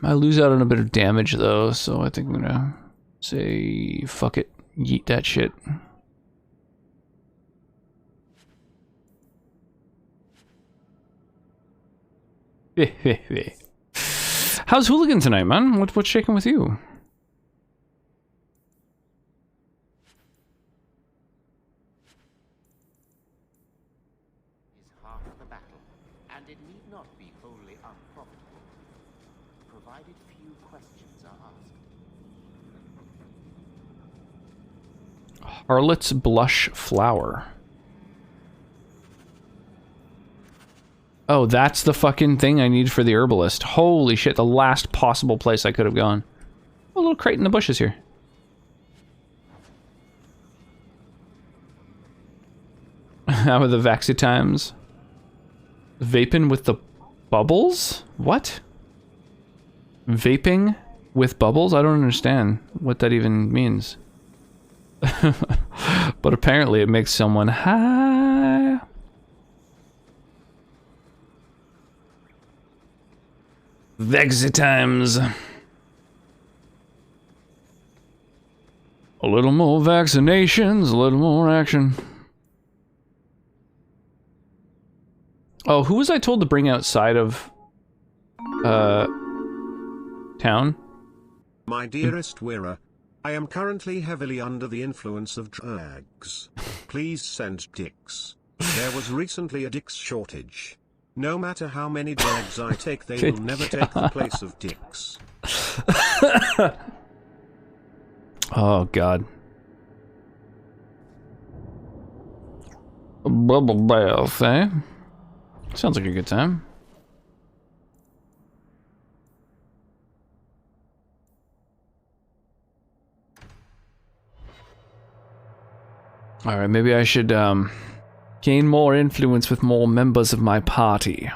I lose out on a bit of damage though, so I think I'm gonna say fuck it, yeet that shit. How's Hooligan tonight, man? What's shaking with you? Harlot's Blush Flower. Oh, that's the fucking thing I need for the herbalist. Holy shit, the last possible place I could have gone. A little crate in the bushes here. How are the Vaxi times? Vaping with the bubbles? What? Vaping with bubbles? I don't understand what that even means. But apparently it makes someone high. Vexy times. A little more vaccinations, a little more action. Oh, who was I told to bring outside of town? My dearest Wyra, I am currently heavily under the influence of drugs. Please send dicks. There was recently a dicks shortage. No matter how many drugs I take, they will never take the place of dicks. Oh, God. A bubble bath, eh? Sounds like a good time. Alright, maybe I should, Gain more influence with more members of my party.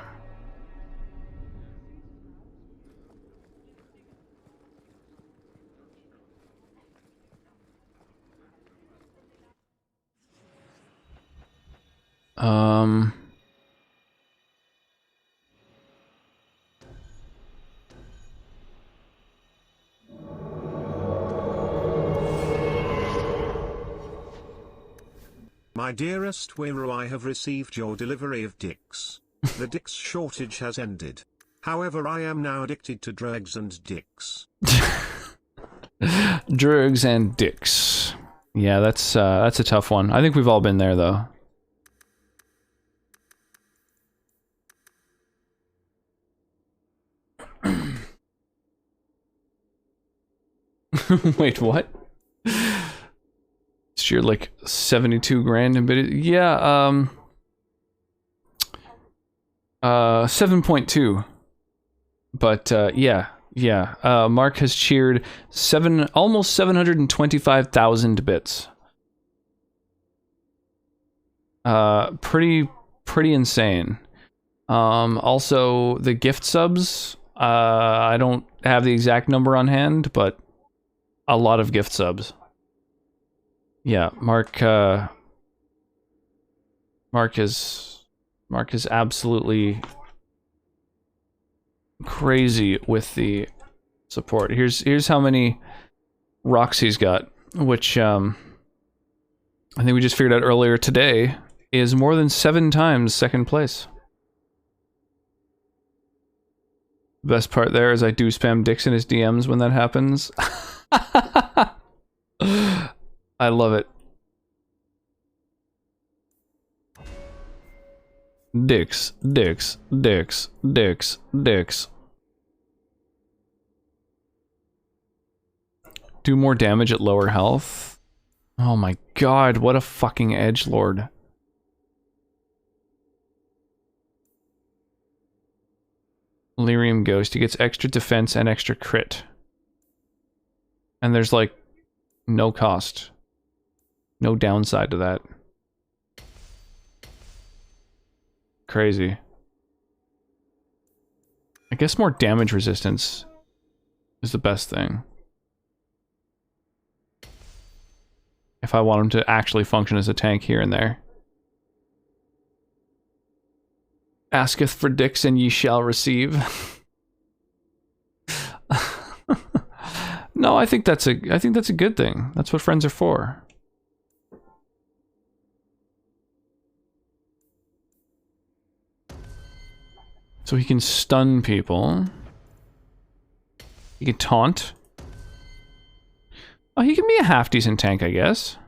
My dearest Wiro, I have received your delivery of dicks. The dicks shortage has ended. However, I am now addicted to drugs and dicks. Drugs and dicks. Yeah, that's a tough one. I think we've all been there, though. Wait, what? So you're like 72 grand in bid. Yeah, 7.2. But yeah. Mark has cheered almost 725,000 bits. Pretty insane. Also the gift subs, I don't have the exact number on hand, but a lot of gift subs. Yeah, Mark is absolutely crazy with the support. Here's how many rocks he's got, which I think we just figured out earlier today is more than 7 times second place. The best part there is I do spam dicks in his DMs when that happens. I love it. Dicks, dicks, dicks, dicks, dicks. Do more damage at lower health? Oh my god, what a fucking edgelord. Lyrium Ghost, he gets extra defense and extra crit. And there's like no cost. No downside to that. Crazy. I guess more damage resistance is the best thing. If I want him to actually function as a tank here and there. Asketh for dicks and ye shall receive. No, I think that's a good thing. That's what friends are for. So he can stun people. He can taunt. Oh, he can be a half decent tank, I guess.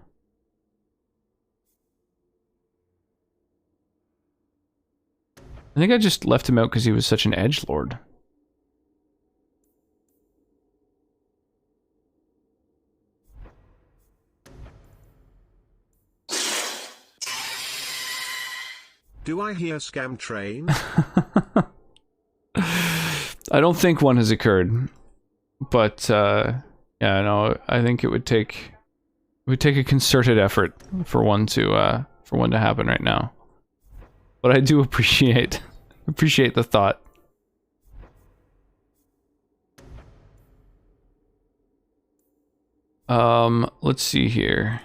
I think I just left him out because he was such an edgelord. Do I hear scam train? I don't think one has occurred, but yeah, no, I think it would take a concerted effort for one to happen right now. But I do appreciate the thought. Let's see here.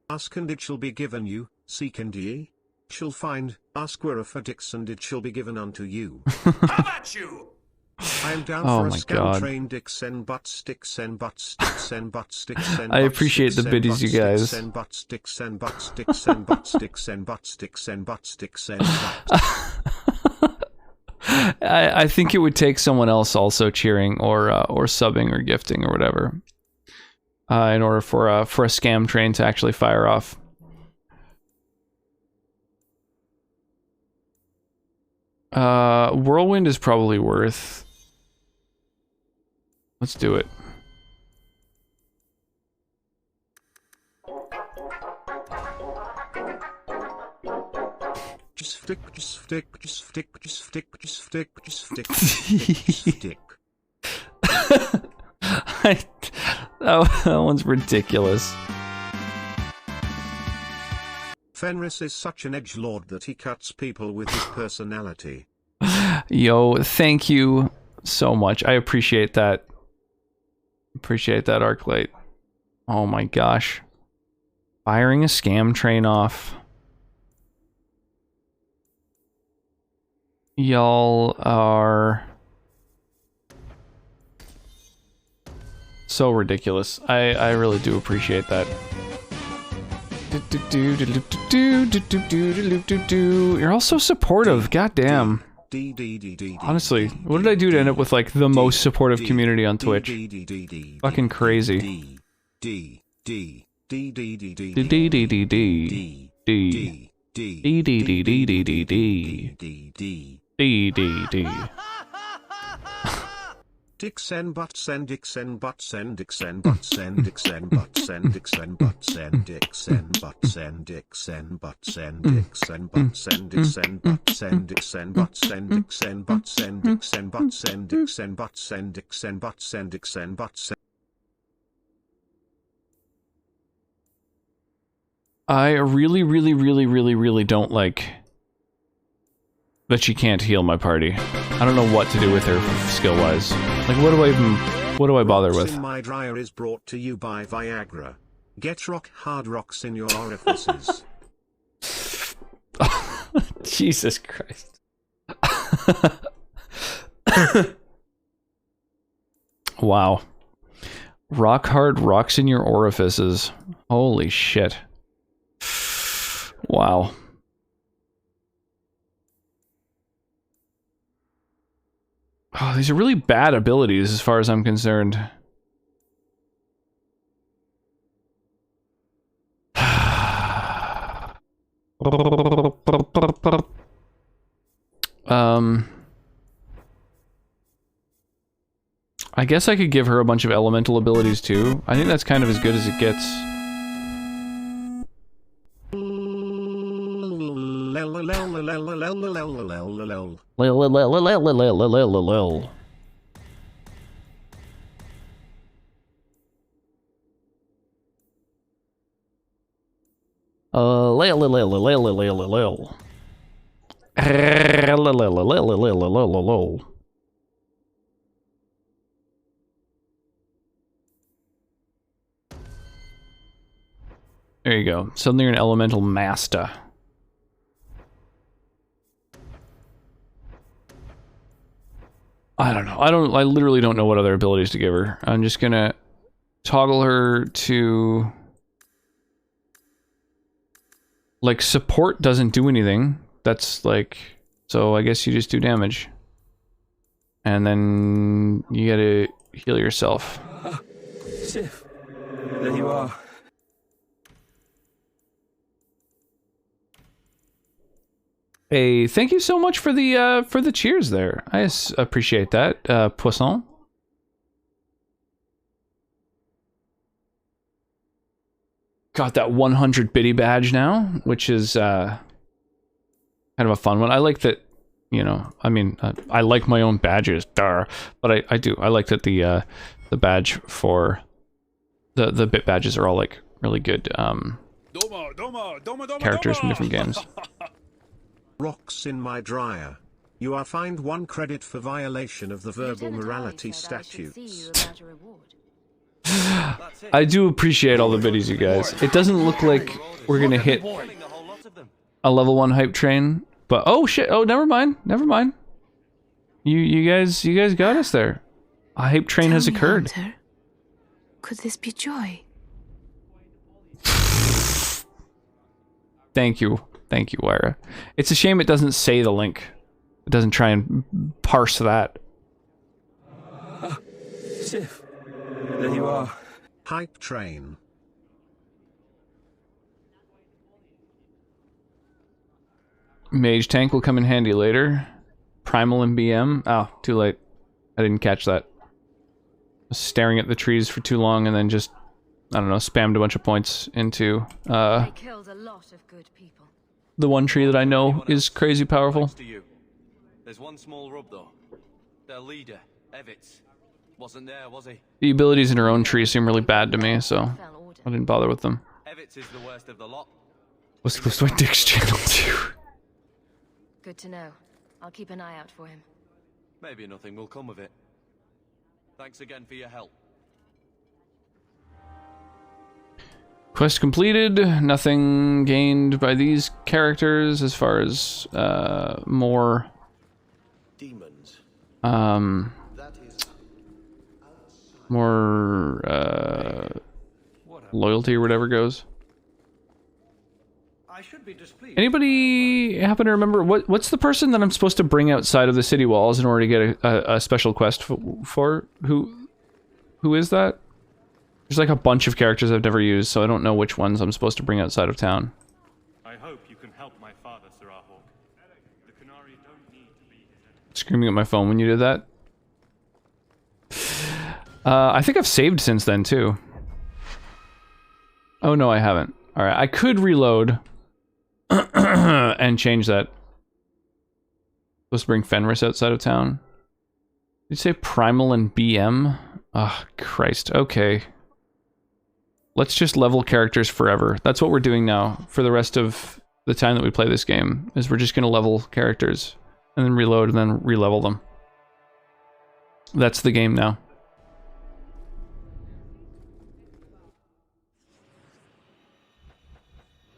Ask and it shall be given you, seek and ye shall find, ask Wiro for dicks and it shall be given unto you. How about you? I am down Oh for a my scam God. train, dicks and butt sticks and butt sticks and butt sticks and I butt appreciate sticks the and biddies, butt you sticks guys. and butt sticks and butt sticks and butt sticks and butt sticks and butt sticks and butt. I think it would take someone else also cheering or subbing or gifting or whatever in order for a scam train to actually fire off. Whirlwind is probably worth. Let's do it. That one's ridiculous. Fenris is such an edgelord that he cuts people with his personality. Yo, thank you so much. I appreciate that. Appreciate that, Arclight. Oh my gosh. Firing a scam train off. Y'all are so ridiculous. I really do appreciate that. You're all so supportive. Goddamn. Honestly, what did I do to end up with like the most supportive community on Twitch? Fucking crazy. Dixen but send Dixen but send Dixen but send Dixen but send Dixen but send Dixen but send Dixen but send Dixen but send Dixen but send Dixen but send Dixen but send Dixen but send Dixen but send Dixen but send Dixen but send. I really don't like that she can't heal my party. I don't know what to do with her skill-wise. Like, what do I bother with? My dryer is brought to you by Viagra. Get rock hard rocks in your orifices. Jesus Christ. Wow. Rock hard rocks in your orifices. Holy shit. Wow. Oh, these are really bad abilities as far as I'm concerned. I guess I could give her a bunch of elemental abilities too. I think that's kind of as good as it gets. There you go. Suddenly you're an elemental master. I don't know. I literally don't know what other abilities to give her. I'm just gonna toggle her to... Like, support doesn't do anything. That's like... So I guess you just do damage. And then you gotta heal yourself. Sif, there you are. Hey, thank you so much for the cheers there. I appreciate that, Poisson. Got that 100 biddy badge now, which is kind of a fun one. I like that, you know, I mean, I like my own badges, but I do. I like that the badge for the bit badges are all like really good characters from different games. Rocks in my dryer. You are fined 1 credit for violation of the verbal morality statutes. I do appreciate all the biddies, you guys. It doesn't look like we're gonna hit a level 1 hype train, but oh shit! Oh, never mind. Never mind. You guys got us there. A hype train has occurred. Hunter, could this be Joy? Thank you, Wyra. It's a shame it doesn't say the link. It doesn't try and parse that. Sif, there you are. Hype train. Mage tank will come in handy later. Primal and BM. Oh, too late. I didn't catch that. Was staring at the trees for too long and then just, I don't know, spammed a bunch of points into They killed a lot of good people. the one tree that I know is crazy powerful. To you. There's one small rub though. Their leader, Evitz, wasn't there, was he? The abilities in her own tree seem really bad to me, so I didn't bother with them. Evitz is the worst of the lot. What's close to my Dick's channel too? Good to know. I'll keep an eye out for him. Maybe nothing will come of it. Thanks again for your help. Quest completed. Nothing gained by these characters as far as more demons. More loyalty or whatever goes. Anybody happen to remember what's the person that I'm supposed to bring outside of the city walls in order to get a special quest for? Who is that? There's like a bunch of characters I've never used, so I don't know which ones I'm supposed to bring outside of town. I hope you can help my father, Sir Ahawk. The Qunari don't need to be his... Screaming at my phone when you did that. I think I've saved since then too. Oh no, I haven't. All right, I could reload and change that. Supposed to bring Fenris outside of town. Did you say Primal and BM? Oh, Christ. Okay. Let's just level characters forever. That's what we're doing now for the rest of the time that we play this game, is we're just going to level characters and then reload and then re-level them. That's the game now.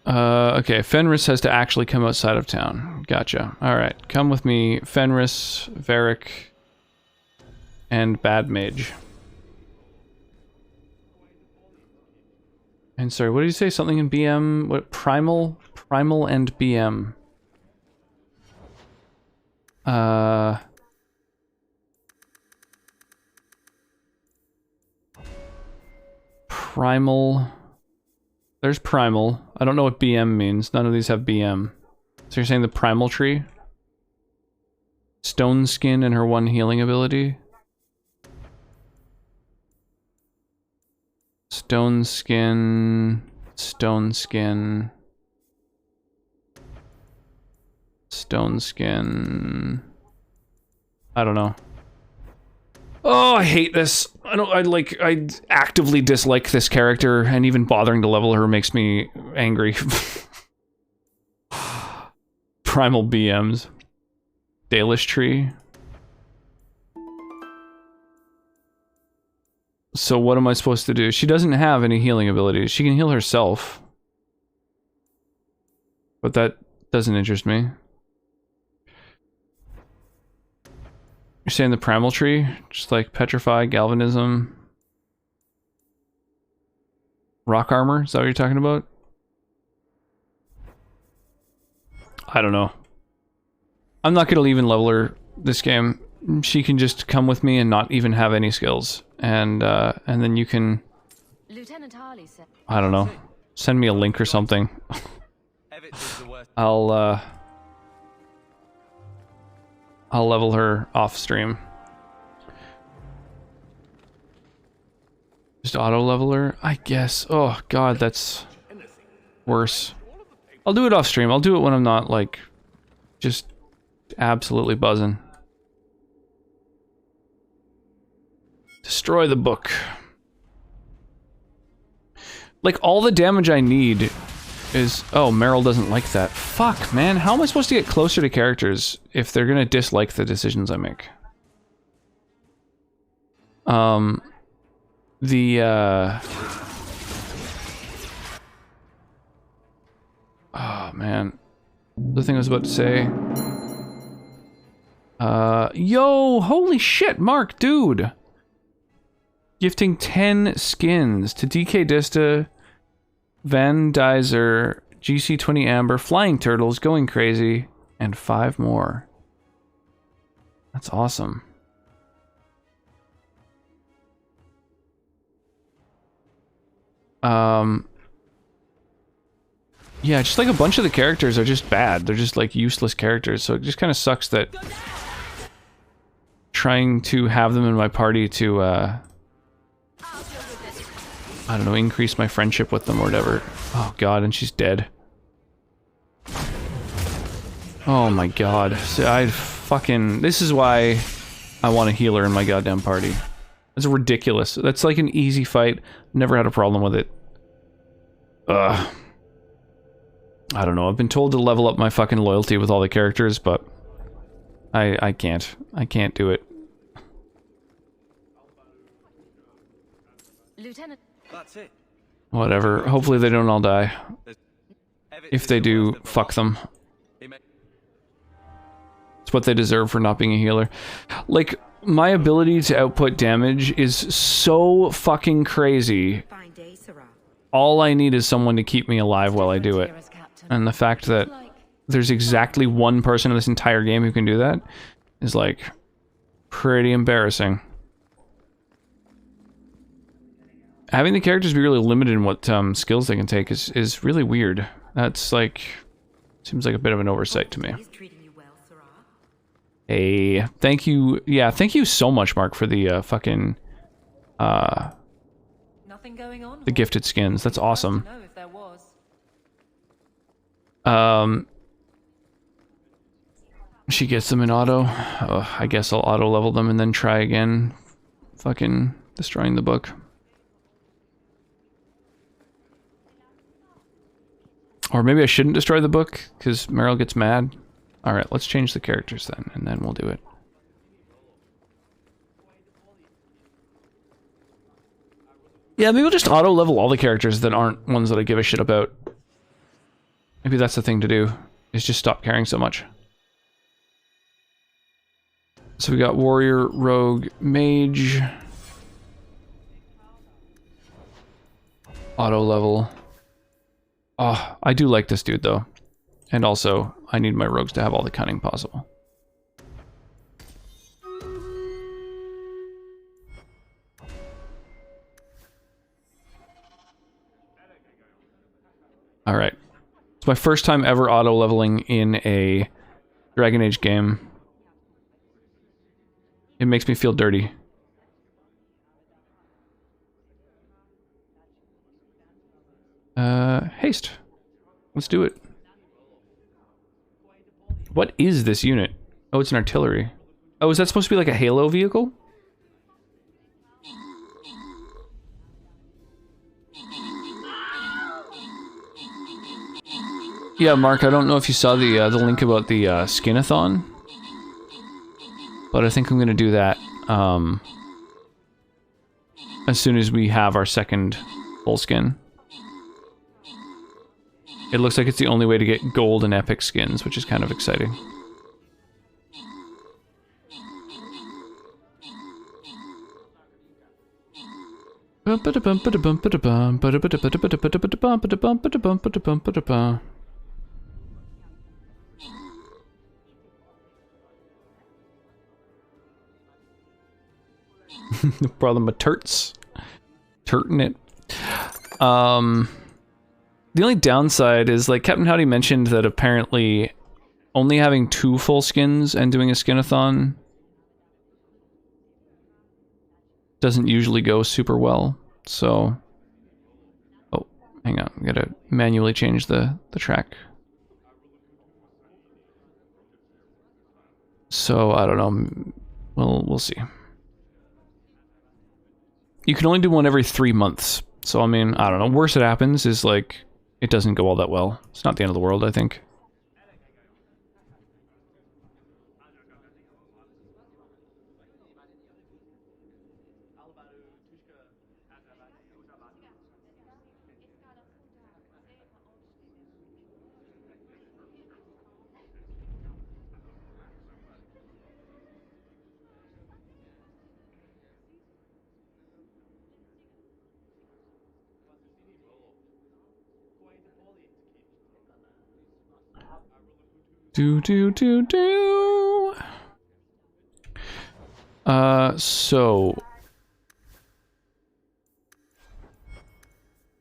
Okay, Fenris has to actually come outside of town. Gotcha. Alright, come with me, Fenris, Varric, and Bad Mage. And sorry, what did you say? Something in BM? What? Primal? Primal and BM. Primal. There's Primal. I don't know what BM means. None of these have BM. So you're saying the Primal tree? Stone Skin and her one healing ability? Stone Skin... Stone Skin... Stone Skin... I don't know. Oh, I hate this. I actively dislike this character, and even bothering to level her makes me angry. Primal BMs. Dalish Tree. So what am I supposed to do? She doesn't have any healing abilities. She can heal herself. But that doesn't interest me. You're saying the Primal Tree? Just like Petrify, Galvanism... Rock Armor? Is that what you're talking about? I don't know. I'm not gonna even level her this game. She can just come with me and not even have any skills. And then you can... Lieutenant Harley said... I don't know. Send me a link or something. I'll level her off stream. Just auto level her? I guess. Oh god, that's worse. I'll do it off stream. I'll do it when I'm not, like, just absolutely buzzing. Destroy the book. Like, all the damage I need is... Oh, Meryl doesn't like that. Fuck, man. How am I supposed to get closer to characters if they're gonna dislike the decisions I make? Oh, man. The thing I was about to say... Yo! Holy shit, Mark, dude! Gifting 10 skins to DK Dista, Van Dyser, GC20 Amber, Flying Turtles, Going Crazy, and 5 more. That's awesome. Yeah, just like a bunch of the characters are just bad. They're just like useless characters, so it just kind of sucks that trying to have them in my party to, I don't know, increase my friendship with them or whatever. Oh god, and she's dead. Oh my god. See, this is why I want a healer in my goddamn party. That's ridiculous. That's like an easy fight. Never had a problem with it. Ugh. I don't know. I've been told to level up my fucking loyalty with all the characters, but I can't. I can't do it. Lieutenant. That's it. Whatever. Hopefully they don't all die. If they do, fuck them. It's what they deserve for not being a healer. Like, my ability to output damage is so fucking crazy. All I need is someone to keep me alive while I do it. And the fact that there's exactly one person in this entire game who can do that is, like, pretty embarrassing. Having the characters be really limited in what skills they can take is really weird. That's, like, seems like a bit of an oversight to me. Hey, thank you. Yeah, thank you so much, Mark, for the fucking Nothing going on? the gifted skins. That's awesome. Know if there was. She gets them in auto. I guess I'll auto level them and then try again. Fucking destroying the book. Or maybe I shouldn't destroy the book because Meryl gets mad. Alright, let's change the characters then, and then we'll do it. Yeah, maybe we'll just auto-level all the characters that aren't ones that I give a shit about. Maybe that's the thing to do, is just stop caring so much. So we got Warrior, Rogue, Mage. Auto-level. Oh, I do like this dude, though. And also, I need my rogues to have all the cunning possible. Alright. It's my first time ever auto-leveling in a Dragon Age game. It makes me feel dirty. Haste. Let's do it. What is this unit? Oh, it's an artillery. Oh, is that supposed to be like a Halo vehicle? Yeah, Mark, I don't know if you saw the link about the Skinathon, but I think I'm gonna do that as soon as we have our second full skin. It looks like it's the only way to get gold and epic skins, which is kind of exciting. The problem with turts. Turtin' it. The only downside is, like, Captain Howdy mentioned that apparently only having 2 full skins and doing a skinathon doesn't usually go super well, so... Oh, hang on, I gotta manually change the track. So, I don't know, we'll see. You can only do one every 3 months, so I mean, I don't know, worst it happens is, like, it doesn't go all that well. It's not the end of the world, I think. So...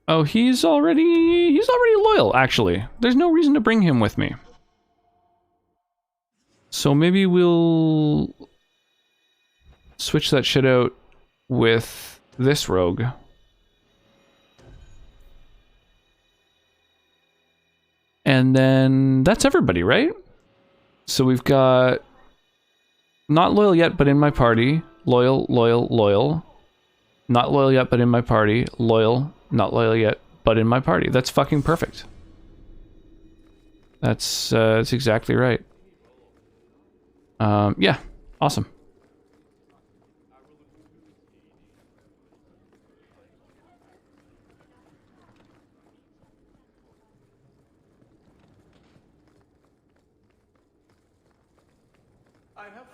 Oh, he's already loyal, actually. There's no reason to bring him with me. So maybe we'll switch that shit out with this rogue. And then that's everybody, right? So we've got not loyal yet, but in my party. Loyal, loyal, loyal. Not loyal yet, but in my party. Loyal, not loyal yet, but in my party. That's fucking perfect. That's exactly right. Yeah, awesome.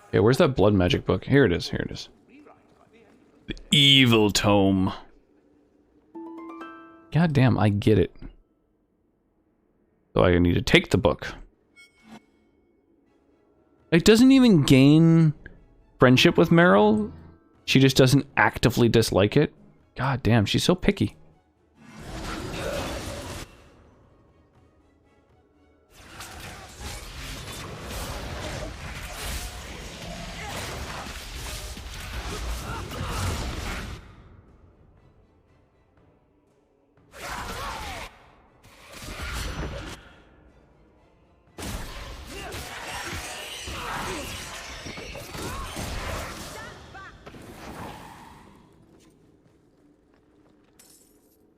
Okay, where's that blood magic book? Here it is, here it is. The Evil Tome. God damn, I get it. So I need to take the book. It doesn't even gain friendship with Meryl. She just doesn't actively dislike it. God damn, she's so picky.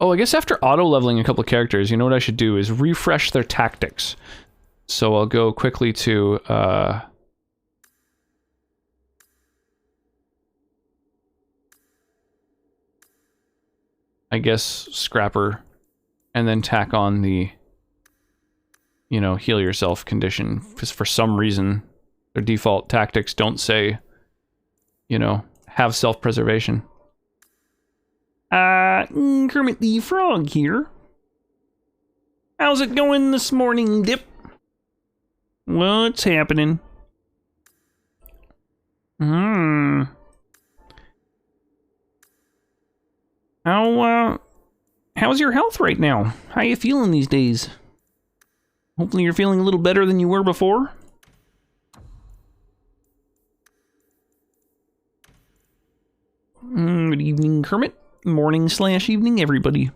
Oh, I guess after auto-leveling a couple of characters, you know what I should do is refresh their tactics. So I'll go quickly to, I guess, Scrapper, and then tack on the, you know, heal yourself condition, because for some reason, their default tactics don't say, you know, have self-preservation. Kermit the Frog here. How's it going this morning, Dip? What's happening? How's your health right now? How you feeling these days? Hopefully you're feeling a little better than you were before. Good evening, Kermit. Morning/evening, everybody.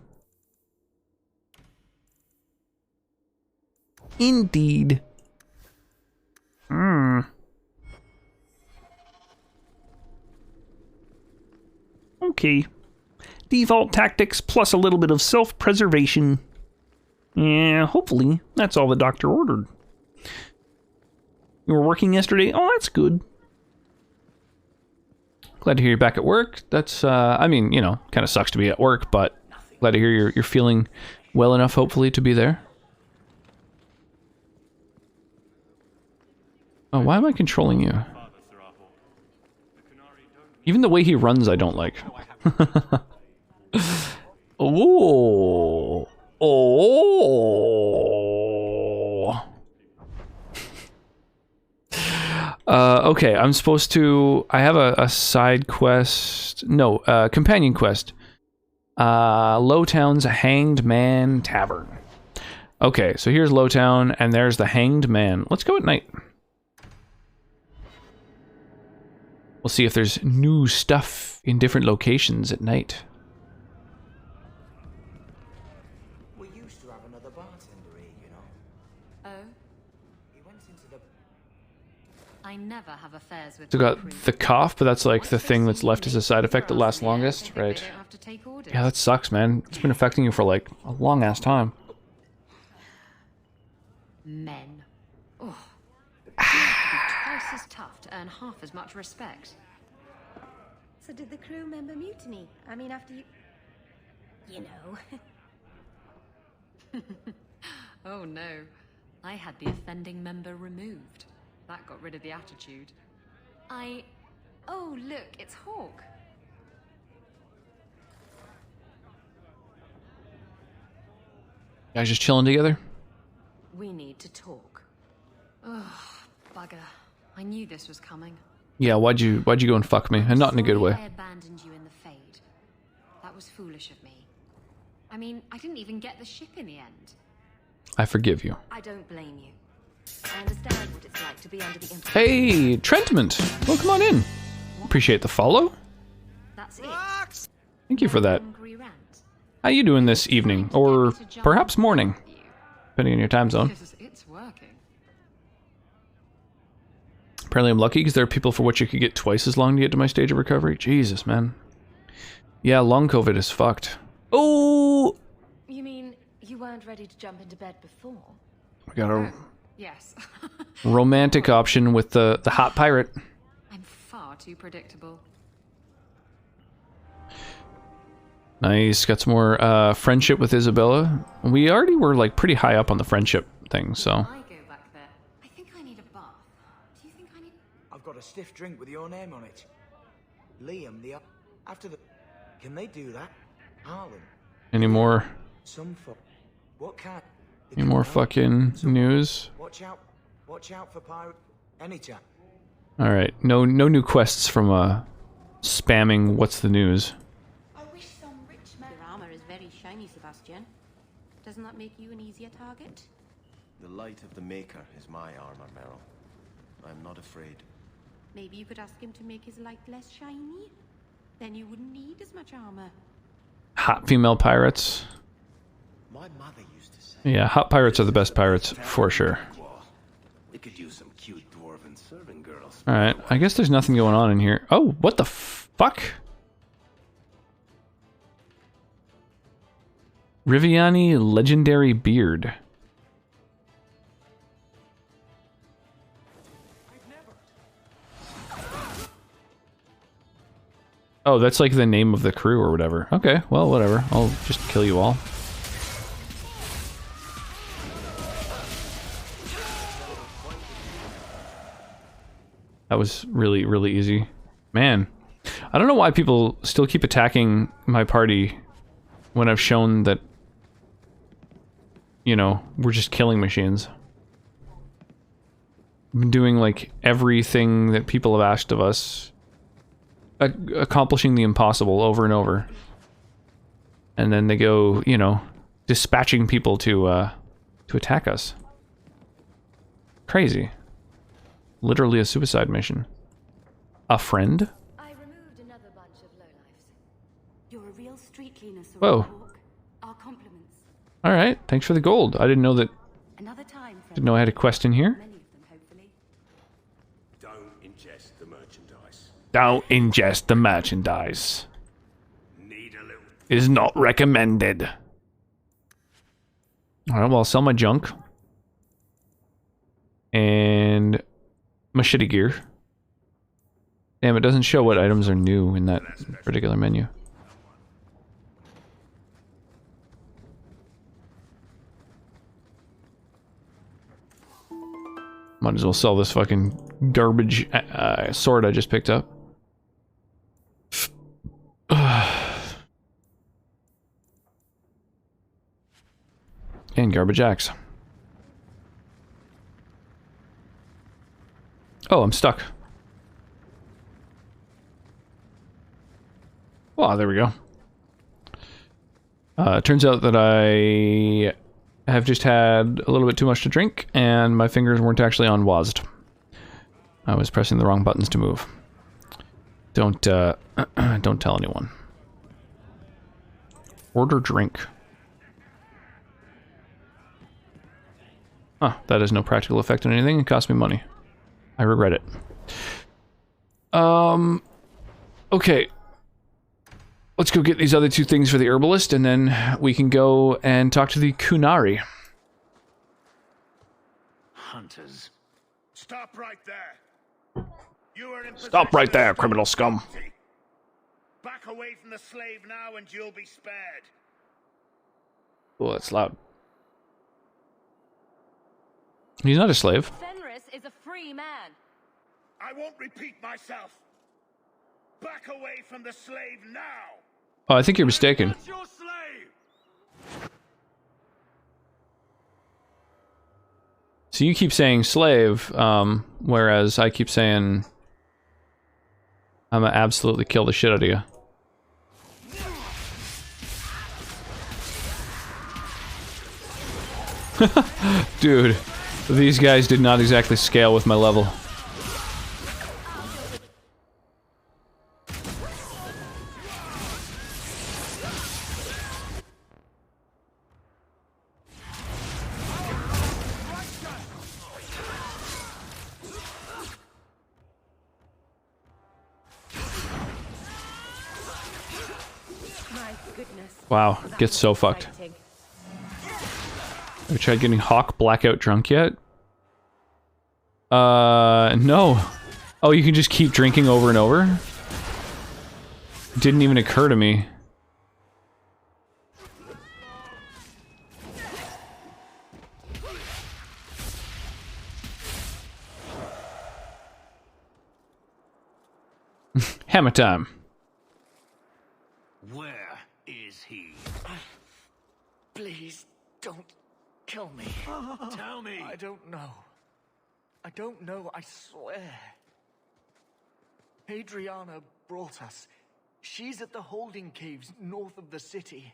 Indeed. Okay. Default tactics plus a little bit of self-preservation. Yeah, hopefully that's all the doctor ordered. You were working yesterday? Oh, that's good. Glad to hear you're back at work. That's, I mean, you know, kind of sucks to be at work, but glad to hear you're feeling well enough, hopefully, to be there. Oh, why am I controlling you? Even the way he runs, I don't like. Oh. Oh. Okay, I'm supposed to... I have a side quest... No, companion quest. Lowtown's Hanged Man Tavern. Okay, so here's Lowtown, and there's the Hanged Man. Let's go at night. We'll see if there's new stuff in different locations at night. We used to have another bartender here, you know. Oh? He went into the... I never have affairs with So got the cough, but that's like the thing that's left as a side effect that lasts longest, right? Yeah, that sucks, man. It's been affecting you for like a long ass time. Men. Oh. You have to be twice as tough to earn half as much respect. So did the crew member mutiny? I mean, after you... You know. Oh no. I had the offending member removed. That got rid of the attitude. Oh, look, it's Hawk. Guys just chilling together? We need to talk. Ugh, bugger. I knew this was coming. Yeah, why'd you go and fuck me? And not in a good way. I abandoned you in the Fade. That was foolish of me. I mean, I didn't even get the ship in the end. I forgive you. I don't blame you. I understand what it's like to be under the influence. Hey, Trentment! Welcome on in. Appreciate the follow. That's it. Thank you for that. How you doing this evening? Or perhaps morning, depending on your time zone. It's working. Apparently I'm lucky because there are people for which it could get twice as long to get to my stage of recovery. Jesus, man. Yeah, long COVID is fucked. Oh! You mean you weren't ready to jump into bed before? We got a Yes. romantic option with the hot pirate. I'm far too predictable. Nice. Got some more friendship with Isabella. We already were like pretty high up on the friendship thing, so. I go back there. I think I need a bath. Do you think I need... I've got a stiff drink with your name on it. Liam, after the... Can they do that? Harlan. Any more? What kind? Any more fucking news? Watch out for pirate. Any chap. All right. No new quests from spamming. What's the news? Your armor is very shiny, Sebastian. Doesn't that make you an easier target? The light of the Maker is my armor, Meryl. I'm not afraid. Maybe you could ask him to make his light less shiny? Then you wouldn't need as much armor. Hot female pirates. My mother used to say. Yeah, hot pirates are the best pirates for sure. We could use some cute dwarven serving girls. All right. I guess there's nothing going on in here. Oh, what the fuck? Riviani Legendary Beard. Oh, that's like the name of the crew or whatever. Okay, well, whatever. I'll just kill you all. That was really, really easy. Man, I don't know why people still keep attacking my party when I've shown that, you know, we're just killing machines. I've been doing, like, everything that people have asked of us. Accomplishing the impossible over and over. And then they go, you know, dispatching people to attack us. Crazy. Literally a suicide mission. A friend? I removed another bunch of lowlifes. You're a real street cleaner, Sir Whoa. Hawk. Our compliments. Alright, thanks for the gold. I didn't know that... Another time, Didn't know I had a quest in here. Don't ingest the merchandise. Don't ingest the merchandise. Is not recommended. Alright, well, I'll sell my junk. And my shitty gear. Damn, it doesn't show what items are new in that particular menu. Might as well sell this fucking garbage sword I just picked up. And garbage axe. Oh, I'm stuck. Well, there we go. Turns out that I have just had a little bit too much to drink, and my fingers weren't actually on WASD. I was pressing the wrong buttons to move. Don't tell anyone. Order drink. Huh, that has no practical effect on anything. It cost me money. I regret it. Okay. Let's go get these other two things for the herbalist, and then we can go and talk to the Kunari. Hunters. Stop right there. You are in Stop right there, criminal scum. Back away from the slave now and you'll be spared. Oh, that's loud. He's not a slave. Fenris is a free man. I won't repeat myself. Back away from the slave now. Oh, I think you're mistaken. Not your slave. So you keep saying slave, whereas I keep saying I'm gonna absolutely kill the shit out of you. Dude, these guys did not exactly scale with my level. goodness. Wow, it gets so fucked. Exciting. Have you tried getting Hawk blackout drunk yet? No. Oh, you can just keep drinking over and over? Didn't even occur to me. Hammer time. Where is he? Please, don't kill me. Tell me! I don't know. I don't know, I swear. Adriana brought us. She's at the holding caves north of the city.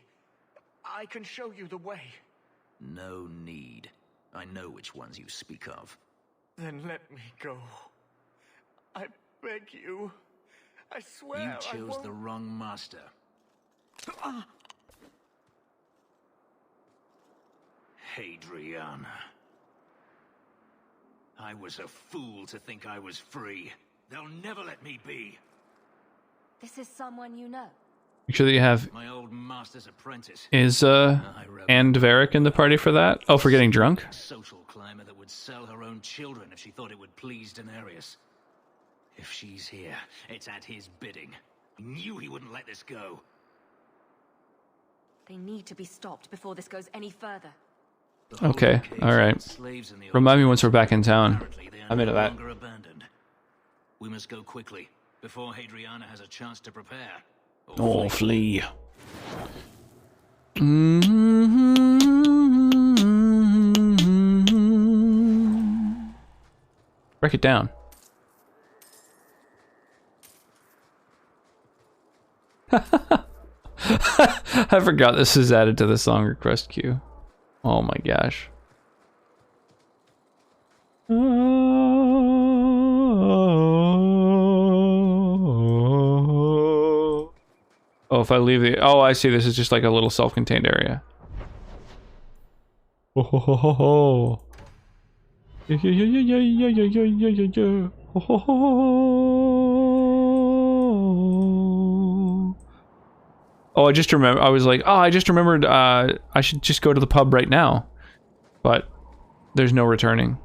I can show you the way. No need. I know which ones you speak of. Then let me go. I beg you. I swear You I chose won't... the wrong master. Hadriana. I was a fool to think I was free. They'll never let me be. This is someone you know. Make sure that you have My old master's apprentice. is and Varric in the party for that. Oh, for getting drunk? A social climber that would sell her own children if she thought it would please Daenerys. If she's here, it's at his bidding. He knew he wouldn't let this go. They need to be stopped before this goes any further. Okay, alright. Remind me once we're back in town. I'm into that. Abandoned. We must go quickly, before Hadriana has a chance to prepare. Oh, flee. Break it down. I forgot this is added to the song request queue. Oh my gosh. Oh, if I leave the... Oh, I see. This is just like a little self-contained area. Oh, ho, ho, ho, ho. Yeah, yeah, yeah, yeah, yeah, yeah, yeah, yeah, yeah, yeah. Oh, ho, ho, ho. Oh, I just remember. I was like, oh, I just remembered. I should just go to the pub right now, but there's no returning.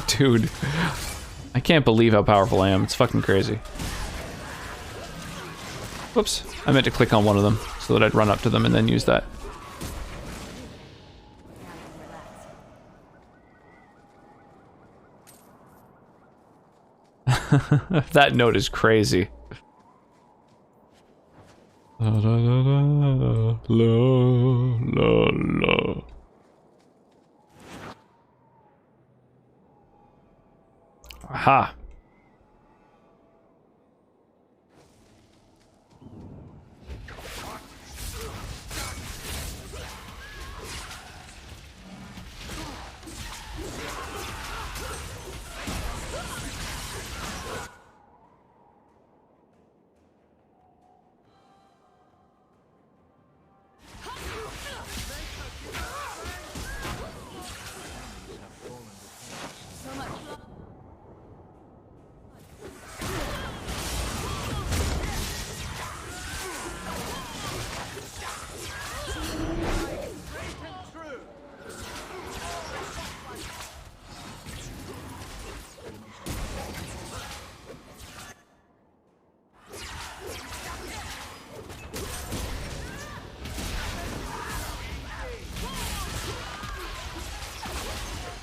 Dude, I can't believe how powerful I am. It's fucking crazy. Whoops, I meant to click on one of them so that I'd run up to them and then use that. That note is crazy. La la la la la la. Aha.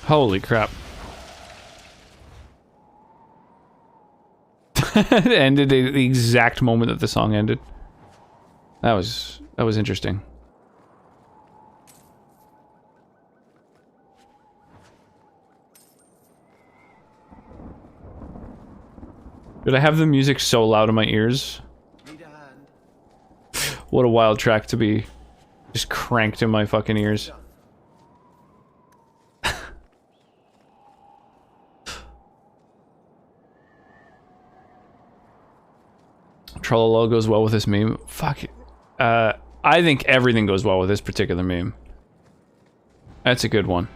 Holy crap. It ended at the exact moment that the song ended. That was interesting. Did I have the music so loud in my ears? What a wild track to be just cranked in my fucking ears. Trololo goes well with this meme. Fuck it. I think everything goes well with this particular meme. That's a good one.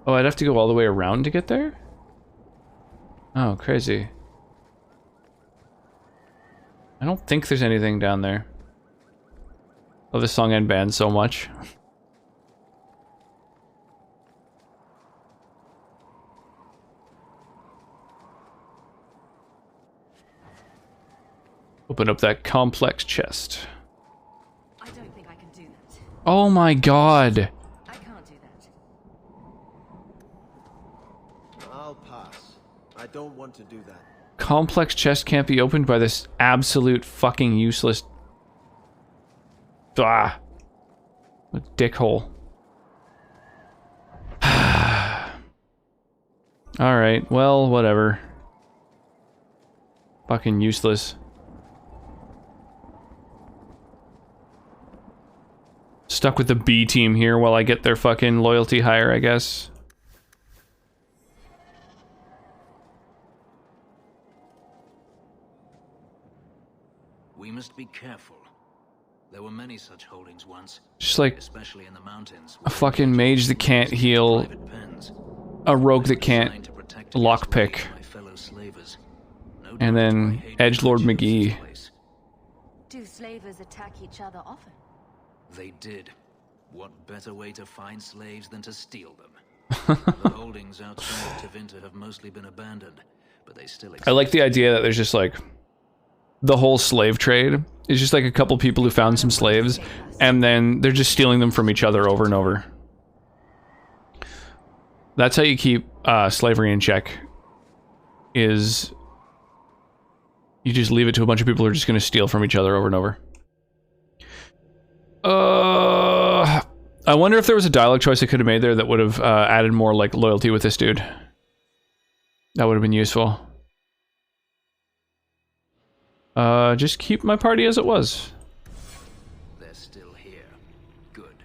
Oh, I'd have to go all the way around to get there? Oh, crazy. I don't think there's anything down there. Love this song and band so much. Open up that complex chest. I don't think I can do that. Oh my god. I can't do that. I'll pass. I don't want to do that. Complex chest can't be opened by this absolute fucking useless... Ah. A dickhole. Alright, well, whatever. Fucking useless. Stuck with the B team here while I get their fucking loyalty higher, I guess. We must be careful. There were many such holdings once. Just like especially in the mountains. A fucking mage that can't heal. A rogue that can't lockpick. And then Edgelord McGee. Do slavers attack each other often? They did. What better way to find slaves than to steal them? The holdings outside of Tevinter have mostly been abandoned, but they still exist. I like the idea that there's just like the whole slave trade is just like a couple people who found some slaves and then they're just stealing them from each other over and over. That's how you keep slavery in check. Is you just leave it to a bunch of people who are just going to steal from each other over and over. I wonder if there was a dialogue choice I could have made there that would have added more like loyalty with this dude. That would have been useful. Just keep my party as it was. They're still here. Good.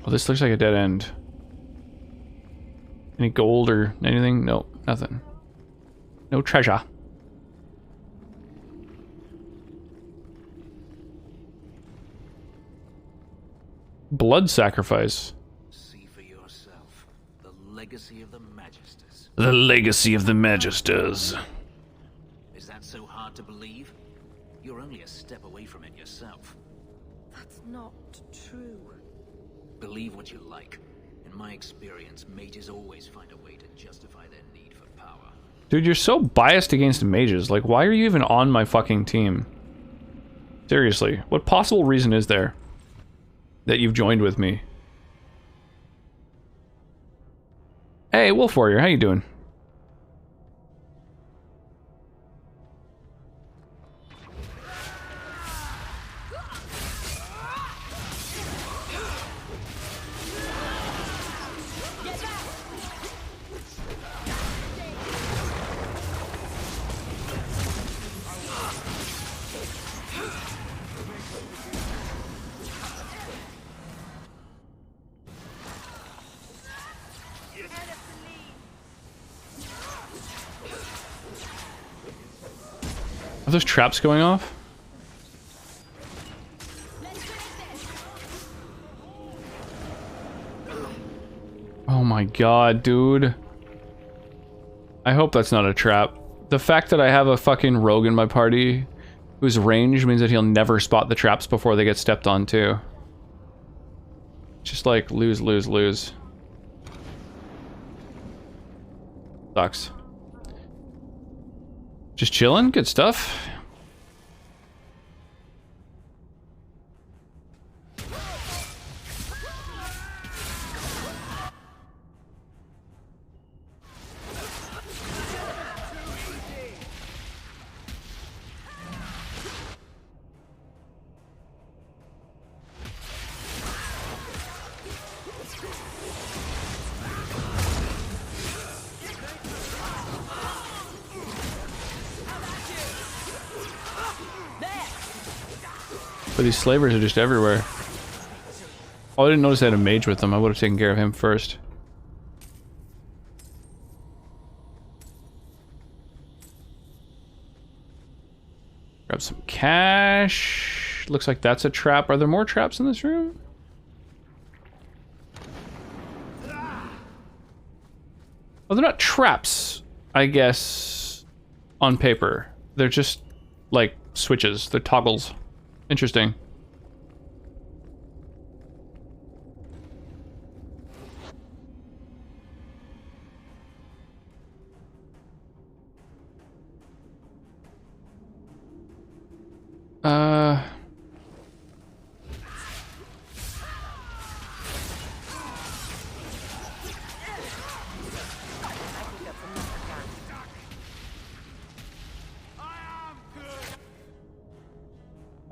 Well, this looks like a dead end. Any gold or anything? No, nothing. No treasure. Blood sacrifice. See for yourself. The legacy of the Magisters. The legacy of the Magisters. Is that so hard to believe? You're only a step away from it yourself. That's not true. Believe what you like. In my experience, mages always find a way to justify their need for power. Dude, you're so biased against mages. Like, why are you even on my fucking team? Seriously, what possible reason is there that you've joined with me? Hey, Wolf Warrior, how you doing? Are those traps going off? Oh my god, dude. I hope that's not a trap. The fact that I have a fucking rogue in my party whose range means that he'll never spot the traps before they get stepped on too. Just like lose, lose, lose. Sucks. Just chilling, good stuff. But these slavers are just everywhere. Oh, I didn't notice I had a mage with them. I would have taken care of him first. Grab some cash. Looks like that's a trap. Are there more traps in this room? Well, they're not traps, I guess, on paper. They're just, like, switches. They're toggles. Interesting.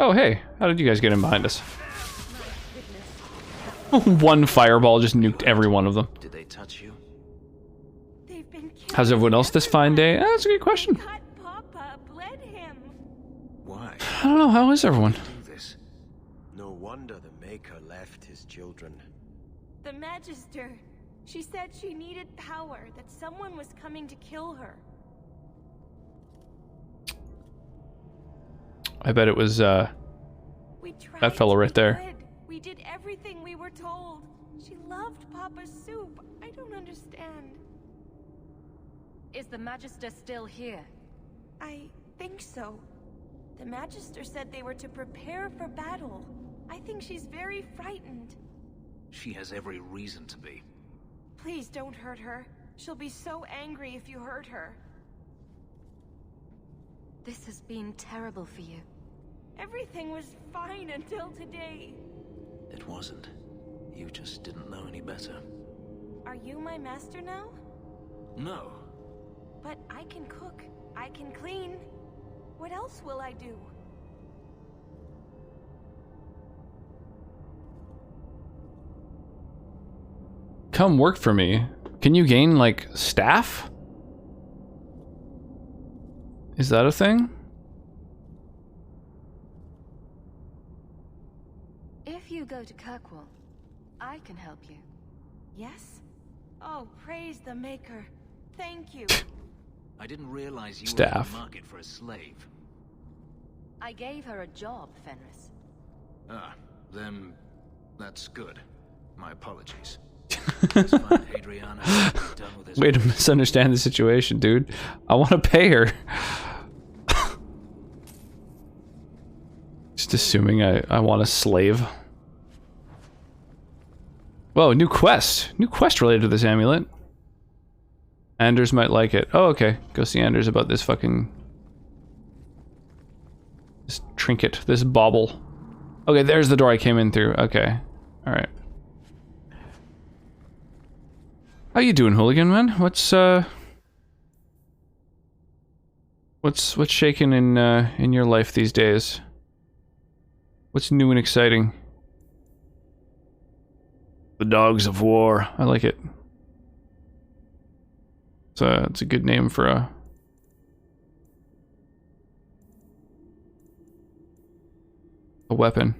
Oh, hey. How did you guys get in behind us? One fireball just nuked every one of them. Did they touch you? How's everyone else this fine day? That's a good question. Why? I don't know. How is everyone? No wonder the Maker left his children. The Magister. She said she needed power, that someone was coming to kill her. I bet it was, that fellow right there. We did everything we were told. She loved Papa's soup. I don't understand. Is the Magister still here? I think so. The Magister said they were to prepare for battle. I think she's very frightened. She has every reason to be. Please don't hurt her. She'll be so angry if you hurt her. This has been terrible for you. Everything was fine until today. It wasn't. You just didn't know any better. Are you my master now? No. But I can cook. I can clean. What else will I do? Come work for me. Can you gain, like, staff? Is that a thing? If you go to Kirkwall, I can help you. Yes? Oh, praise the Maker. Thank you. I didn't realize you Staff. were in the market for a slave. I gave her a job, Fenris. Ah, then that's good. My apologies. Let's find Hadriana and be done with this. Way to misunderstand the situation, dude. I want to pay her. Just assuming I want a slave. Whoa, new quest. New quest related to this amulet. Anders might like it. Oh, okay. Go see Anders about this fucking... this trinket. This bauble. Okay, there's the door I came in through. Okay. Alright. How you doing, hooligan man? What's shaking in your life these days? What's new and exciting? The Dogs of War. I like it. It's a good name for a weapon.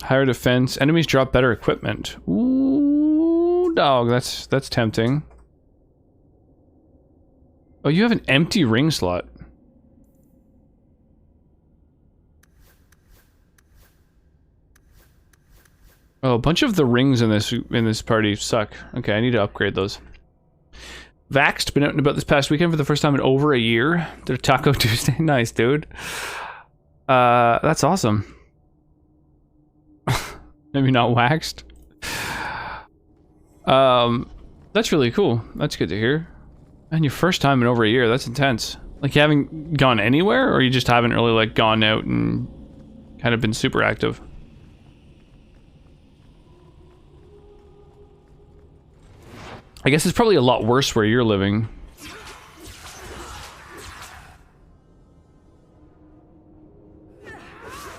Higher defense. Enemies drop better equipment. Ooh, dog. That's tempting. Oh, you have an empty ring slot. Oh, a bunch of the rings in this party suck. Okay, I need to upgrade those. Vaxxed, been out and about this past weekend for the first time in over a year. Did a Taco Tuesday. Nice, dude. That's awesome. Maybe not waxed. That's really cool. That's good to hear. And your first time in over a year, that's intense. Like, you haven't gone anywhere, or you just haven't really, like, gone out and kind of been super active? I guess it's probably a lot worse where you're living.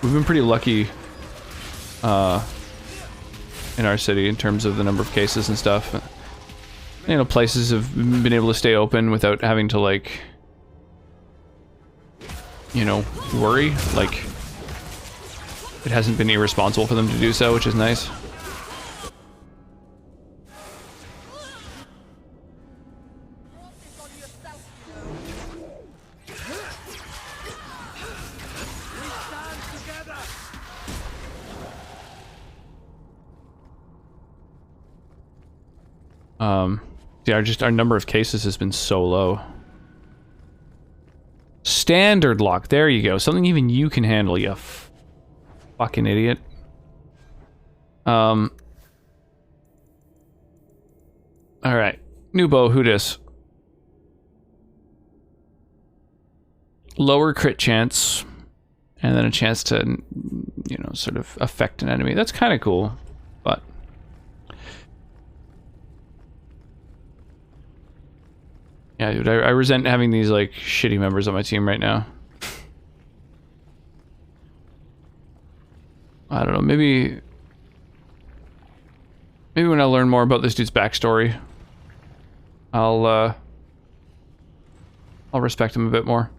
We've been pretty lucky in our city in terms of the number of cases and stuff. You know, places have been able to stay open without having to, like, you know, worry. Like, it hasn't been irresponsible for them to do so, which is nice. Yeah, our number of cases has been so low. Standard lock, there you go. Something even you can handle, you fucking idiot. Alright. New bow, who dis? Lower crit chance, and then a chance to, you know, sort of affect an enemy. That's kind of cool, but... Yeah, dude, I resent having these, like, shitty members on my team right now. I don't know, maybe when I learn more about this dude's backstory, I'll respect him a bit more.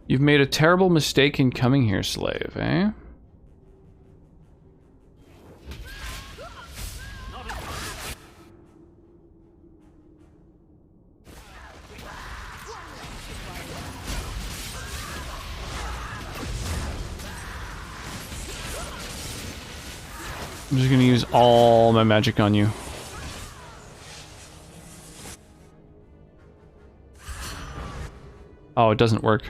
You've made a terrible mistake in coming here, slave, eh? I'm just gonna use all my magic on you. Oh, it doesn't work.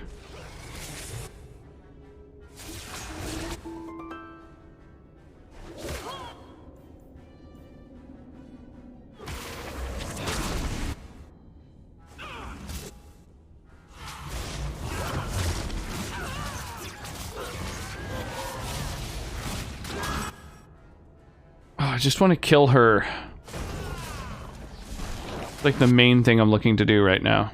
I just want to kill her. Like the main thing I'm looking to do right now.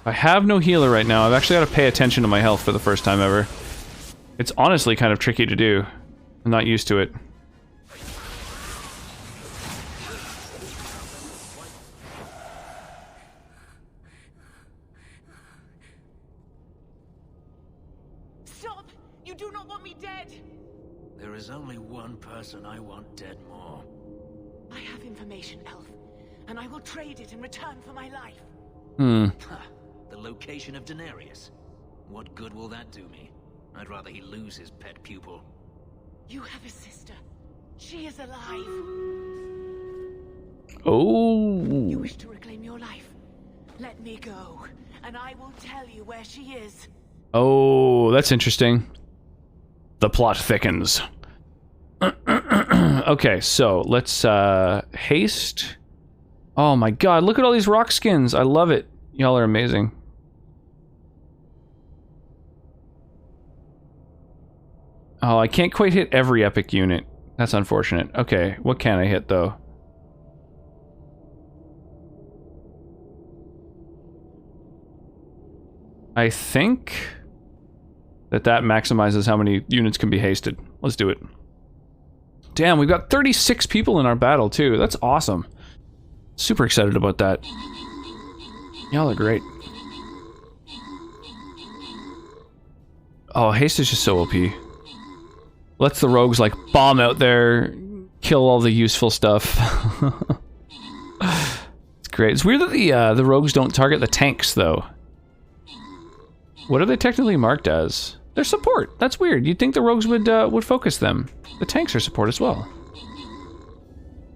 I have no healer right now. I've actually got to pay attention to my health for the first time ever. It's honestly kind of tricky to do. I'm not used to it. I want dead more. I have information, Elf, and I will trade it in return for my life. The location of Denarius. What good will that do me? I'd rather he lose his pet pupil. You have a sister. She is alive. Oh. You wish to reclaim your life? Let me go, and I will tell you where she is. Oh, that's interesting. The plot thickens. Okay, so let's haste. Oh my god, look at all these rock skins. I love it. Y'all are amazing. Oh, I can't quite hit every epic unit. That's unfortunate. Okay, what can I hit though? I think that maximizes how many units can be hasted. Let's do it. Damn, we've got 36 people in our battle, too. That's awesome. Super excited about that. Y'all are great. Oh, haste is just so OP. Lets the rogues, like, bomb out there, kill all the useful stuff. It's great. It's weird that the rogues don't target the tanks, though. What are they technically marked as? They're support. That's weird. You'd think the rogues would focus them. The tanks are support as well.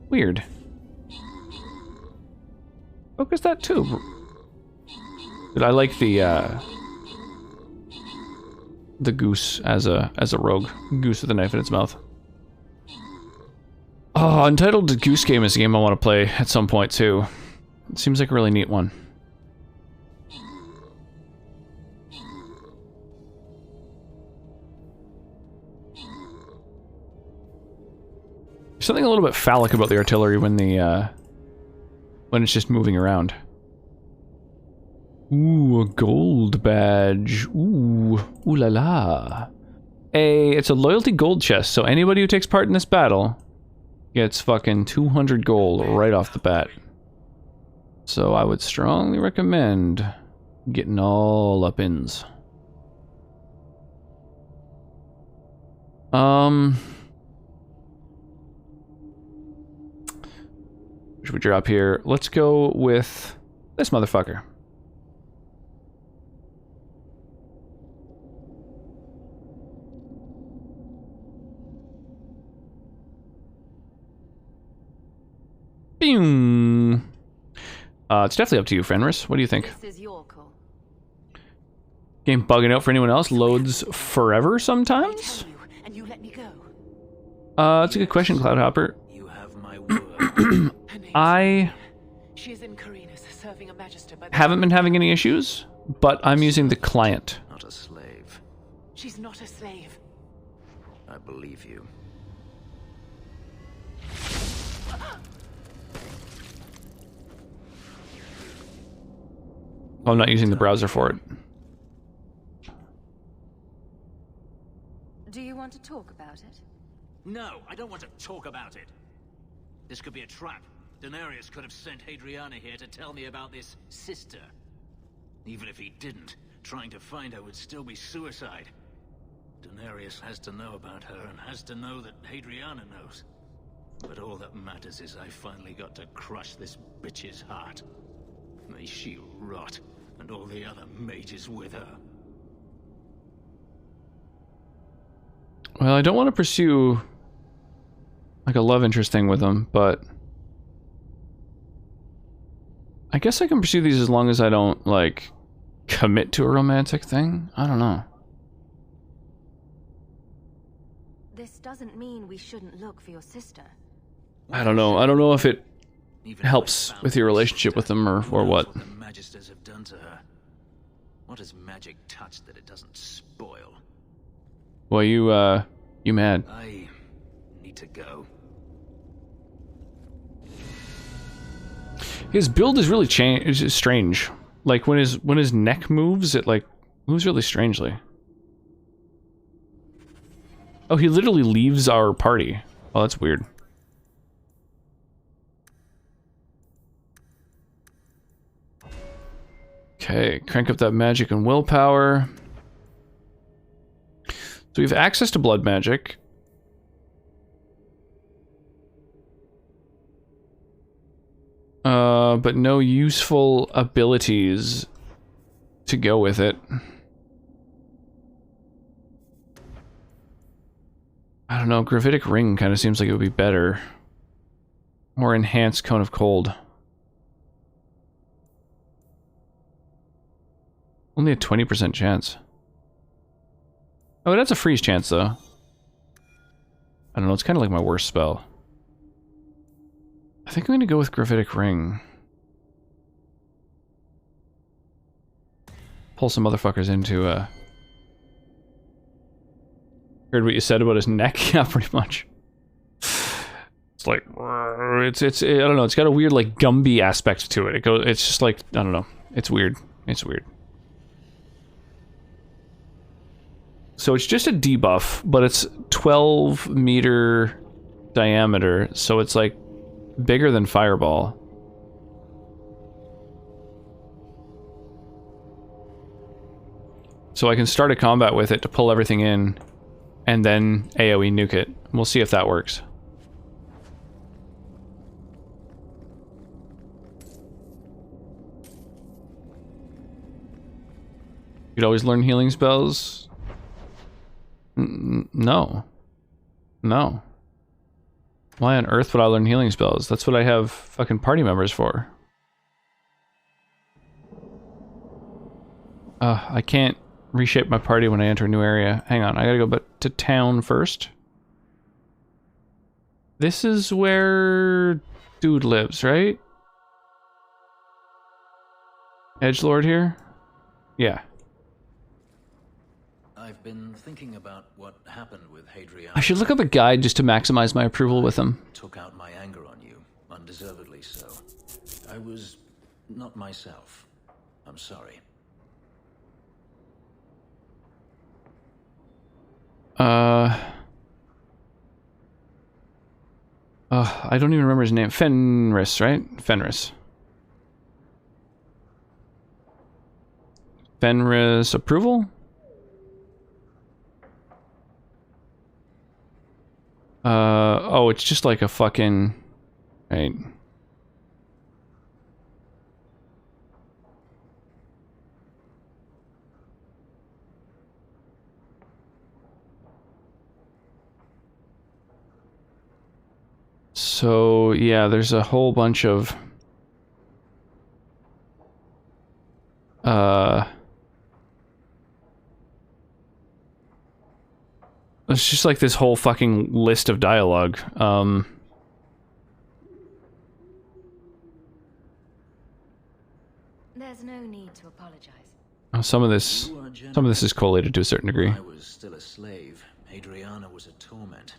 Weird. Focus that too. But I like the goose as a rogue. Goose with a knife in its mouth. Oh, Untitled Goose Game is a game I want to play at some point too. It seems like a really neat one. something a little bit phallic about the artillery when it's just moving around. Ooh, a gold badge. Ooh, ooh la la. It's a loyalty gold chest, so anybody who takes part in this battle gets fucking 200 gold right off the bat. So I would strongly recommend getting all up-ins. Should we drop here? Let's go with this motherfucker. Bing. It's definitely up to you, Fenris. What do you think? This is your call. Game bugging out for anyone else? Loads forever sometimes? And you let me go. That's a good question, Cloudhopper. You have my word. I She is in Carinas, serving a magister by haven't been having any issues, but I'm using the client. Not a slave. She's not a slave. I believe you. I'm not using the browser for it. Do you want to talk about it? No, I don't want to talk about it. This could be a trap. Denarius could have sent Hadriana here to tell me about this sister. Even if he didn't, trying to find her would still be suicide. Denarius has to know about her and has to know that Hadriana knows. But all that matters is I finally got to crush this bitch's heart. May she rot, and all the other mages with her. Well, I don't want to pursue like a love interest thing with them, but I guess I can pursue these as long as I don't like commit to a romantic thing. I don't know. This doesn't mean we shouldn't look for your sister. I don't know. I don't know if it helps with your relationship with them or what. The Magisters have done to her. What has magic touched that it doesn't spoil? Well, you mad? I need to go. His build is really strange. Like when his neck moves, it like moves really strangely. Oh, he literally leaves our party. Oh, that's weird. Okay, crank up that magic and willpower. So we have access to blood magic. But no useful abilities to go with it. I don't know, Gravitic Ring kind of seems like it would be better. Or Enhanced Cone of Cold. Only a 20% chance. Oh, that's a freeze chance, though. I don't know, it's kind of like my worst spell. I think I'm going to go with Gravitic Ring. Pull some motherfuckers into, Heard what you said about his neck? Yeah, pretty much. It's like... It's I don't know, it's got a weird, like, Gumby aspect to it. It's just like, I don't know. It's weird. It's weird. So it's just a debuff, but it's 12 meter diameter, so it's like bigger than Fireball. So I can start a combat with it to pull everything in, and then AoE nuke it. We'll see if that works. You'd always learn healing spells? No. No. Why on earth would I learn healing spells? That's what I have fucking party members for. I can't reshape my party when I enter a new area. Hang on, I gotta go to town first. This is where dude lives, right? Edgelord here? Yeah. I've been thinking about what happened with Hadrian. I should look up a guide just to maximize my approval with him. Took out my anger on you, undeservedly so. I was not myself. I'm sorry. I don't even remember his name. Fenris, right? Fenris. Fenris approval? Oh, it's just like a fucking... Right. So, yeah, there's a whole bunch of... It's just like this whole fucking list of dialogue. There's no need to apologize. Some of this is collated to a certain degree. I was still a slave. Hadriana was a torment.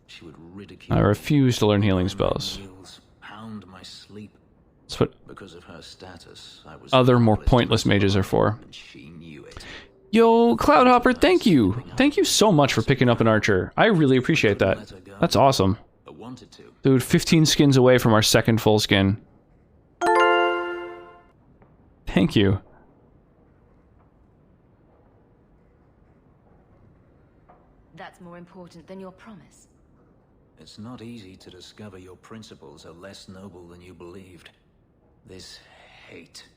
She would ridicule. I refuse to learn healing spells. Pound my sleep. That's what because of her status, I was other more pointless mages are for. She knew it. Yo, Cloudhopper, thank you. Thank you so much for picking up an archer. I really appreciate that. That's awesome. Dude, 15 skins away from our second full skin. Thank you. That's more important than your promise. It's not easy to discover your principles are less noble than you believed. This hate.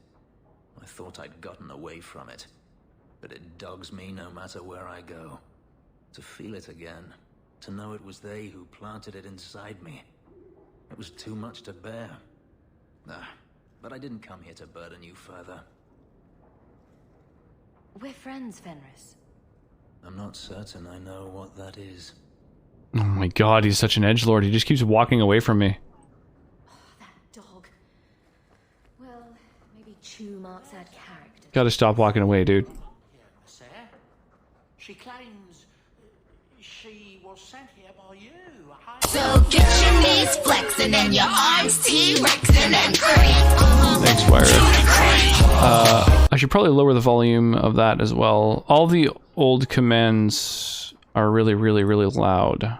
I thought I'd gotten away from it. But it dogs me no matter where I go. To feel it again. To know it was they who planted it inside me. It was too much to bear. But I didn't come here to burden you further. We're friends, Fenris. I'm not certain I know what that is. Oh my god, he's such an edgelord. He just keeps walking away from me. Dog. Well, maybe chew marks add character. Gotta stop walking away, dude. She claims she was sent here by you. So get your knees flexing and your arms T-rexing and creep. Thanks, Wire. I should probably lower the volume of that as well. All the old commands are really, really, really loud.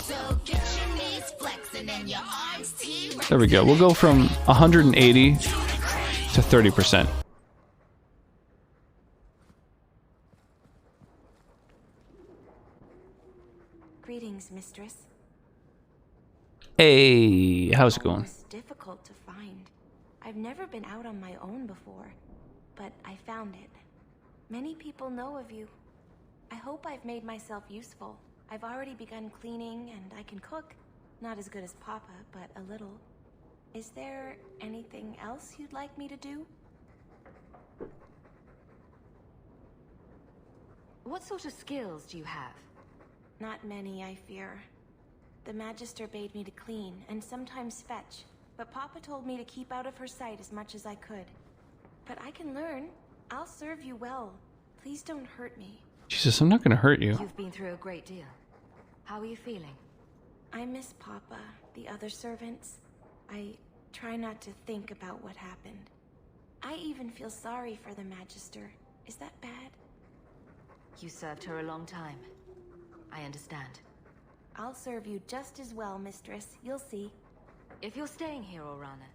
So get your knees flexing and your arms T-rexing. There we go. We'll go from 180 to 30%. Greetings, mistress. Hey, how's it going? It was difficult to find. I've never been out on my own before, but I found it. Many people know of you. I hope I've made myself useful. I've already begun cleaning and I can cook. Not as good as Papa, but a little. Is there anything else you'd like me to do? What sort of skills do you have? Not many, I fear. The Magister bade me to clean and sometimes fetch, but Papa told me to keep out of her sight as much as I could. But I can learn. I'll serve you well. Please don't hurt me. Jesus, I'm not gonna hurt you. You've been through a great deal. How are you feeling? I miss Papa, the other servants. I try not to think about what happened. I even feel sorry for the Magister. Is that bad? You served her a long time. I understand. I'll serve you just as well, mistress. You'll see. If you're staying here, Orana,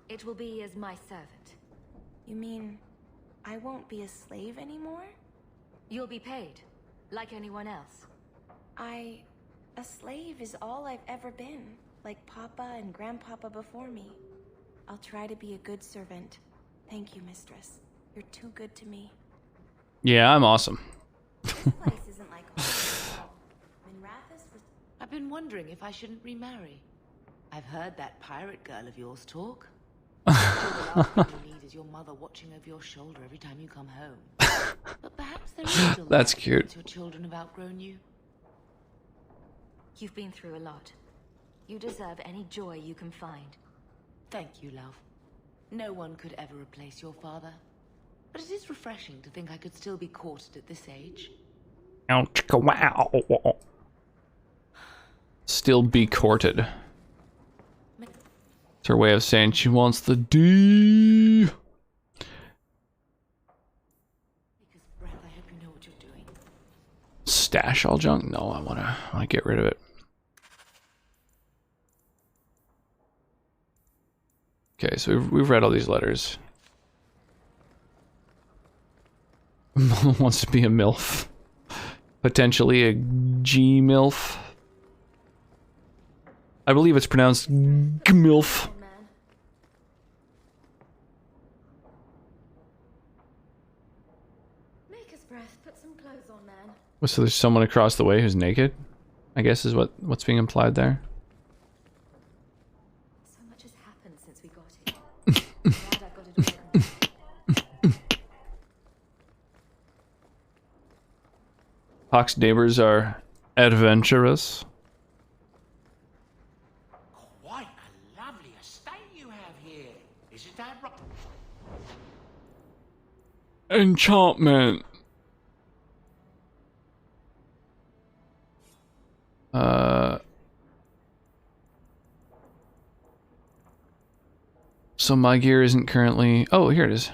it will be as my servant. You mean I won't be a slave anymore? You'll be paid, like anyone else. A slave is all I've ever been, like Papa and Grandpapa before me. I'll try to be a good servant. Thank you, mistress. You're too good to me. Yeah, I'm awesome. This place isn't like home. When Rathus was... I've been wondering if I shouldn't remarry. I've heard that pirate girl of yours talk. The last thing you need is your mother watching over your shoulder every time you come home. But perhaps there is still That's that cute. once your children have outgrown you. You've been through a lot. You deserve any joy you can find. Thank you, love. No one could ever replace your father. But it is refreshing to think I could still be courted at this age. Wow. Still be courted. It's her way of saying she wants the D. Stash all junk? No, I wanna get rid of it. Okay, so we've read all these letters. Wants to be a MILF. Potentially a G-MILF. I believe it's pronounced GMILF. Make us breath. Put some clothes on, man. So there's someone across the way who's naked? I guess is what's being implied there. So much has happened since we got here. Glad I got it all. Hawk's neighbors are adventurous. Quite a lovely estate you have here. Isn't that right? Enchantment. So my gear isn't currently... Oh, here it is.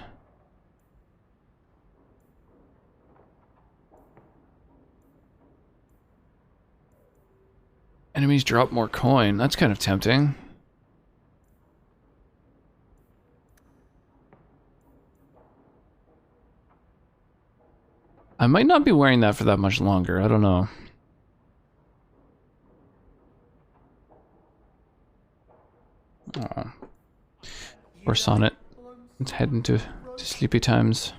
Enemies drop more coin. That's kind of tempting. I might not be wearing that for that much longer. I don't know. Or Sonnet. Let's head into sleepy times.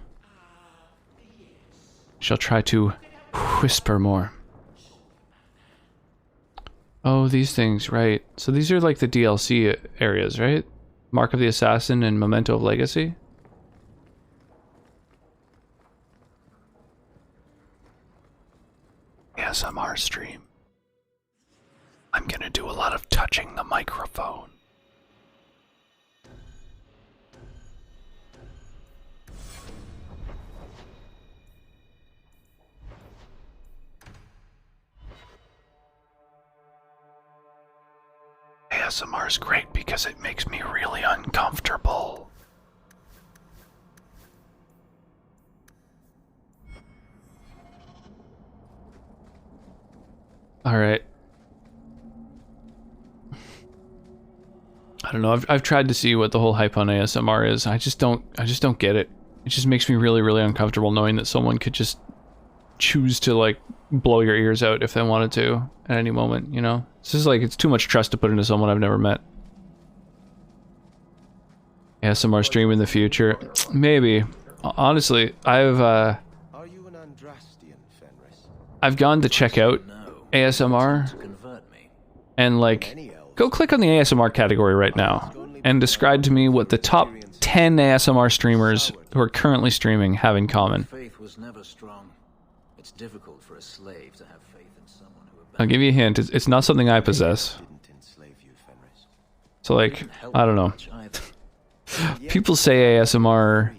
Shall try to whisper more. Oh, these things, right. So these are like the DLC areas, right? Mark of the Assassin and Memento of Legacy. ASMR stream. I'm gonna do a lot of touching the microphone. ASMR is great because it makes me really uncomfortable. All right. I don't know. I've tried to see what the whole hype on ASMR is. I just don't get it. It just makes me really, really uncomfortable knowing that someone could just choose to like blow your ears out if they wanted to at any moment, you know? It's just like, it's too much trust to put into someone I've never met. ASMR stream in the future? Maybe. Honestly, I've gone to check out ASMR and like, go click on the ASMR category right now and describe to me what the top 10 ASMR streamers who are currently streaming have in common. Faith was never strong. It's difficult for a slave to have faith in someone who I'll give you a hint. It's not something I possess. So like, I don't know. People say ASMR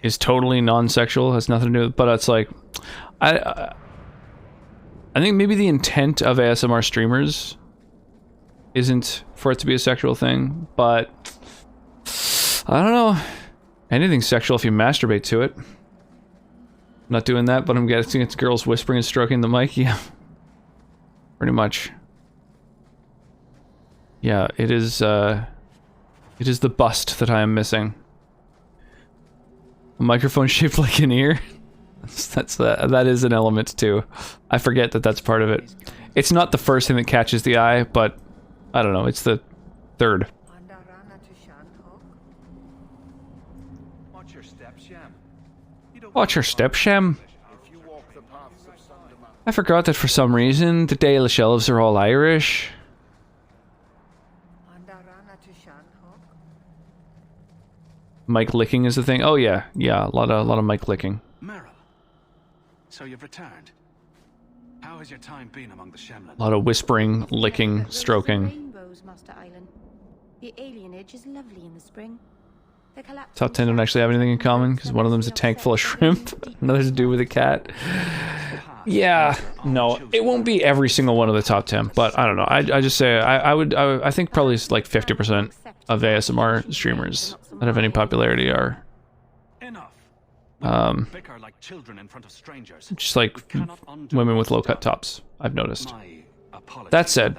is totally non-sexual, has nothing to do with it, but it's like, I think maybe the intent of ASMR streamers isn't for it to be a sexual thing, but I don't know. Anything's sexual if you masturbate to it. I'm not doing that, but I'm guessing it's girls whispering and stroking the mic. Yeah. Pretty much. Yeah, it is the bust that I am missing. A microphone shaped like an ear? That is an element too. I forget that that's part of it. It's not the first thing that catches the eye, but I don't know, it's the third. Watch your step, Sham. Watch your step, Shem. I forgot that for some reason the Dalish elves are all Irish. Mic licking is the thing. Oh yeah, a lot of mic licking. Merrill, so you've returned. How has your time been among the Shemlen? A lot of whispering, licking, stroking. Rainbows, Master Island. The alienage is lovely in the spring. Top 10 don't actually have anything in common because one of them's a tank full of shrimp, another's a dude with a cat. Yeah, no, it won't be every single one of the top 10, but I don't know. I just say I think probably like 50% of ASMR streamers that have any popularity are just like women with low-cut tops, I've noticed. That said,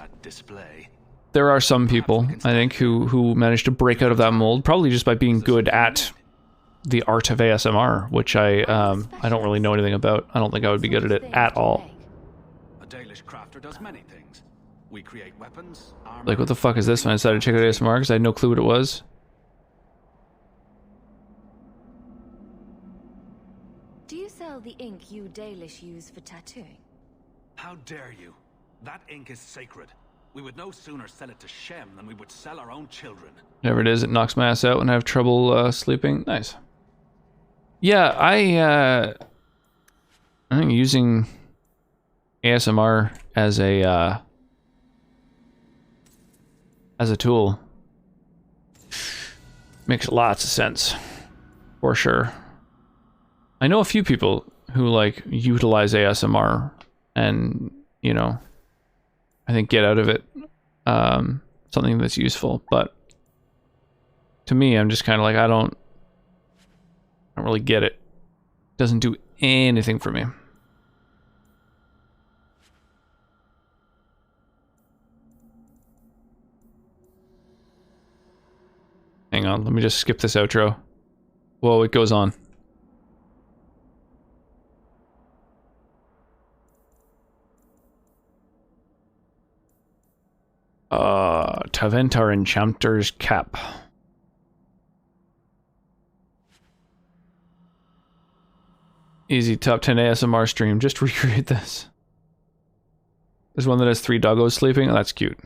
there are some people, I think, who manage to break out of that mold, probably just by being good at the art of ASMR, which I don't really know anything about. I don't think I would be good at it at all. A Dalish crafter does many things. We create weapons, armor. Like, what the fuck is this? When I decided to check out ASMR because I had no clue what it was. Do you sell the ink you Dalish use for tattooing? How dare you? That ink is sacred. We would no sooner sell it to Shem than we would sell our own children. Whatever it is, it knocks my ass out when I have trouble sleeping. Nice. Yeah, I think using ASMR as a tool makes lots of sense, for sure. I know a few people who like utilize ASMR and, you know, I think get out of it something that's useful, but to me, I'm just kind of like, I don't really get it. Doesn't do anything for me. Hang on, let me just skip this outro. Whoa, it goes on. Taventar Enchanter's Cap. Easy top 10 ASMR stream. Just recreate this. There's one that has 3 doggos sleeping. Oh, that's cute.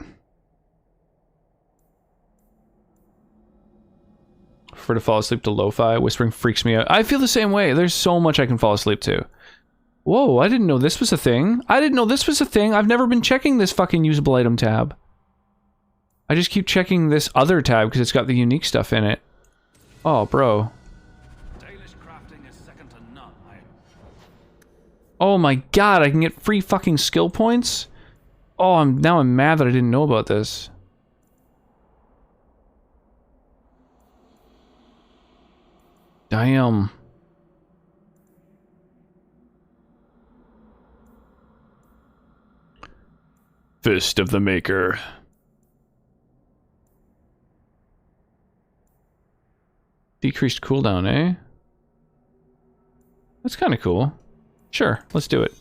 Prefer to fall asleep to lo-fi. Whispering freaks me out. I feel the same way. There's so much I can fall asleep to. Whoa, I didn't know this was a thing. I didn't know this was a thing. I've never been checking this fucking usable item tab. I just keep checking this other tab because it's got the unique stuff in it. Oh, bro. Oh my god, I can get free fucking skill points? Oh, now I'm mad that I didn't know about this. Damn. Fist of the Maker. Decreased cooldown, eh? That's kind of cool. Sure, let's do it.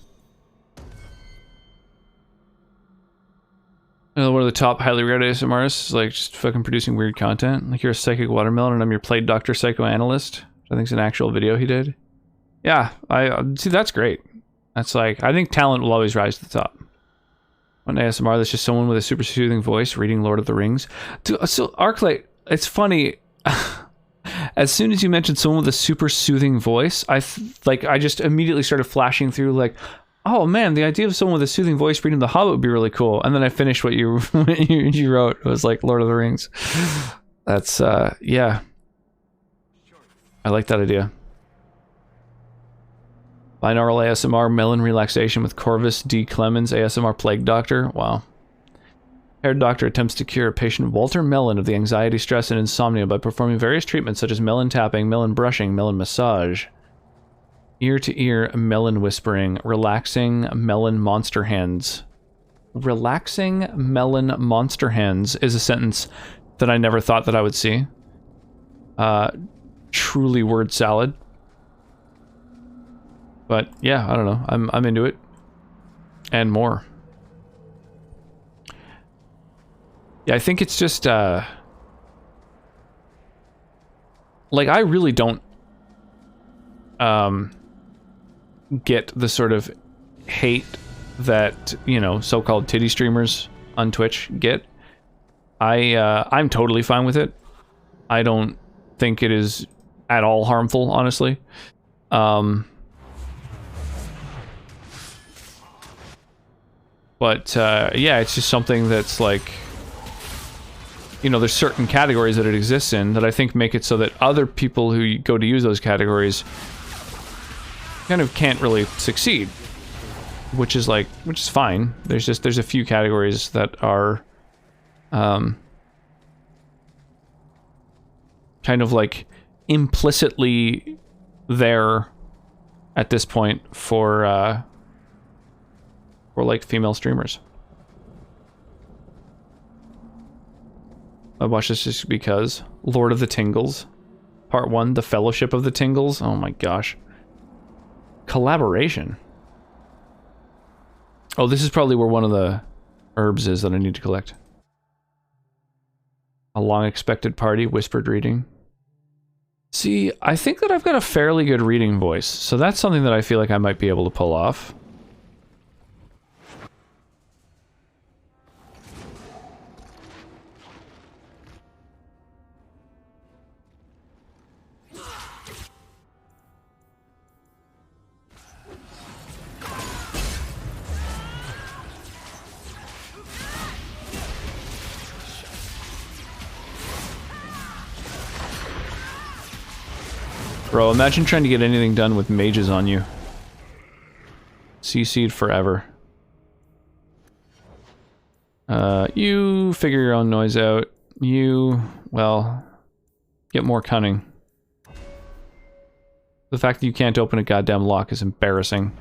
One of the top highly regarded ASMRists is like just fucking producing weird content. Like you're a psychic watermelon and I'm your Plague Doctor psychoanalyst. I think it's an actual video he did. Yeah, I see, that's great. That's like, I think talent will always rise to the top. On ASMR, that's just someone with a super soothing voice reading Lord of the Rings. Dude, so Arclight, it's funny. As soon as you mentioned someone with a super soothing voice, I just immediately started flashing through like, oh man, the idea of someone with a soothing voice reading The Hobbit would be really cool. And then I finished what you wrote. It was like Lord of the Rings. That's yeah. I like that idea. Binaural ASMR melon relaxation with Corvus D. Clemens ASMR Plague Doctor. Wow. Hair Doctor attempts to cure patient Walter Mellon of the anxiety, stress, and insomnia by performing various treatments such as melon tapping, melon brushing, melon massage, ear-to-ear melon whispering, relaxing melon monster hands. Relaxing melon monster hands is a sentence that I never thought that I would see. Truly word salad. But yeah, I don't know. I'm into it. And more. Yeah, I think it's just, like, I really don't, get the sort of hate that, you know, so-called titty streamers on Twitch get. I'm totally fine with it. I don't think it is at all harmful, honestly. But, yeah, it's just something that's, like, you know, there's certain categories that it exists in that I think make it so that other people who go to use those categories kind of can't really succeed, which is fine. There's a few categories that are kind of like implicitly there at this point for like female streamers. I watched this just because Lord of the Tingles, Part 1, The Fellowship of the Tingles. Oh my gosh. Collaboration. Oh, this is probably where one of the herbs is that I need to collect. A long expected party, whispered reading. See, I think that I've got a fairly good reading voice, so that's something that I feel like I might be able to pull off. Bro, imagine trying to get anything done with mages on you. CC'd forever. You figure your own noise out. You, well, get more cunning. The fact that you can't open a goddamn lock is embarrassing.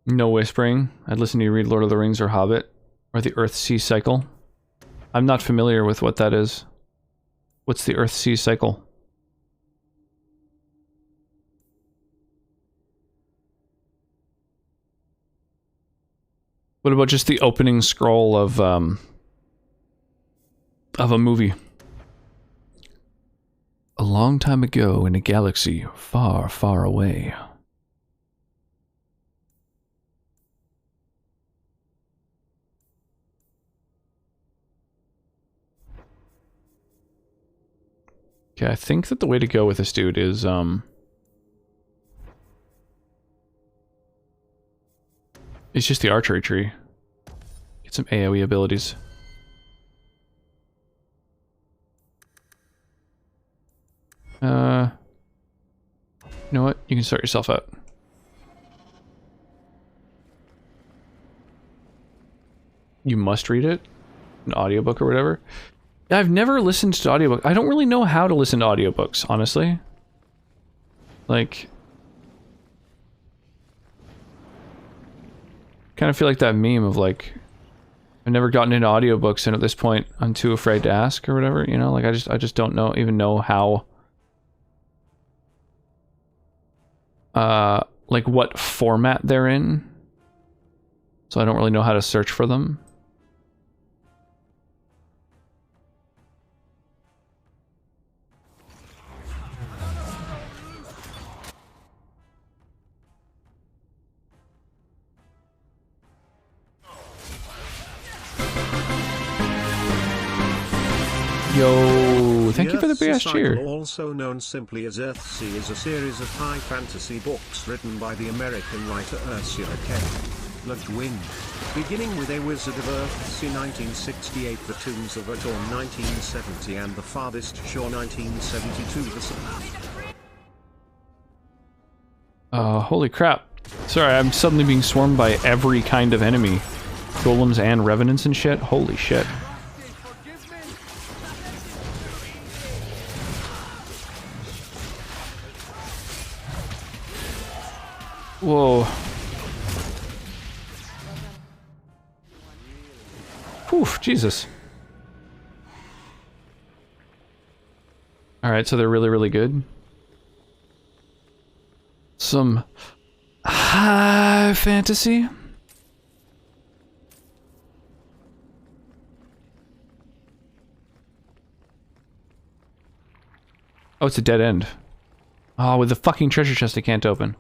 No whispering. I'd listen to you read Lord of the Rings or Hobbit, or the Earth-Sea Cycle. I'm not familiar with what that is. What's the Earth-Sea Cycle? What about just the opening scroll of a movie? A long time ago in a galaxy far, far away. Okay, I think that the way to go with this dude is, it's just the archery tree. Get some AoE abilities. You know what? You can start yourself out. You must read it? An audiobook or whatever? I've never listened to audiobook. I don't really know how to listen to audiobooks, honestly. Like, kind of feel like that meme of like, I've never gotten into audiobooks and at this point I'm too afraid to ask or whatever, you know? Like I just don't even know how like what format they're in. So I don't really know how to search for them. Yo, thank you for the BS cheer. Also known simply as Earthsea, is a series of high fantasy books written by the American writer Ursula K. Le Guin. Beginning with A Wizard of Earthsea 1968, The Tombs of Ator 1970 and The Farthest Shore 1972. Holy crap. Sorry, I'm suddenly being swarmed by every kind of enemy. Golems and revenants and shit. Holy shit. Whoa. Whew, Jesus. Alright, so they're really, really good. Some high fantasy. Oh, it's a dead end. Oh, with the fucking treasure chest I can't open.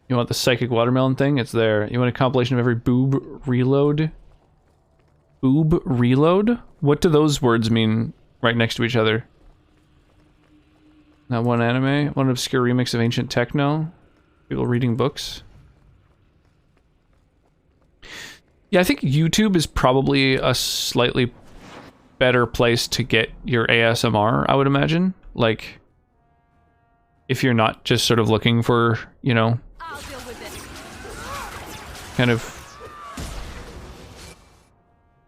You want the psychic watermelon thing? It's there. You want a compilation of every boob reload? Boob reload? What do those words mean right next to each other? Not one anime. One obscure remix of ancient techno. People reading books. Yeah, I think YouTube is probably a slightly better place to get your ASMR, I would imagine. Like, if you're not just sort of looking for, you know, kind of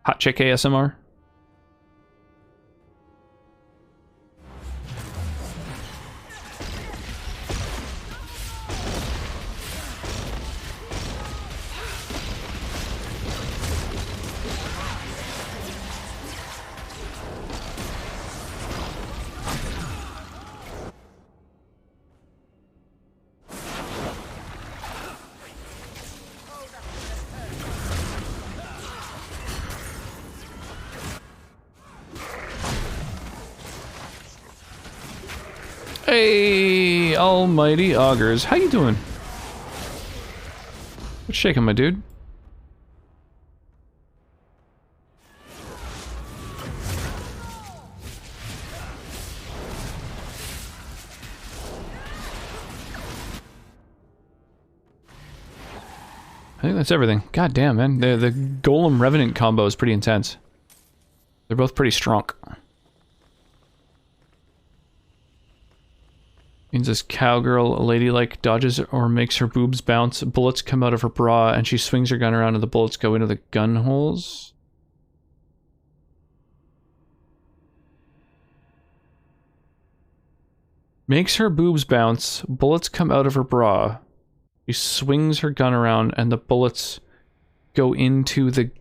hot chick ASMR. Hey, almighty augers. How you doing? What's shaking, my dude? I think that's everything. God damn, man. The Golem Revenant combo is pretty intense. They're both pretty strong. Means this cowgirl, a ladylike, dodges or makes her boobs bounce. Bullets come out of her bra, and she swings her gun around, and the bullets go into the gun holes. Makes her boobs bounce. Bullets come out of her bra. She swings her gun around, and the bullets go into the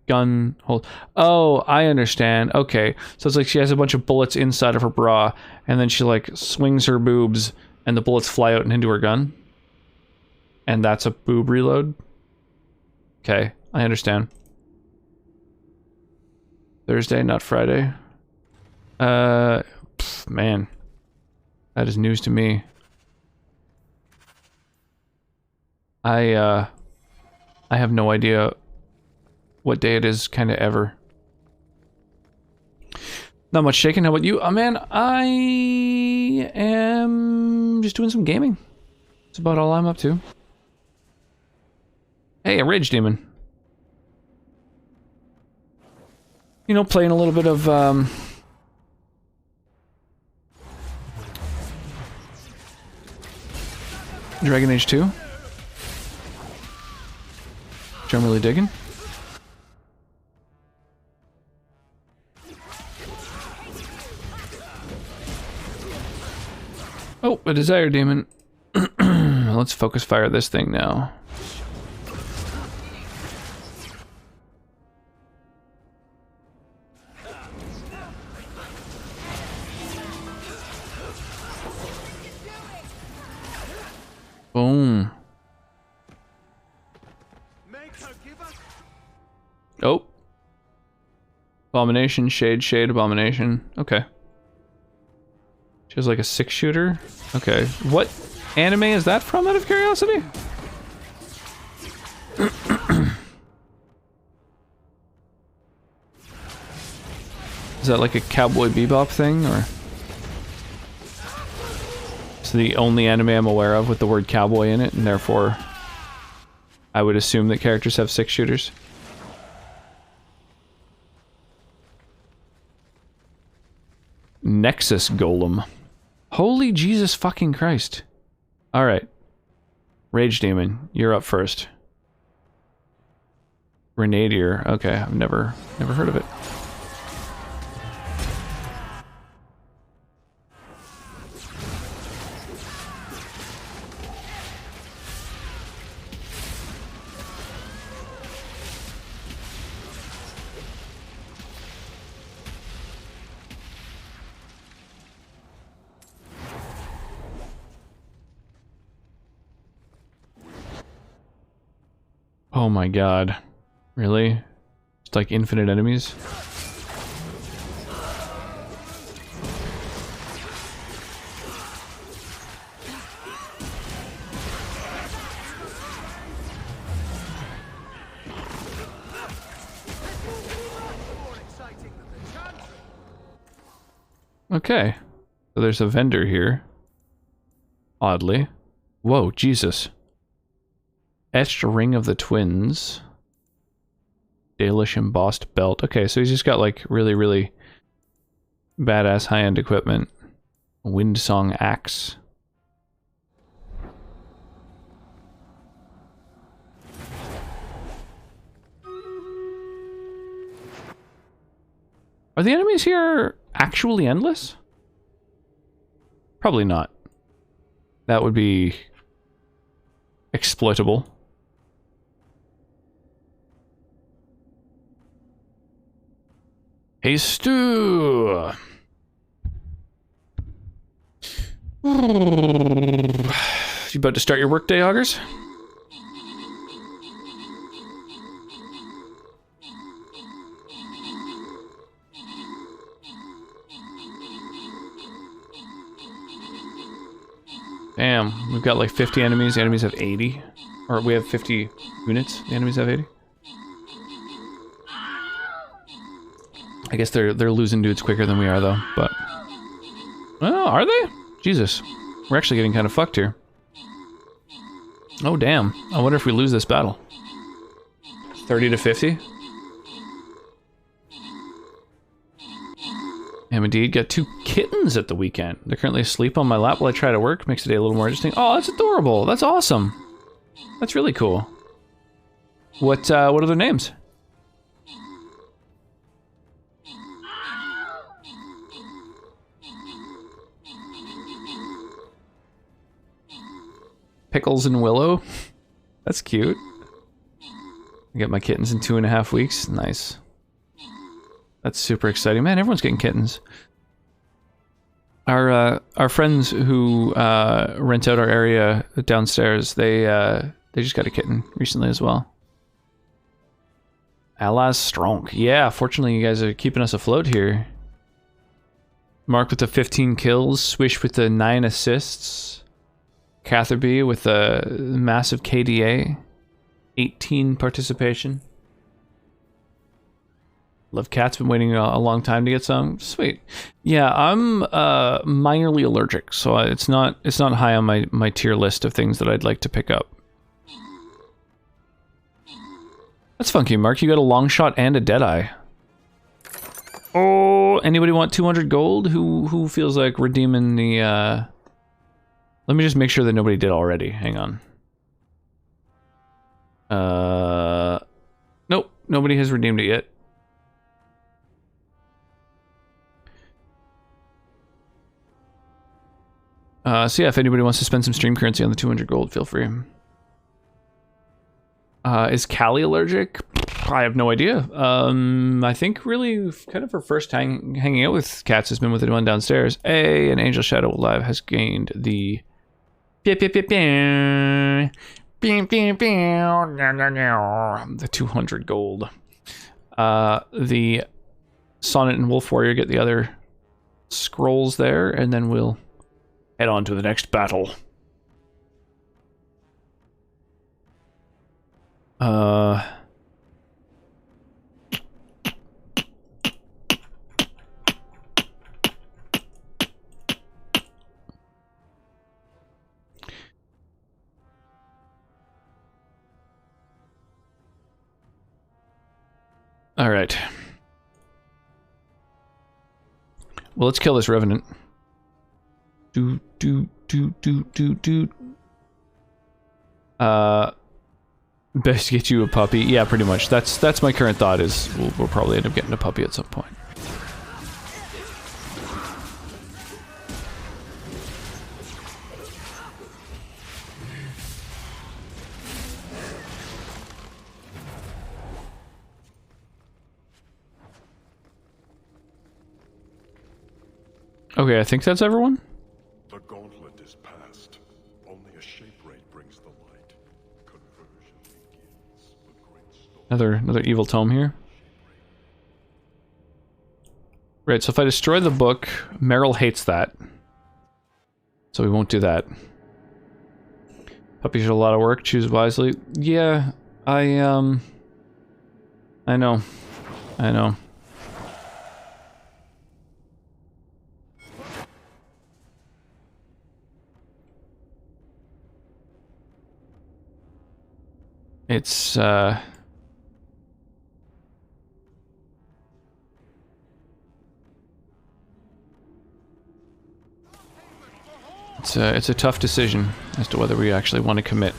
gun hole. Oh, I understand. Okay, so it's like she has a bunch of bullets inside of her bra, and then she like swings her boobs, and the bullets fly out and into her gun. And that's a boob reload. Okay, I understand. Thursday, not Friday. Man, that is news to me. I have no idea what day it is, kind of ever. Not much shaking. How about you? Oh man, I am just doing some gaming. That's about all I'm up to. Hey, a Rage Demon. You know, playing a little bit of Dragon Age 2. Which I'm really digging. Oh, a Desire Demon. Let's focus fire this thing now. Boom. Oh. Abomination, Shade, Shade, Abomination. Okay. She has like a 6-shooter. Okay. What anime is that from, out of curiosity? Is that like a Cowboy Bebop thing, or? It's the only anime I'm aware of with the word cowboy in it, and therefore I would assume that characters have 6-shooters. Nexus Golem. Holy Jesus fucking Christ. Alright. Rage Demon, you're up first. Grenadier. Okay, I've never heard of it. Oh my god. Really? It's like infinite enemies? Okay. So there's a vendor here. Oddly. Whoa, Jesus. Etched Ring of the Twins. Dalish embossed belt. Okay, so he's just got like really, really badass high-end equipment. Windsong axe. Are the enemies here actually endless? Probably not. That would be exploitable. Hey, Stu! You about to start your workday, Augers? Damn, we've got like 50 enemies. The enemies have 80. Or we have 50 units. The enemies have 80. I guess they're losing dudes quicker than we are, though. But oh, are they? Jesus, we're actually getting kind of fucked here. Oh damn! I wonder if we lose this battle. 30 to 50. Am indeed. Got 2 kittens at the weekend. They're currently asleep on my lap while I try to work. Makes the day a little more interesting. Oh, that's adorable. That's awesome. That's really cool. What are their names? Pickles and Willow. That's cute. I get my kittens in 2.5 weeks. Nice. That's super exciting. Man, everyone's getting kittens. Our friends who rent out our area downstairs, they just got a kitten recently as well. Alaz Strong. Yeah, fortunately you guys are keeping us afloat here. Mark with the 15 kills, Swish with the 9 assists. Catherby with a massive KDA, 18 participation. Love Cat's been waiting a long time to get some. Sweet. Yeah, I'm minorly allergic, so it's not high on my tier list of things that I'd like to pick up. That's funky, Mark. You got a long shot and a Deadeye. Oh, anybody want 200 gold? Who feels like redeeming the Let me just make sure that nobody did already. Hang on. Nope, nobody has redeemed it yet. So yeah, if anybody wants to spend some stream currency on the 200 gold, feel free. Is Callie allergic? I have no idea. I think really kind of her first time hanging out with cats has been with the one downstairs. And Angel Shadow Live has gained the 200 gold. The Sonnet and Wolf Warrior get the other scrolls there, and then we'll head on to the next battle. All right. Well, let's kill this Revenant. Best get you a puppy. Yeah, pretty much. That's my current thought is we'll probably end up getting a puppy at some point. Okay, I think that's everyone. The gauntlet is past. Only a shape ray brings the light. Conversion begins. The great Another evil tome here. Right, so if I destroy the book, Meryl hates that. So we won't do that. Puppies are a lot of work, choose wisely. Yeah, I know. It's it's a tough decision as to whether we actually want to commit.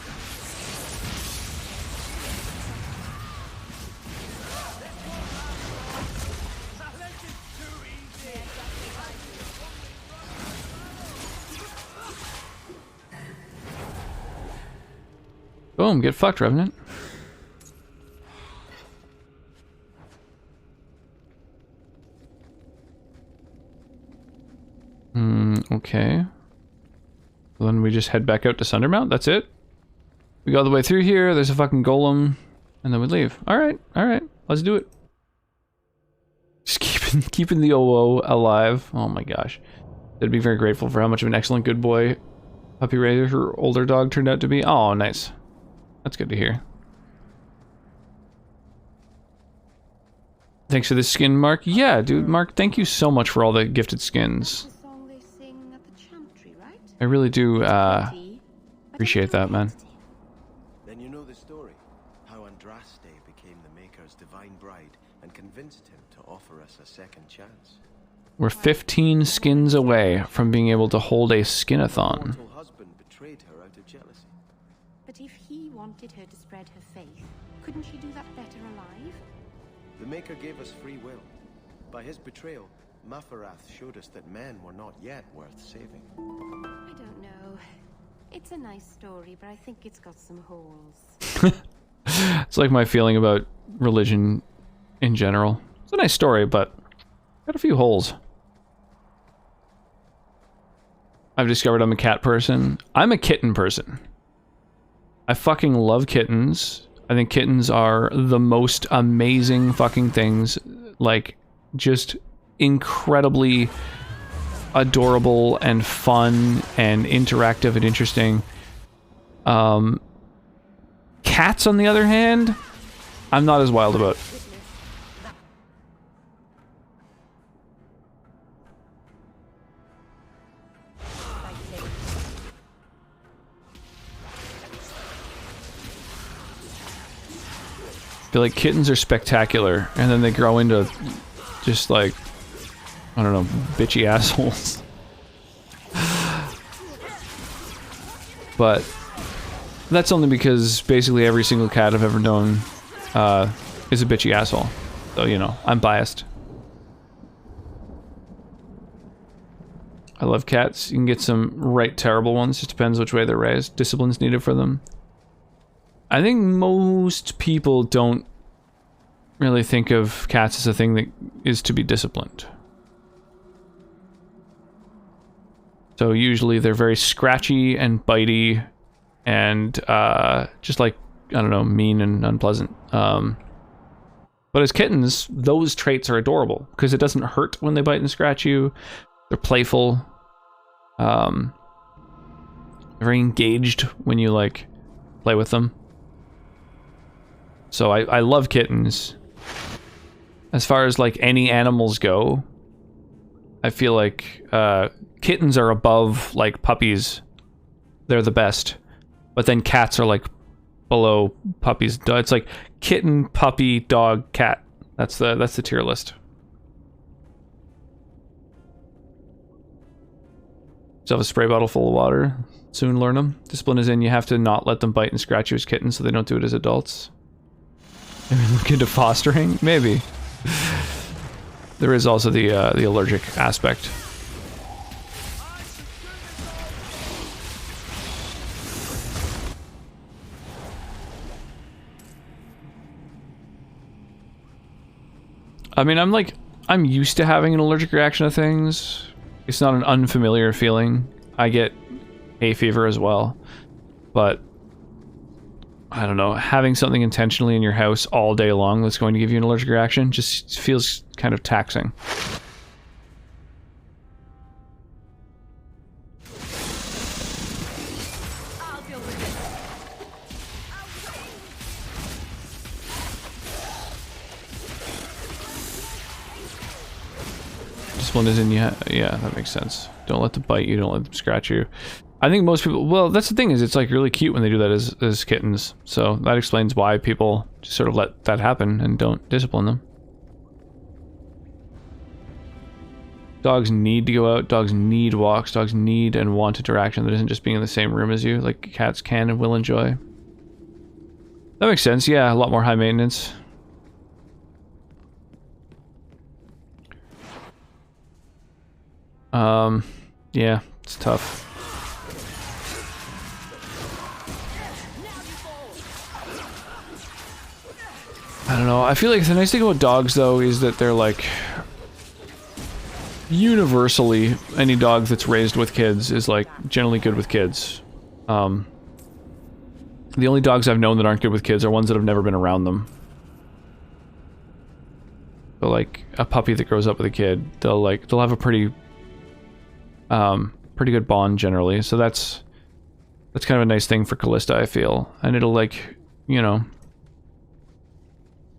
Boom, get fucked, Revenant. Okay. Well, then we just head back out to Sundermount, that's it? We go all the way through here, there's a fucking golem, and then we leave. Alright, let's do it. Just keeping the OO alive. Oh my gosh. I'd be very grateful for how much of an excellent good boy puppy raiser her older dog turned out to be. Oh, nice. That's good to hear. Thanks for the skin, Mark. Yeah, dude, Mark, thank you so much for all the gifted skins. I really do appreciate that, man. Then you know the story. How Andraste became the Maker's divine bride and convinced him to offer us a second chance. We're 15 skins away from being able to hold a skinathon. Her husband betrayed her out of jealousy. But if he wanted her to spread her faith, couldn't she do that better alive? The Maker gave us free will. By his betrayal, Mafarath showed us that men were not yet worth saving. I don't know. It's a nice story, but I think it's got some holes. It's like my feeling about religion in general. It's a nice story, but got a few holes. I've discovered I'm a cat person. I'm a kitten person. I fucking love kittens. I think kittens are the most amazing fucking things. Like, just incredibly adorable and fun and interactive and interesting. Cats, on the other hand, I'm not as wild about. I feel like kittens are spectacular, and then they grow into just like, I don't know, bitchy assholes. But that's only because basically every single cat I've ever known is a bitchy asshole. So, you know, I'm biased. I love cats. You can get some right terrible ones. Just depends which way they're raised. Discipline's needed for them. I think most people don't really think of cats as a thing that is to be disciplined. So usually they're very scratchy and bitey and just like, I don't know, mean and unpleasant. But as kittens, those traits are adorable because it doesn't hurt when they bite and scratch you. They're playful. They're very engaged when you like play with them. So I love kittens. As far as like any animals go, I feel like kittens are above like puppies. They're the best. But then cats are like below puppies. It's like kitten, puppy, dog, cat. That's the tier list. So have a spray bottle full of water. Soon learn them. Discipline is in you have to not let them bite and scratch you as kittens so they don't do it as adults. Maybe look into fostering? Maybe. There is also the allergic aspect. I mean, I'm used to having an allergic reaction to things. It's not an unfamiliar feeling. I get hay fever as well. But I don't know, having something intentionally in your house all day long that's going to give you an allergic reaction just feels kind of taxing. Discipline is in, yeah, that makes sense. Don't let them bite you, don't let them scratch you. I think most people, well, that's the thing, is it's like really cute when they do that as kittens. So that explains why people just sort of let that happen and don't discipline them. Dogs need to go out, dogs need walks, dogs need and want interaction that isn't just being in the same room as you, like cats can and will enjoy. That makes sense, yeah, a lot more high maintenance. Yeah, it's tough. I don't know, I feel like the nice thing about dogs though is that they're like... universally, any dog that's raised with kids is like generally good with kids. The only dogs I've known that aren't good with kids are ones that have never been around them. But like a puppy that grows up with a kid, they'll have a pretty good bond generally. So that's kind of a nice thing for Callista, I feel. And it'll like, you know,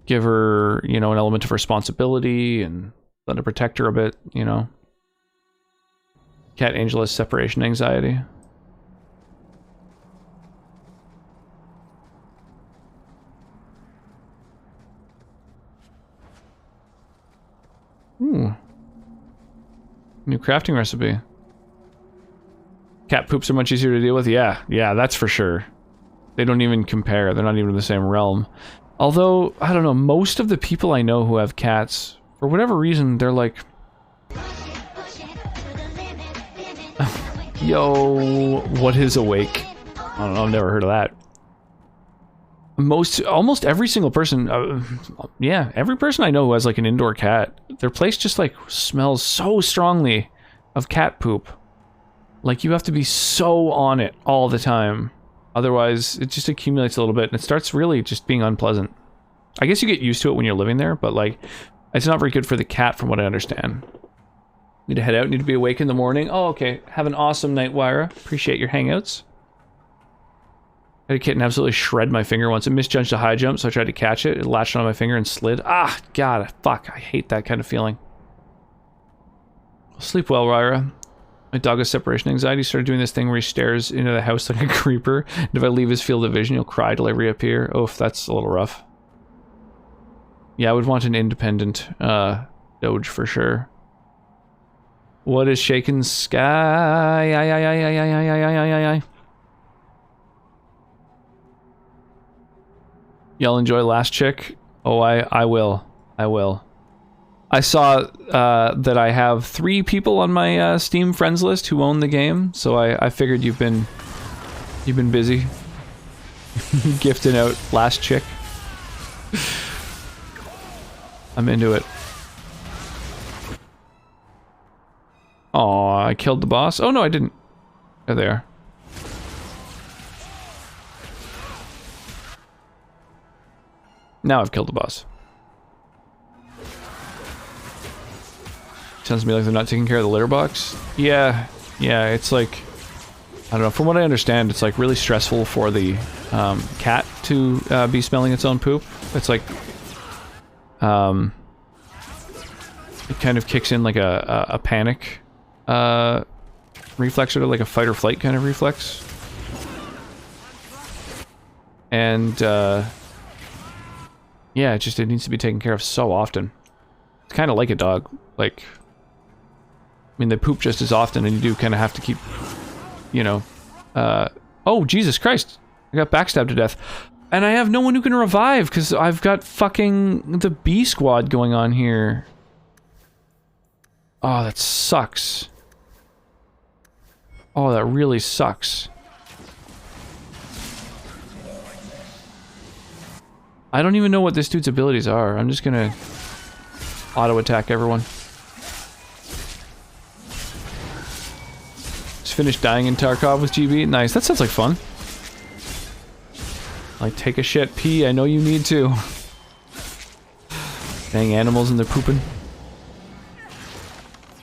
give her, you know, an element of responsibility and let her protect her a bit, you know. Cat Angel has separation anxiety. Ooh. New crafting recipe. Cat poops are much easier to deal with? Yeah, that's for sure. They don't even compare. They're not even in the same realm. Although, I don't know, most of the people I know who have cats, for whatever reason, they're like... Yo, what is awake? I don't know, I've never heard of that. Almost every single person, yeah, every person I know who has like an indoor cat, their place just like smells so strongly of cat poop. Like you have to be so on it all the time. Otherwise, it just accumulates a little bit and it starts really just being unpleasant. I guess you get used to it when you're living there, but like, it's not very good for the cat from what I understand. Need to head out, need to be awake in the morning. Oh, okay. Have an awesome night, Wyra. Appreciate your hangouts. I had a kitten absolutely shred my finger once. It misjudged a high jump, so I tried to catch it. It latched on my finger and slid. Ah, God, fuck. I hate that kind of feeling. Sleep well, Wyra. My dog has separation anxiety. He started doing this thing where he stares into the house like a creeper. And if I leave his field of vision, he'll cry till I reappear. Oof, that's a little rough. Yeah, I would want an independent Doge for sure. What is shaking sky? Y'all enjoy Last Chick? Oh, I will. I will. I saw that I have 3 people on my Steam friends list who own the game, so I figured you've been busy gifting out Last Chick. I'm into it. Aw, I killed the boss. Oh no, I didn't. There they are. Now I've killed the boss. Sounds to me like they're not taking care of the litter box. Yeah, it's like, I don't know, from what I understand, it's like really stressful for the cat to be smelling its own poop. It's like, it kind of kicks in like a panic reflex, or like a fight or flight kind of reflex. And yeah, it needs to be taken care of so often. It's kind of like a dog. Like, I mean, they poop just as often, and you do kind of have to keep, you know, oh, Jesus Christ. I got backstabbed to death. And I have no one who can revive, because I've got fucking the B squad going on here. Oh, that sucks. Oh, that really sucks. I don't even know what this dude's abilities are. I'm just gonna auto-attack everyone. Just finished dying in Tarkov with GB. Nice, that sounds like fun. Like, take a shit, pee, I know you need to. Dang animals and they're pooping.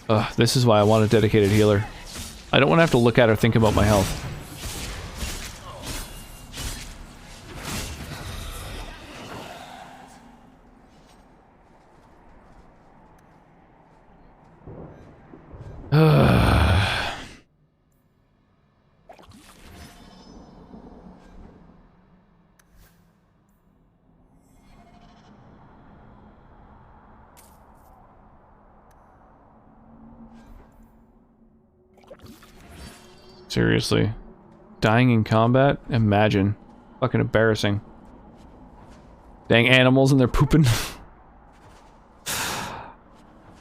Ugh, this is why I want a dedicated healer. I don't want to have to look at or think about my health. Seriously. Dying in combat? Imagine. Fucking embarrassing. Dang animals and they're pooping.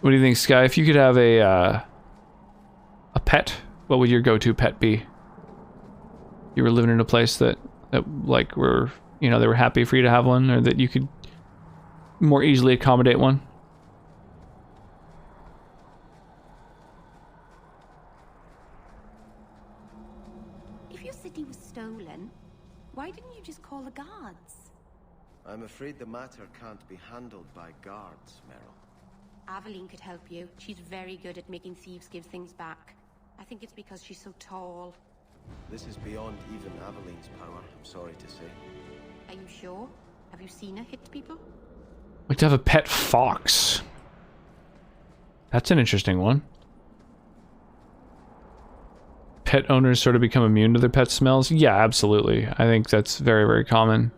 What do you think, Sky? If you could have a pet, what would your go-to pet be? You were living in a place that like were, you know, they were happy for you to have one, or that you could more easily accommodate one? If your city was stolen, why didn't you just call the guards? I'm afraid the matter can't be handled by guards, Meryl. Aveline could help you. She's very good at making thieves give things back. I think it's because she's so tall. This is beyond even Aveline's power, I'm sorry to say. Are you sure? Have you seen her hit people? Like to have a pet fox. That's an interesting one. Pet owners sort of become immune to their pet smells? Yeah, absolutely. I think that's very, very common.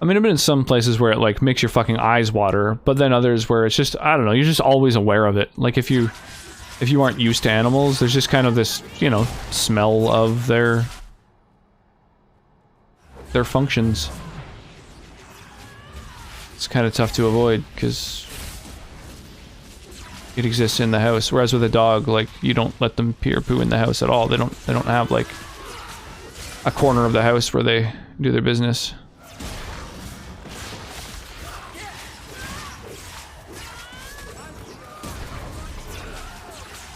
I mean, I've been in some places where it like makes your fucking eyes water, but then others where it's just, I don't know, you're just always aware of it. Like if you aren't used to animals, there's just kind of this, you know, smell of their functions. It's kind of tough to avoid because it exists in the house. Whereas with a dog, like you don't let them pee or poo in the house at all. They don't have like a corner of the house where they do their business.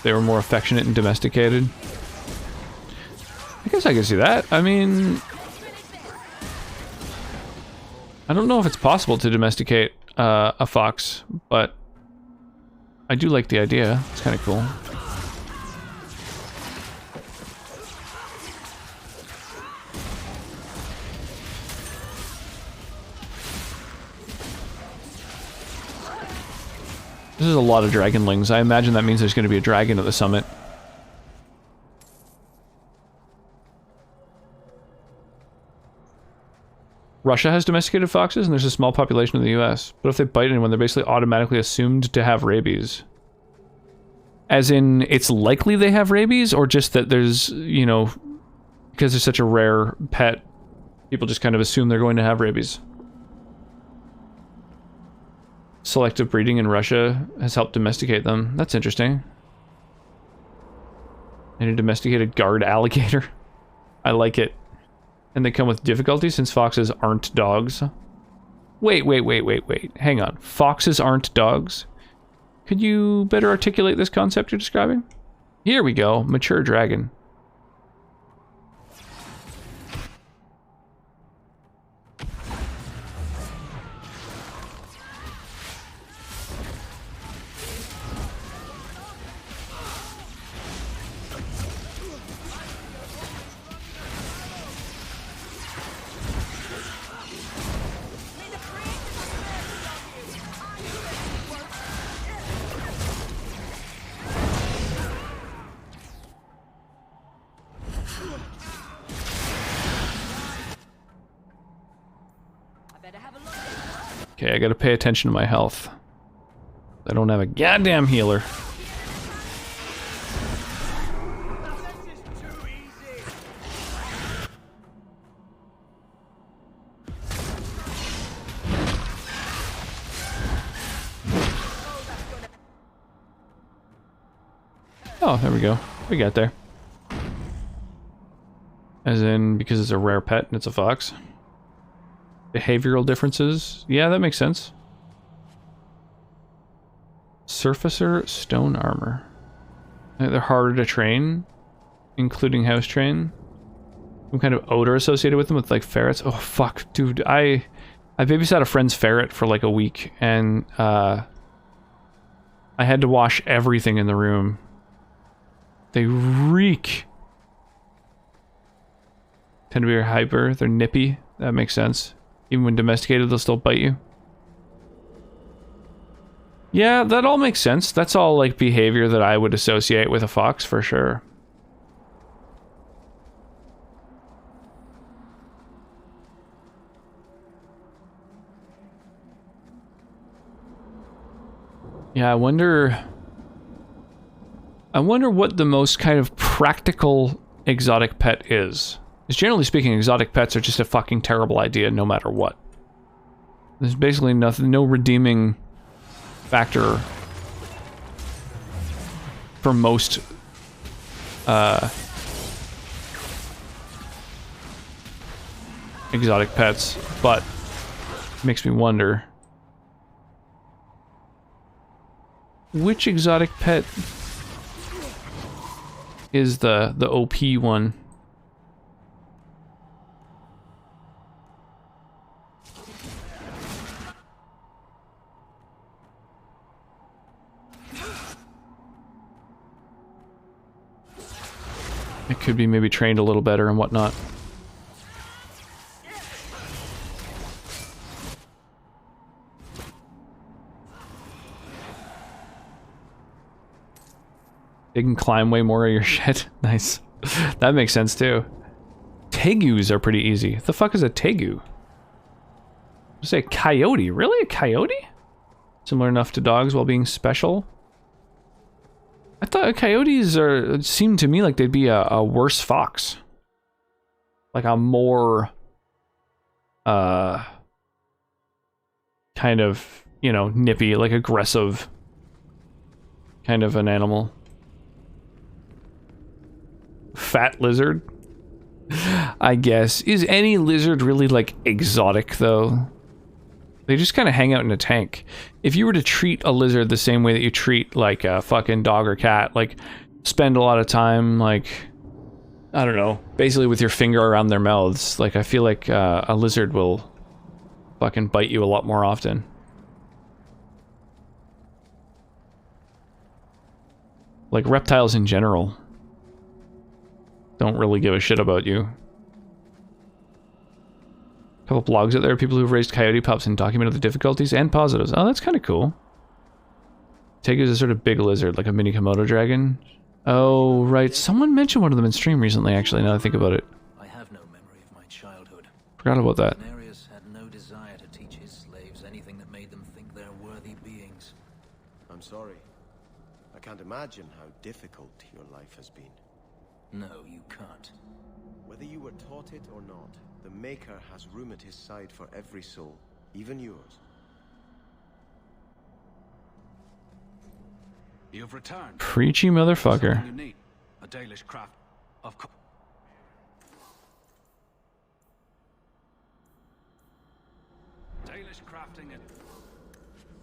They were more affectionate and domesticated. I guess I can see that. I mean, I don't know if it's possible to domesticate a fox, but I do like the idea. It's kind of cool. This is a lot of dragonlings. I imagine that means there's going to be a dragon at the summit. Russia has domesticated foxes, and there's a small population in the US. But if they bite anyone, they're basically automatically assumed to have rabies. As in, it's likely they have rabies, or just that there's, you know, because they're such a rare pet, people just kind of assume they're going to have rabies. Selective breeding in Russia has helped domesticate them. That's interesting. And a domesticated guard alligator. I like it. And they come with difficulty since foxes aren't dogs. Wait. Hang on. Foxes aren't dogs? Could you better articulate this concept you're describing? Here we go. Mature dragon. Okay, I gotta pay attention to my health. I don't have a goddamn healer. Oh, there we go. We got there. As in, because it's a rare pet and it's a fox. Behavioral differences? Yeah, that makes sense. Surfacer stone armor. They're harder to train, including house train. Some kind of odor associated with them, with like ferrets. Oh fuck, dude! I babysat a friend's ferret for like a week, and I had to wash everything in the room. They reek. Tend to be hyper. They're nippy. That makes sense. Even when domesticated, they'll still bite you. Yeah, that all makes sense. That's all like behavior that I would associate with a fox for sure. Yeah, I wonder what the most kind of practical exotic pet is. Because generally speaking, exotic pets are just a fucking terrible idea no matter what. There's basically nothing, no redeeming factor for most exotic pets, but it makes me wonder which exotic pet is the OP one. It could be maybe trained a little better and whatnot. They can climb way more of your shit. Nice. That makes sense too. Tegus are pretty easy. The fuck is a tegu? I say coyote. Really? A coyote? Similar enough to dogs while being special? I thought coyotes seemed to me like they'd be a worse fox. Like a more kind of, you know, nippy, like aggressive kind of an animal. Fat lizard? I guess. Is any lizard really, like, exotic, though? They just kind of hang out in a tank. If you were to treat a lizard the same way that you treat, like, a fucking dog or cat, like, spend a lot of time, like, I don't know, basically with your finger around their mouths, like, I feel like a lizard will fucking bite you a lot more often. Like, reptiles in general don't really give a shit about you. A couple blogs out there, people who've raised coyote pups and documented the difficulties and positives. Oh, that's kind of cool. Tegu is a sort of big lizard, like a mini Komodo dragon. Oh, right. Someone mentioned one of them in stream recently, actually, now that I think about it. I have no memory of my childhood. Forgot about that. Denarius had no desire to teach his slaves anything that made them think they're worthy beings. I'm sorry. I can't imagine how difficult your life has been. No, you can't. Whether you were taught it or not, the Maker has room at his side for every soul, even yours. You've returned. Preachy motherfucker. You need a Dalish craft of Dalish crafting it.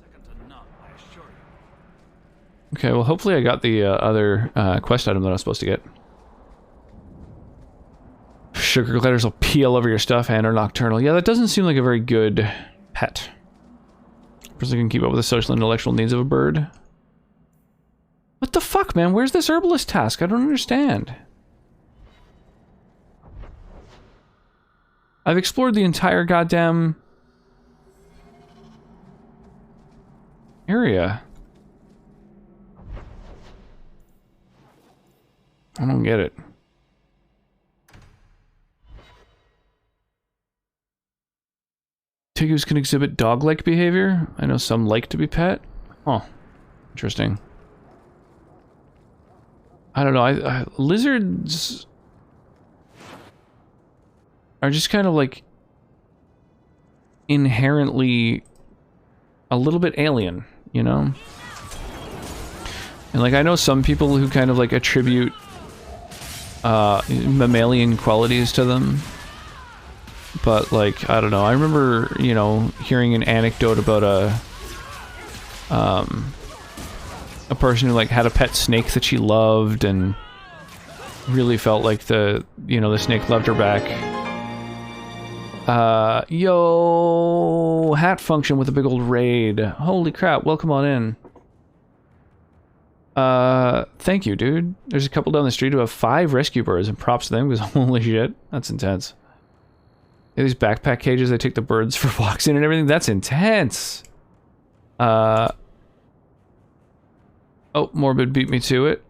Second to none, I assure you. Okay, well, hopefully I got the other quest item that I was supposed to get. Sugar gliders will peel over your stuff and are nocturnal. Yeah, that doesn't seem like a very good pet. Person can keep up with the social and intellectual needs of a bird. What the fuck, man? Where's this herbalist task? I don't understand. I've explored the entire goddamn area. I don't get it. Tegus can exhibit dog-like behavior. I know some like to be pet. Oh, interesting. I don't know. Lizards are just kind of like inherently a little bit alien, you know? And like I know some people who kind of like attribute mammalian qualities to them. But, like, I don't know. I remember, you know, hearing an anecdote about a person who, like, had a pet snake that she loved and really felt like the snake loved her back. Yo, hat function with a big old raid. Holy crap, welcome on in. Thank you, dude. There's a couple down the street who have 5 rescue birds, and props to them, because holy shit, that's intense. These backpack cages, they take the birds for walks in and everything. That's intense. Oh, Morbid beat me to it.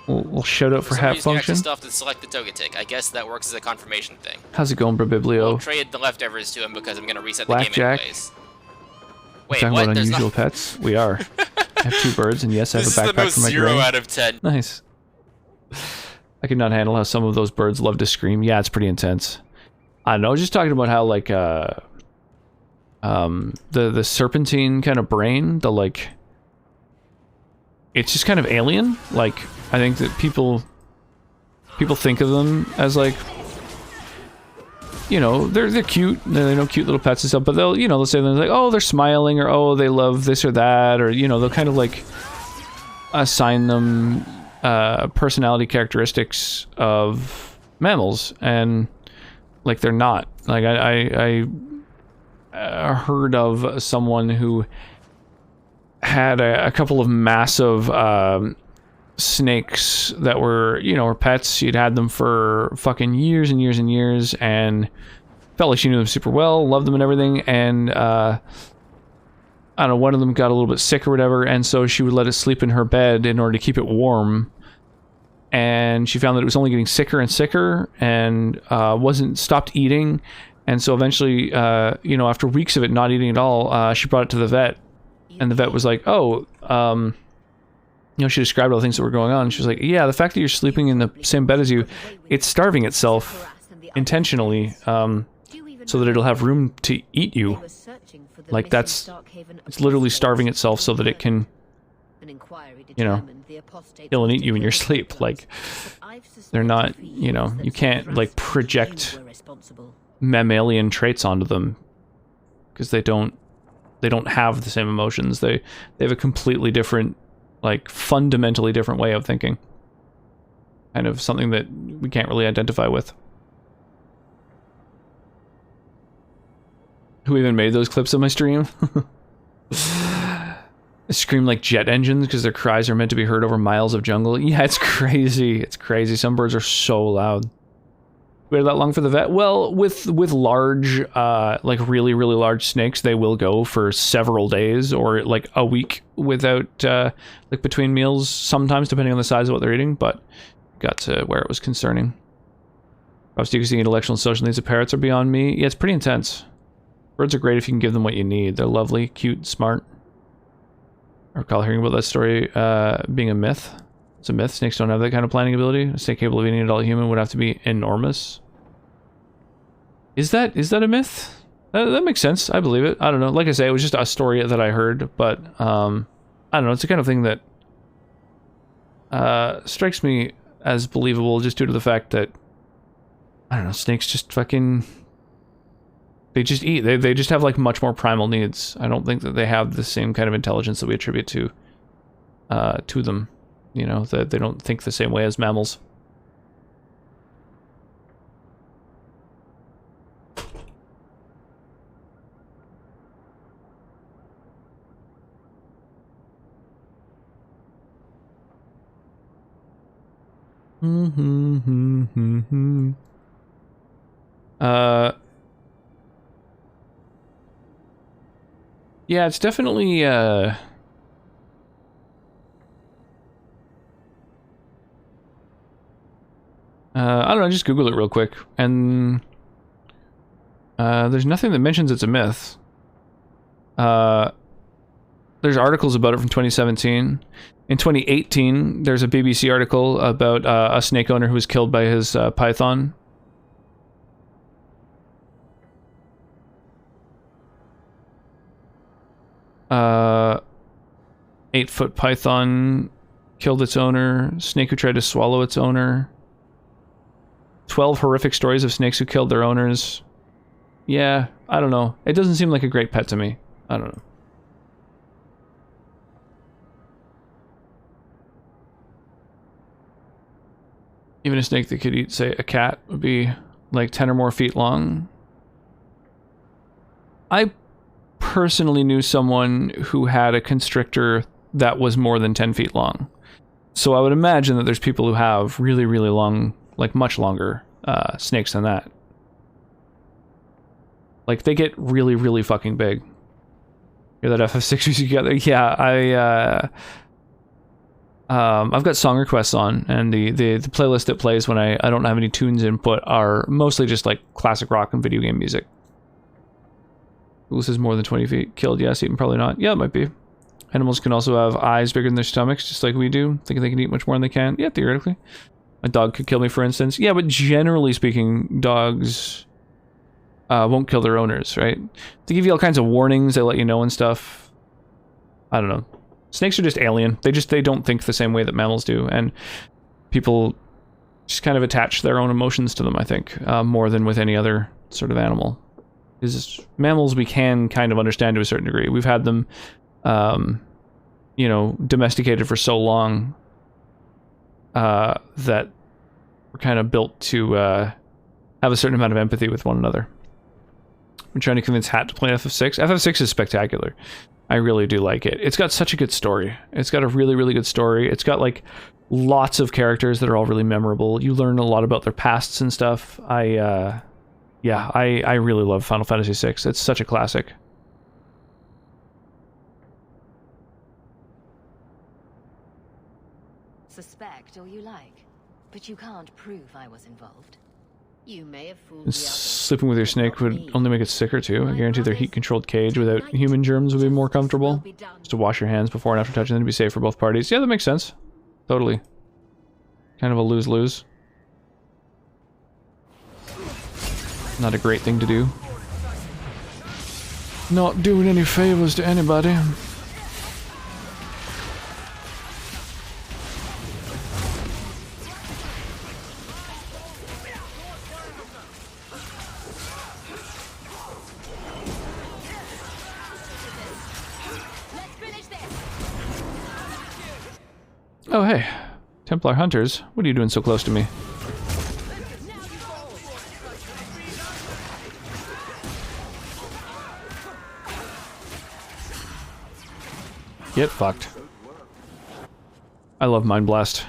We'll shout out for hat function. Stuff to select the Togetic. I guess that works as a confirmation thing. How's it going, Biblio? I'll trade the leftovers to him because I'm going to reset the Blackjack. game anyways. Wait, talking what? about There's unusual not... pets? We are. I have 2 birds, and yes, I have a backpack for my grave. This is the most 0 out of 10. Nice. I could not handle how some of those birds love to scream. Yeah, it's pretty intense. I don't know, I was just talking about how, like, the serpentine kind of brain, the, like... It's just kind of alien. Like, I think that people think of them as, like... You know, they're cute, they know cute little pets and stuff, but they'll, you know, they'll say things like, oh, they're smiling, or oh, they love this or that, or, you know, they'll kind of, like, assign them personality characteristics of mammals, and, like, they're not. Like, I heard of someone who had a couple of massive snakes that were, you know, were pets. She'd had them for fucking years and years and years, and felt like she knew them super well, loved them and everything, and I don't know, one of them got a little bit sick or whatever, and so she would let it sleep in her bed in order to keep it warm, and she found that it was only getting sicker and sicker, and stopped eating, and so eventually, you know, after weeks of it not eating at all, she brought it to the vet, and the vet was like, oh, you know, she described all the things that were going on. She was like, yeah, the fact that you're sleeping in the same bed as you, it's starving itself intentionally, so that it'll have room to eat you. Like, it's literally starving itself so that it can, you know, kill and eat you in your sleep. Like, they're not, you know, you can't, like, project mammalian traits onto them, because they don't have the same emotions. They have a completely different, like, fundamentally different way of thinking. Kind of something that we can't really identify with. Who even made those clips of my stream? They scream like jet engines because their cries are meant to be heard over miles of jungle. Yeah, it's crazy. It's crazy. Some birds are so loud. Waited that long for the vet? Well, with large, like really, really large snakes, they will go for several days or like a week without, like between meals sometimes, depending on the size of what they're eating, but got to where it was concerning. Obviously, you can see intellectual and social needs of parrots are beyond me. Yeah, it's pretty intense. Birds are great if you can give them what you need. They're lovely, cute, smart. I recall hearing about that story being a myth. It's a myth. Snakes don't have that kind of planning ability. A snake capable of eating an adult human would have to be enormous. Is that a myth? That makes sense. I believe it. I don't know. Like I say, it was just a story that I heard, but I don't know. It's the kind of thing that strikes me as believable just due to the fact that, I don't know, snakes just fucking... They just eat. They just have, like, much more primal needs. I don't think that they have the same kind of intelligence that we attribute to them. You know, that they don't think the same way as mammals. Yeah, it's definitely, I don't know, just Google it real quick, and, there's nothing that mentions it's a myth. There's articles about it from 2017. In 2018, there's a BBC article about, a snake owner who was killed by his, python. Uh, 8-foot python killed its owner. Snake who tried to swallow its owner. 12 horrific stories of snakes who killed their owners. Yeah, I don't know. It doesn't seem like a great pet to me. I don't know. Even a snake that could eat, say, a cat would be like 10 or more feet long. I personally knew someone who had a constrictor that was more than 10 feet long. So I would imagine that there's people who have really, really long, like much longer snakes than that. Like, they get really, really fucking big. Hear that FF6 music together? Yeah, I've got song requests on, and the playlist that plays when I don't have any tunes input are mostly just like classic rock and video game music. Google says more than 20 feet. Killed, yes. Eaten, probably not. Yeah, it might be. Animals can also have eyes bigger than their stomachs, just like we do. Thinking they can eat much more than they can. Yeah, theoretically. A dog could kill me, for instance. Yeah, but generally speaking, dogs won't kill their owners, right? They give you all kinds of warnings. They let you know and stuff. I don't know. Snakes are just alien. They don't think the same way that mammals do, and people just kind of attach their own emotions to them, I think, more than with any other sort of animal. Because mammals we can kind of understand to a certain degree. We've had them, you know, domesticated for so long that we're kind of built to have a certain amount of empathy with one another. I'm trying to convince Hat to play FF6. FF6 is spectacular. I really do like it. It's got such a good story. It's got a really, really good story. It's got, like, lots of characters that are all really memorable. You learn a lot about their pasts and stuff. I really love Final Fantasy VI. It's such a classic. Suspect all you like, but you can't prove I was involved. You may have fooled And sleeping with your snake would only make it sicker too. I guarantee their heat-controlled cage without human germs would be more comfortable. Just to wash your hands before and after touching them to be safe for both parties. Yeah, that makes sense. Totally. Kind of a lose-lose. Not a great thing to do. Not doing any favors to anybody. Oh, hey. Templar Hunters, what are you doing so close to me? Get fucked. I love Mind Blast.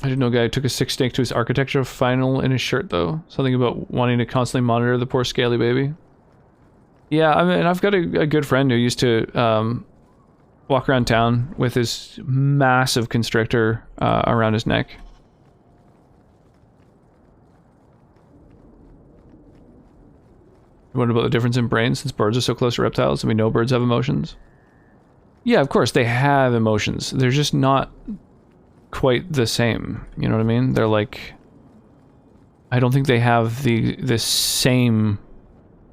I didn't know a guy who took a sick snake to his architecture final in his shirt, though. Something about wanting to constantly monitor the poor scaly baby. Yeah, I mean, I've got a good friend who used to walk around town with his massive constrictor around his neck. What about the difference in brains since birds are so close to reptiles and we know birds have emotions? Yeah, of course, they have emotions. They're just not quite the same. You know what I mean? They're like... I don't think they have the same...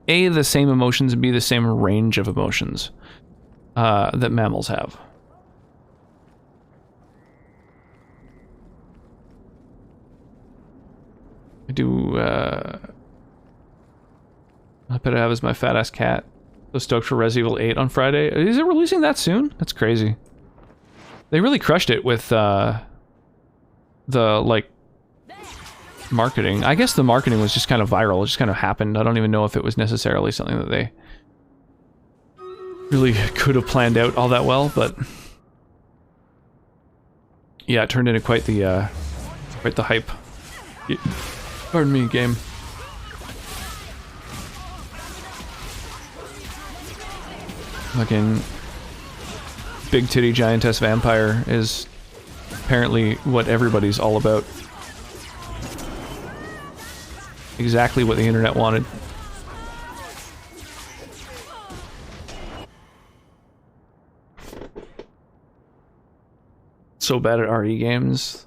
A, the same emotions, and B, the same range of emotions that mammals have. I do, I bet I have as my fat-ass cat. So stoked for Resident Evil 8 on Friday. Is it releasing that soon? That's crazy. They really crushed it with, the, like, marketing. I guess the marketing was just kind of viral. It just kind of happened. I don't even know if it was necessarily something that they really could have planned out all that well, but... yeah, it turned into quite the hype. Pardon me, game. Fucking big titty giantess vampire is apparently what everybody's all about. Exactly what the internet wanted. So bad at RE games.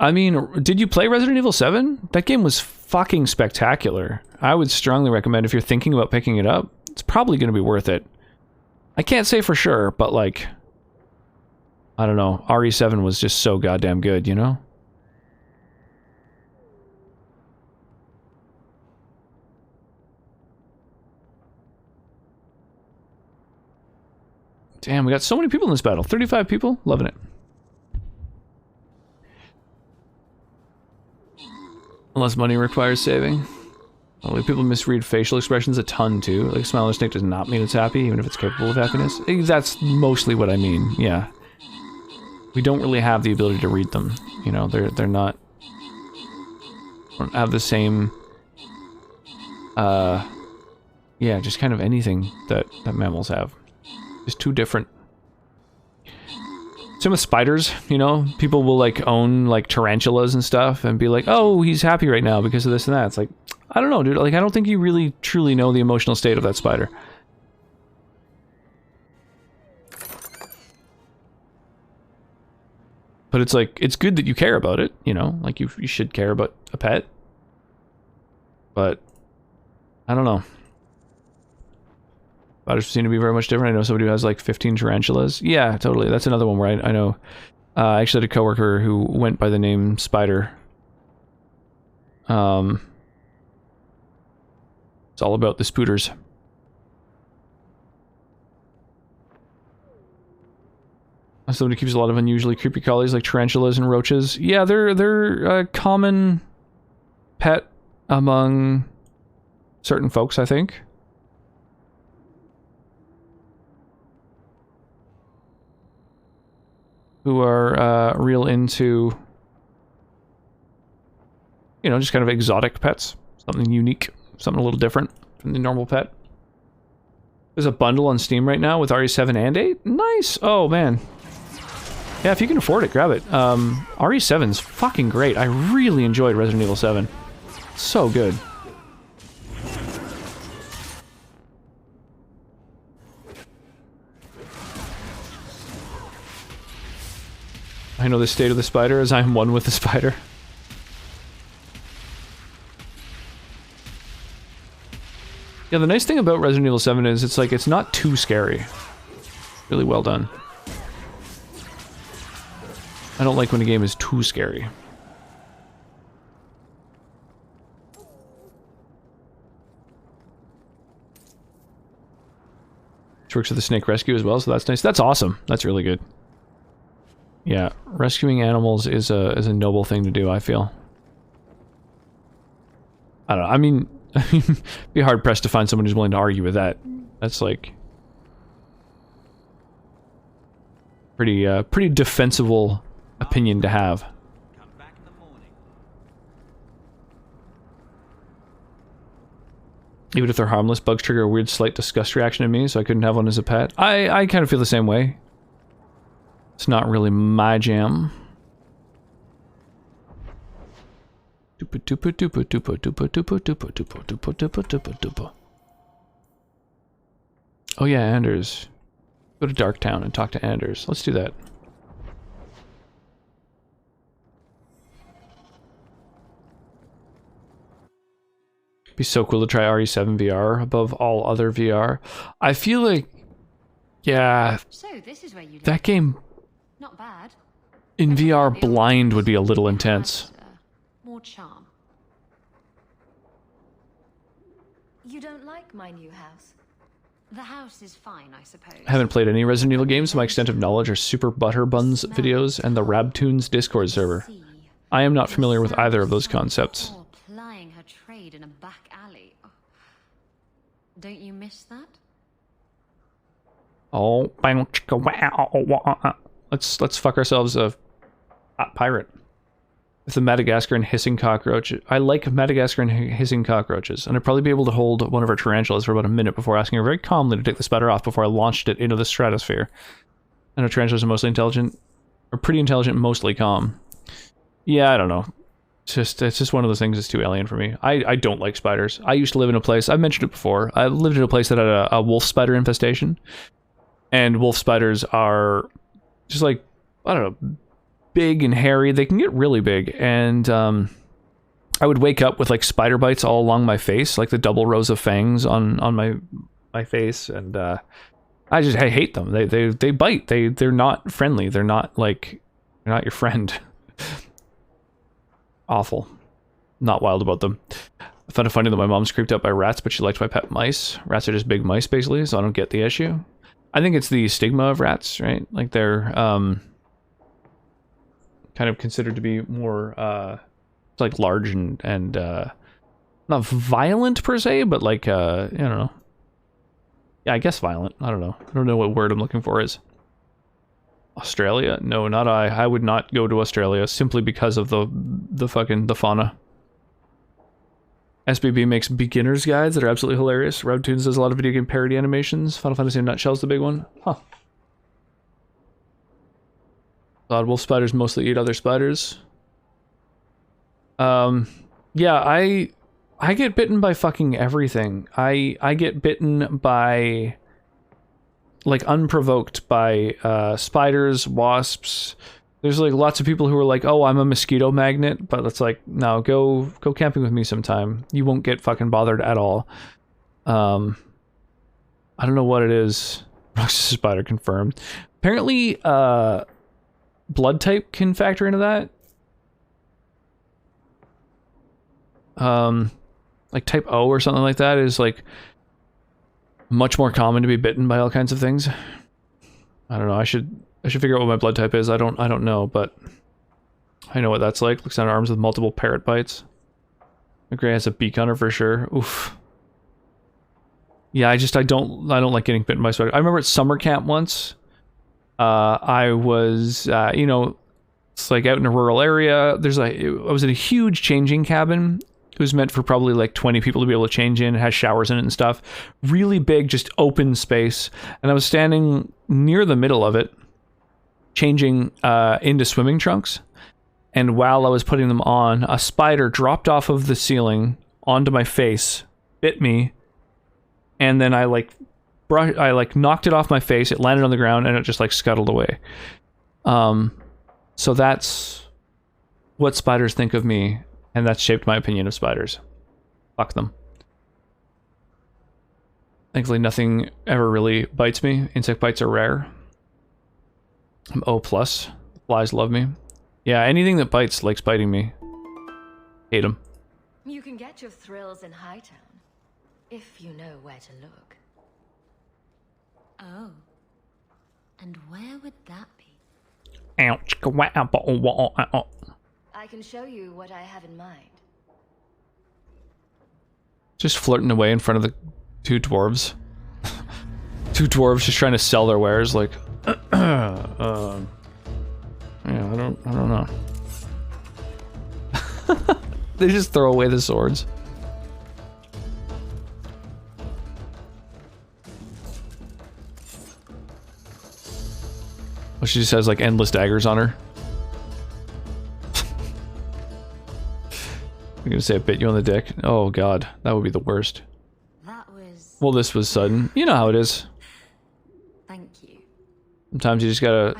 I mean, did you play Resident Evil 7? That game was fucking spectacular. I would strongly recommend if you're thinking about picking it up, it's probably going to be worth it. I can't say for sure, but like, I don't know, RE7 was just so goddamn good, you know? Damn, we got so many people in this battle. 35 people? Loving it. Unless money requires saving. Only people misread facial expressions a ton too. Like, a smile on a snake does not mean it's happy, even if it's capable of happiness. That's mostly what I mean, yeah. We don't really have the ability to read them. You know, they're not... don't have the same... yeah, just kind of anything that mammals have. Just too different. Same with spiders, you know? People will like own like tarantulas and stuff and be like, oh, he's happy right now because of this and that. It's like, I don't know, dude. Like, I don't think you really truly know the emotional state of that spider. But it's like, it's good that you care about it, you know? Like, you should care about a pet. But, I don't know. Spiders seem to be very much different. I know somebody who has like 15 tarantulas. Yeah, totally. That's another one where I know. I actually had a coworker who went by the name Spider. It's all about the spooters. Somebody keeps a lot of unusually creepy collies like tarantulas and roaches. Yeah, they're a common pet among certain folks, I think. Who are real into, you know, just kind of exotic pets. Something unique, something a little different from the normal pet. There's a bundle on Steam right now with RE7 and 8. Nice! Oh, man. Yeah, if you can afford it, grab it. RE7's fucking great. I really enjoyed Resident Evil 7. So good. I know the state of the spider as I am one with the spider. Yeah, the nice thing about Resident Evil 7 is it's like, it's not too scary. Really well done. I don't like when a game is too scary. Which works with the snake rescue as well, so that's nice. That's awesome. That's really good. Yeah, rescuing animals is a noble thing to do, I feel. I don't know, I mean, be hard pressed to find someone who's willing to argue with that. That's like pretty defensible opinion to have. Even if they're harmless, bugs trigger a weird slight disgust reaction in me, so I couldn't have one as a pet. I kind of feel the same way. It's not really my jam. Oh yeah, Anders. Go to Darktown and talk to Anders. Let's do that. Be so cool to try RE7 VR above all other VR. I feel like, yeah, So this is where you that game Not bad. in VR blind would be a little intense. More charm. You don't like my new house? The house is fine, I suppose. I haven't played any Resident Evil games, so my extent of knowledge are Super Butterbuns videos and the Rabtoons Discord server. I am not familiar with either of those concepts. Plying her trade in a back alley. Don't you miss that? Oh, let's fuck ourselves a pirate. With the Madagascar and hissing cockroach. I like Madagascar and hissing cockroaches, and I'd probably be able to hold one of our tarantulas for about a minute before asking her very calmly to take the spider off before I launched it into the stratosphere. I know tarantulas are mostly intelligent, or pretty intelligent, mostly calm. Yeah, I don't know. It's just one of those things that's too alien for me. I don't like spiders. I used to live in a place, I've mentioned it before, I lived in a place that had a wolf spider infestation. And wolf spiders are just like, I don't know, big and hairy. They can get really big. And I would wake up with like spider bites all along my face, like the double rows of fangs on my face. And I hate them. They bite. They're not friendly. They're not your friend. Awful. Not wild about them. I found it funny that my mom's creeped out by rats, but she liked my pet mice. Rats are just big mice, basically, so I don't get the issue. I think it's the stigma of rats, right? Like they're kind of considered to be more like large and not violent per se, but like I don't know. Yeah, I guess violent. I don't know. I don't know what word I'm looking for is. Australia? No, not I. I would not go to Australia simply because of the fauna. SBB makes beginner's guides that are absolutely hilarious. Rabtoons does a lot of video game parody animations. Final Fantasy in Nutshell's the big one. Huh. God, wolf spiders mostly eat other spiders. Yeah, I get bitten by fucking everything. I get bitten by, like, unprovoked by spiders, wasps. There's like lots of people who are like, oh, I'm a mosquito magnet, but it's like, no, go camping with me sometime. You won't get fucking bothered at all. I don't know what it is. Roxas spider confirmed. Apparently, blood type can factor into that. Like type O or something like that is like much more common to be bitten by all kinds of things. I don't know. I should figure out what my blood type is. I don't know, but I know what that's like. Looks down arms with multiple parrot bites. McGray has a beak on her for sure. Oof. Yeah, I don't like getting bitten by spiders. I remember at summer camp once. I was you know, it's like out in a rural area. I was in a huge changing cabin. It was meant for probably like 20 people to be able to change in. It has showers in it and stuff. Really big, just open space. And I was standing near the middle of it, changing into swimming trunks. And while I was putting them on, a spider dropped off of the ceiling onto my face, bit me, and then I knocked it off my face. It landed on the ground and it just like scuttled away. So that's what spiders think of me. And that's shaped my opinion of spiders. Fuck them. Thankfully, nothing ever really bites me. Insect bites are rare. I'm O+. Flies love me. Yeah, anything that bites likes biting me. Hate them. You can get your thrills in Hightown, if you know where to look. Oh. And where would that be? Ouch. I can show you what I have in mind. Just flirting away in front of the two dwarves. Two dwarves just trying to sell their wares, like, yeah, I don't know. They just throw away the swords. Well, she just has like endless daggers on her. I'm gonna say I bit you on the dick. Oh god, that would be the worst. That was... Well, this was sudden. You know how it is. Thank you. Sometimes you just gotta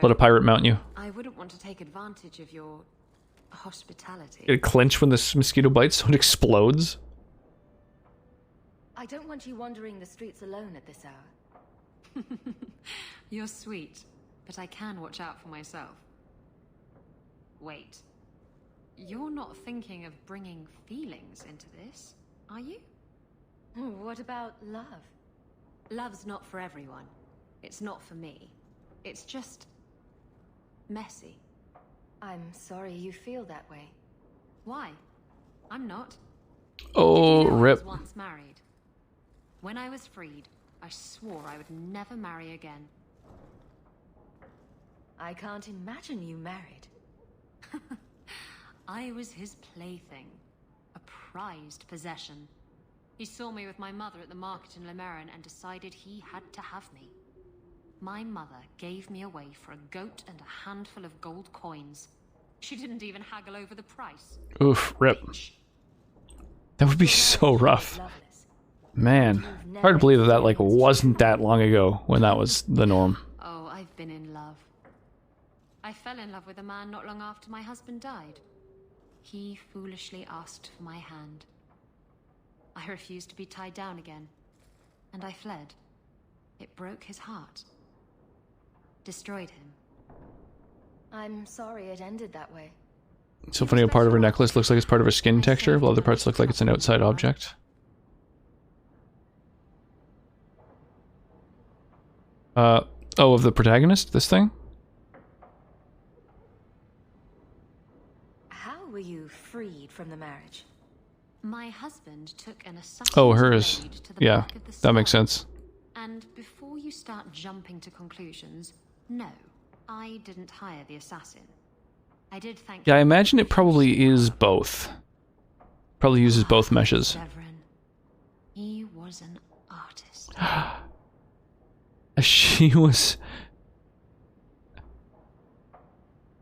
let a pirate mount you. I wouldn't want to take advantage of your hospitality. It clinch when this mosquito bites so it explodes. I don't want you wandering the streets alone at this hour. You're sweet, but I can watch out for myself. Wait. You're not thinking of bringing feelings into this, are you? What about love? Love's not for everyone. It's not for me. It's just... messy. I'm sorry you feel that way. Why? I'm not. Oh, Did you know rip. I was once married. When I was freed, I swore I would never marry again. I can't imagine you married. I was his plaything, a prized possession. He saw me with my mother at the market in Lemerin and decided he had to have me. My mother gave me away for a goat and a handful of gold coins. She didn't even haggle over the price. Oof, rip. That would be so rough. Man, hard to believe that like wasn't that long ago when that was the norm. Oh, I've been in love. I fell in love with a man not long after my husband died. He foolishly asked for my hand. I refused to be tied down again, and I fled. It broke his heart. Destroyed him. I'm sorry it ended that way. It's so funny, a part of her necklace looks like it's part of her skin texture, while other parts look like it's an outside object. Oh, of the protagonist? This thing? How were you freed from the marriage? My husband took an assassin's Oh, hers. blade to the Yeah, back of the that makes skull. sense. And before you start jumping to conclusions, no, I didn't hire the assassin. I did thank Yeah, I imagine it probably is both. Probably uses both meshes. Severin. He was an artist. She was...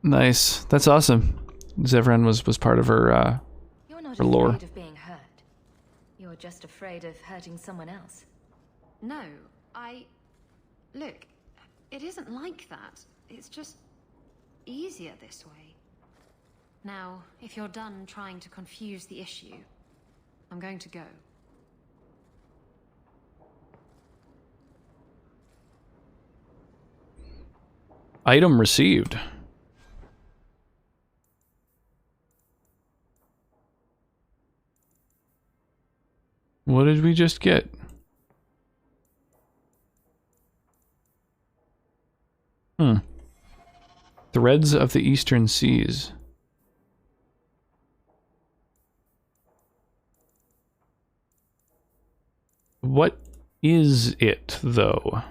Nice. That's awesome. Zevran was part of her You're not her lore. afraid of being hurt. You're just afraid of hurting someone else. No, Look, it isn't like that. It's just easier this way. Now, if you're done trying to confuse the issue, I'm going to go. Item received. What did we just get? Threads of the Eastern Seas. What is it, though?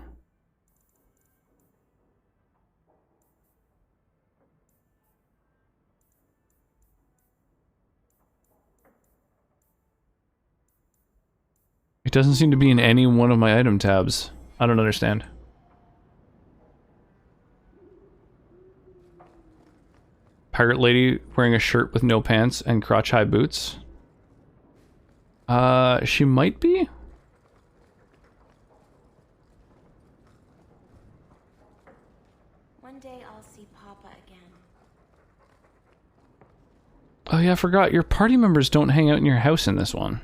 It doesn't seem to be in any one of my item tabs. I don't understand. Pirate lady wearing a shirt with no pants and crotch-high boots. She might be? One day I'll see Papa again. Oh yeah, I forgot. Your party members don't hang out in your house in this one.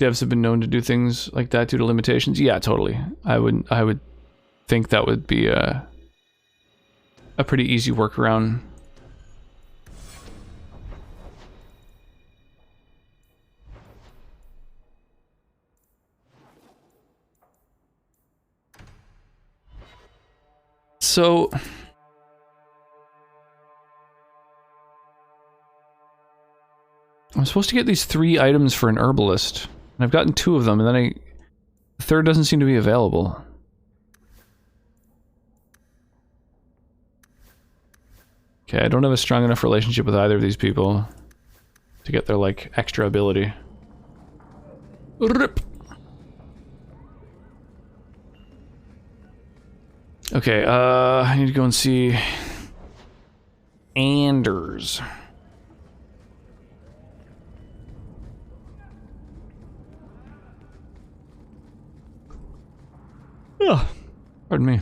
Devs have been known to do things like that due to limitations. Yeah, totally. I would think that would be a pretty easy workaround. So I'm supposed to get these 3 items for an herbalist. And I've gotten 2 of them, and then the third doesn't seem to be available. Okay, I don't have a strong enough relationship with either of these people to get their, like, extra ability. Rip. Okay, I need to go and see Anders. Oh, pardon me.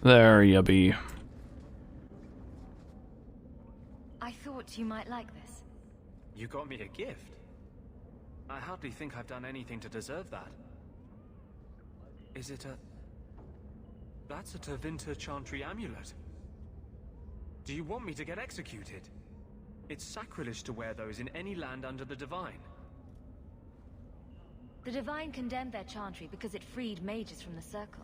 There you be. I thought you might like this. You got me a gift? I hardly think I've done anything to deserve that. Is it a... That's a Tevinter Chantry amulet. Do you want me to get executed? It's sacrilege to wear those in any land under the Divine. The Divine condemned their chantry because it freed mages from the Circle.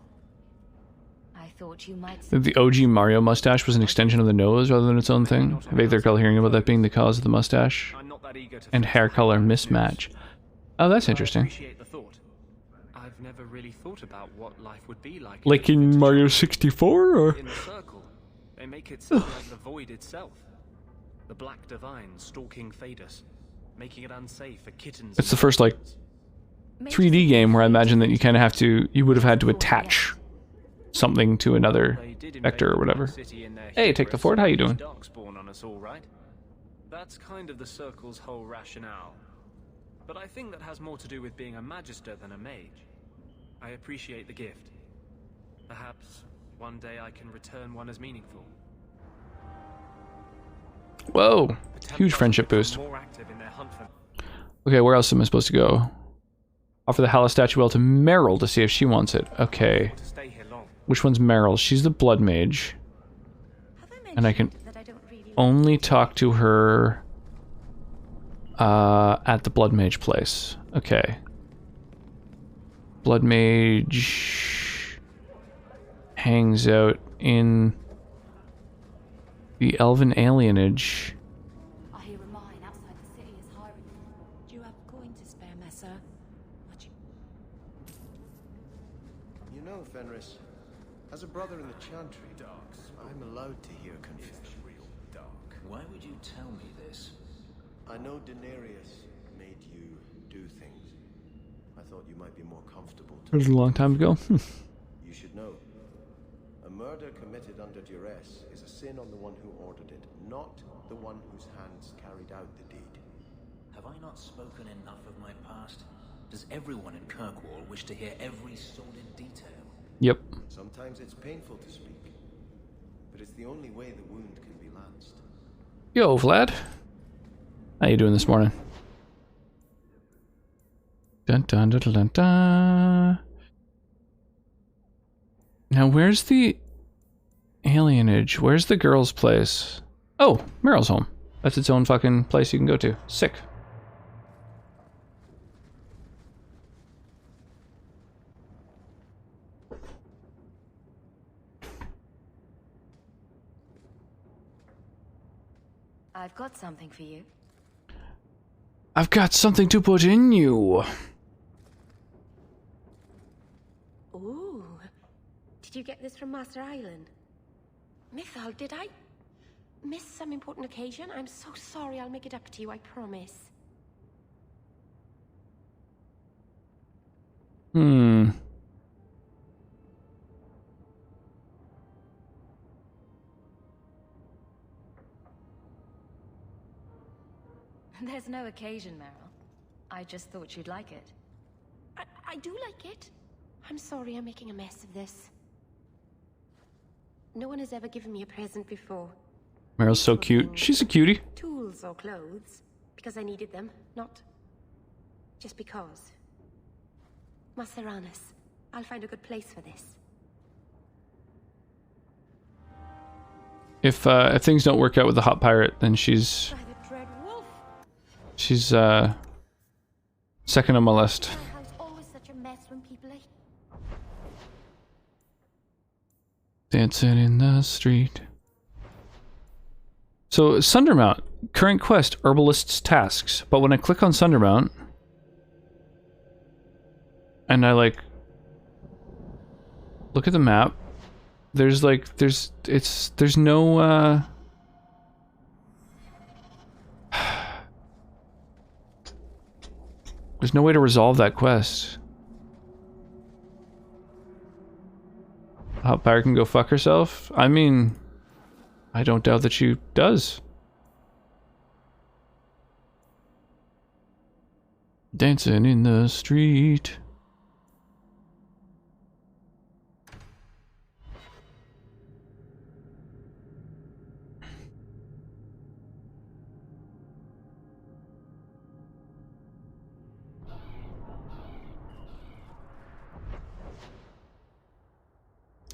I thought you might... The OG Mario mustache was an extension of the nose rather than its own thing. I vaguely recall hearing about that being the cause of the mustache and hair color mismatch. Oh, that's interesting. I've never really thought about what life would be like. Like in Mario 64, or? In the Circle, they make it sound like the Void itself. The Black Divine stalking Thedas, making it unsafe for kittens. It's the first, like, 3D game where I imagine that you would have had to attach something to another vector or whatever. Hey, take the fort, how you doing? Darkspawn on us all, right? That's kind of the Circle's whole rationale. But I think that has more to do with being a Magister than a mage. I appreciate the gift. Perhaps one day I can return one as meaningful. Whoa, huge friendship boost. Okay, where else am I supposed to go? Offer the Hala Statuelle to Meryl to see if she wants it. Okay. Which one's Meryl? She's the Blood Mage. And I can only talk to her at the Blood Mage place. Okay. Blood Mage hangs out in the Elven Alienage. I hear a mine outside the city is hiring. Do you have coin to spare, Messer? You know, Fenris, as a brother in the Chantry, I'm allowed to hear confessions. Why would you tell me this? I know Daenerys made you do things. thought you might be more comfortable. That was a long time ago. You should know. A murder committed under duress is a sin on the one who ordered it, not the one whose hands carried out the deed. Have I not spoken enough of my past? Does everyone in Kirkwall wish to hear every sordid detail? Yep. Sometimes it's painful to speak, but it's the only way the wound can be lanced. Yo, Vlad. How you doing this morning? Dun dun dun dun dun. Now, where's the alienage? Where's the girl's place? Oh, Meryl's home. That's its own fucking place you can go to. Sick. I've got something for you. I've got something to put in you. Ooh. Did you get this from Master Island? Mythal, did I miss some important occasion? I'm so sorry. I'll make it up to you, I promise. There's no occasion, Meryl. I just thought you'd like it. I do like it. I'm sorry I'm making a mess of this. No one has ever given me a present before. Meryl's so cute. She's a cutie. Tools or clothes. Because I needed them, not just because. Master Anus, I'll find a good place for this. If things don't work out with the hot pirate, then she's second on my list. My house always such a mess when people are... Dancing in the street. So Sundermount, current quest, herbalist's tasks. But when I click on Sundermount, and I like look at the map, there's no there's no way to resolve that quest. Hot Pirate can go fuck herself? I mean, I don't doubt that she does. Dancing in the street.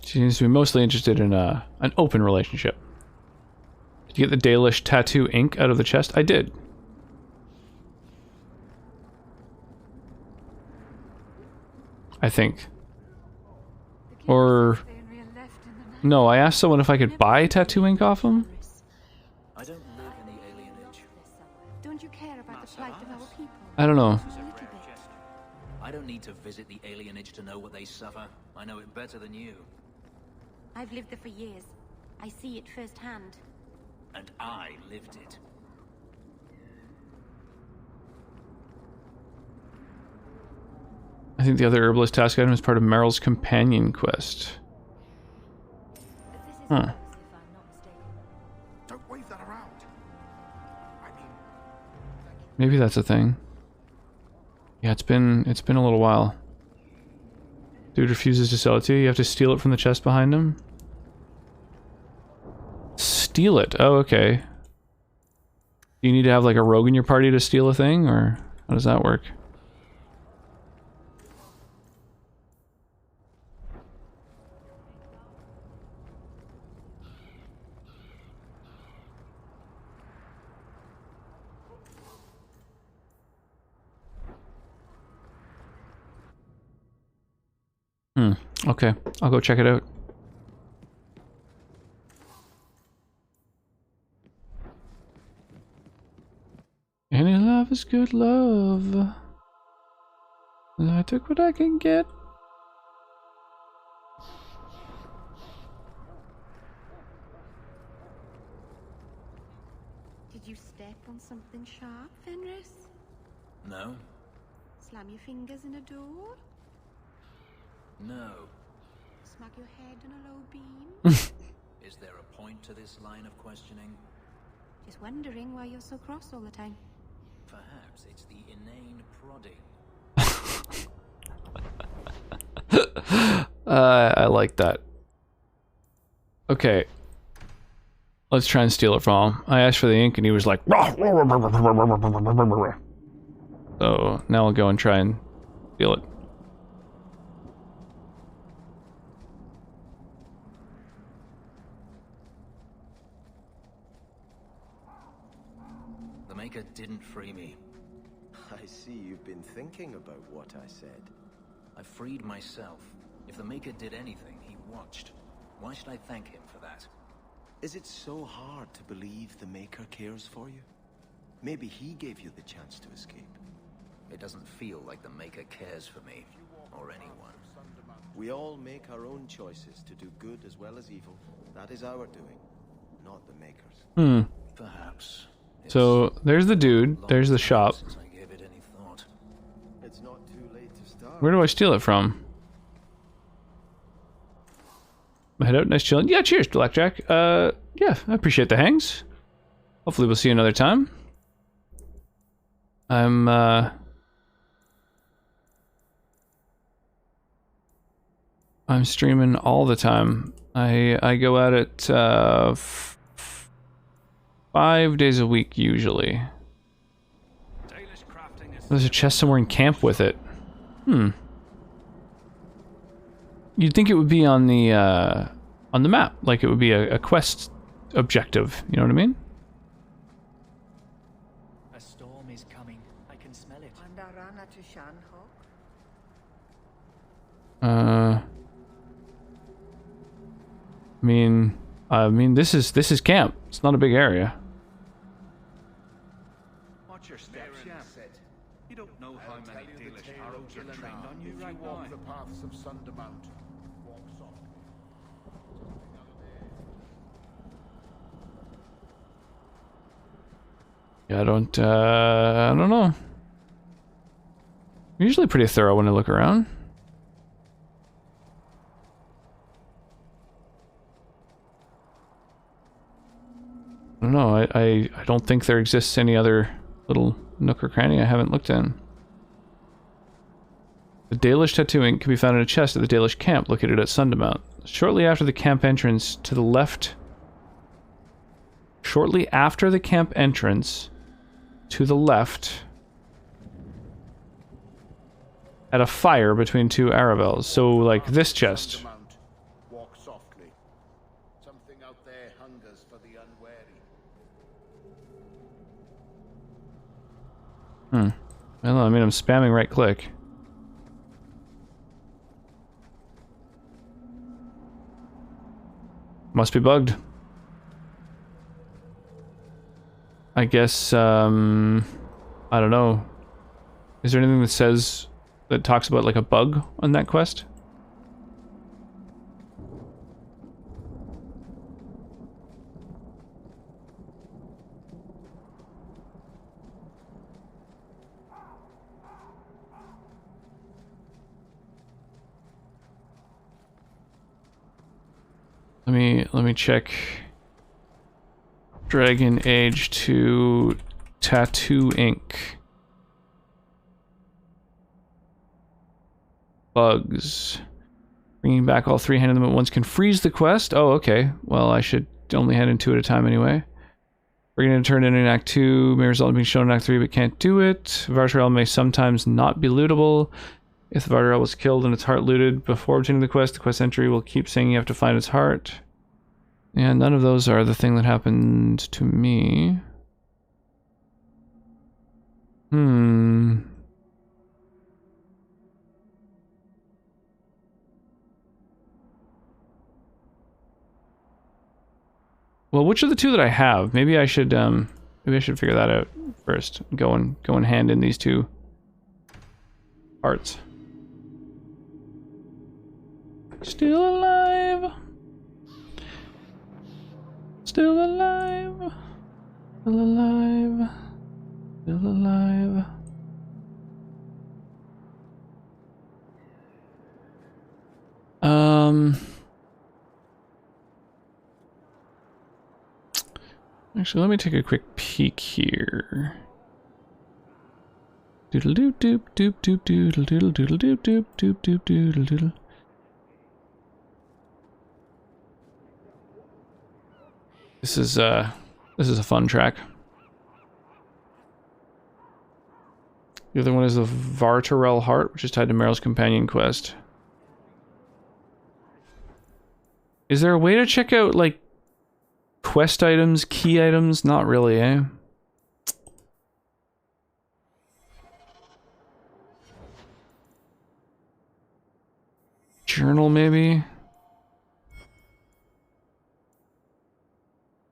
She seems to be mostly interested in an open relationship. Did you get the Dalish tattoo ink out of the chest? I did. I think. Or... no, I asked someone if I could buy tattoo ink off them. I don't live in the alienage. Don't you care about the plight of our people? I don't know. I don't need to visit the alienage to know what they suffer. I know it better than you. I've lived there for years. I see it firsthand. And I lived it. I think the other herbalist task item is part of Meryl's companion quest. Huh. Don't wave that around. I mean, Maybe that's a thing. Yeah, it's been a little while. Dude refuses to sell it to you. You have to steal it from the chest behind him. Steal it? Oh, okay. Do you need to have like a rogue in your party to steal a thing, or how does that work? Okay, I'll go check it out. Any love is good love. I took what I can get. Did you step on something sharp, Fenris? No? Slam your fingers in a door? No. Smack your head in a low beam? Is there a point to this line of questioning? Just wondering why you're so cross all the time. Perhaps it's the inane prodding. I like that. Okay. Let's try and steal it from him. I asked for the ink and he was like... So now I'll go and try and steal it. The Maker didn't free me. I see you've been thinking about what I said. I freed myself. If the Maker did anything, he watched. Why should I thank him for that? Is it so hard to believe the Maker cares for you? Maybe he gave you the chance to escape. It doesn't feel like the Maker cares for me, or anyone. We all make our own choices to do good as well as evil. That is our doing, not the Maker's. Perhaps. So there's the dude, there's the shop. Since I gave it any thought. It's not too late to start. Where do I steal it from? Head out, nice chilling. Yeah, cheers, Blackjack. Yeah, I appreciate the hangs. Hopefully we'll see you another time. I'm streaming all the time. I go at it 5 days a week usually. There's a chest somewhere in camp with it. You'd think it would be on the map, like it would be a quest objective. You know what I mean? A storm is coming. I can smell it. I mean, this is camp. It's not a big area. Watch your steps, yeah. You don't know how many Dalish arrows are trained on you right now. The paths of Sundermount. Walk softly. Yeah, I don't know. I'm usually pretty thorough when I look around. I don't know. I don't think there exists any other little nook or cranny I haven't looked in. The Dalish tattoo ink can be found in a chest at the Dalish camp located at Sundermount. Shortly after the camp entrance to the left... Shortly after the camp entrance to the left... at a fire between two Arabels. So, like, this chest. Walk softly. Something out there hungers for the unwary. Well, I mean, I'm spamming right click. Must be bugged. I guess, I don't know. Is there anything that says, that talks about like a bug on that quest? Let me check. Dragon Age 2 Tattoo Ink. Bugs. Bringing back all three, handing them at once can freeze the quest. Oh, okay. Well, I should only hand in two at a time anyway. We're going to turn in Act 2. May result in being shown in Act 3, but can't do it. Vardarel may sometimes not be lootable. If the Vardarel was killed and its heart looted before obtaining the quest entry will keep saying you have to find its heart. Yeah, none of those are the thing that happened to me. Well, which of the two that I have? Maybe I should figure that out first. Go and hand in these two parts. Still alive. Still alive. Still alive. Still alive. Actually, let me take a quick peek here. Doodle doop doop doop doop doodle doodle doodle doop doop doop doop doodle doodle. This is a fun track. The other one is the Vartarel Heart, which is tied to Meryl's companion quest. Is there a way to check out, like, quest items, key items? Not really, eh? Journal, maybe?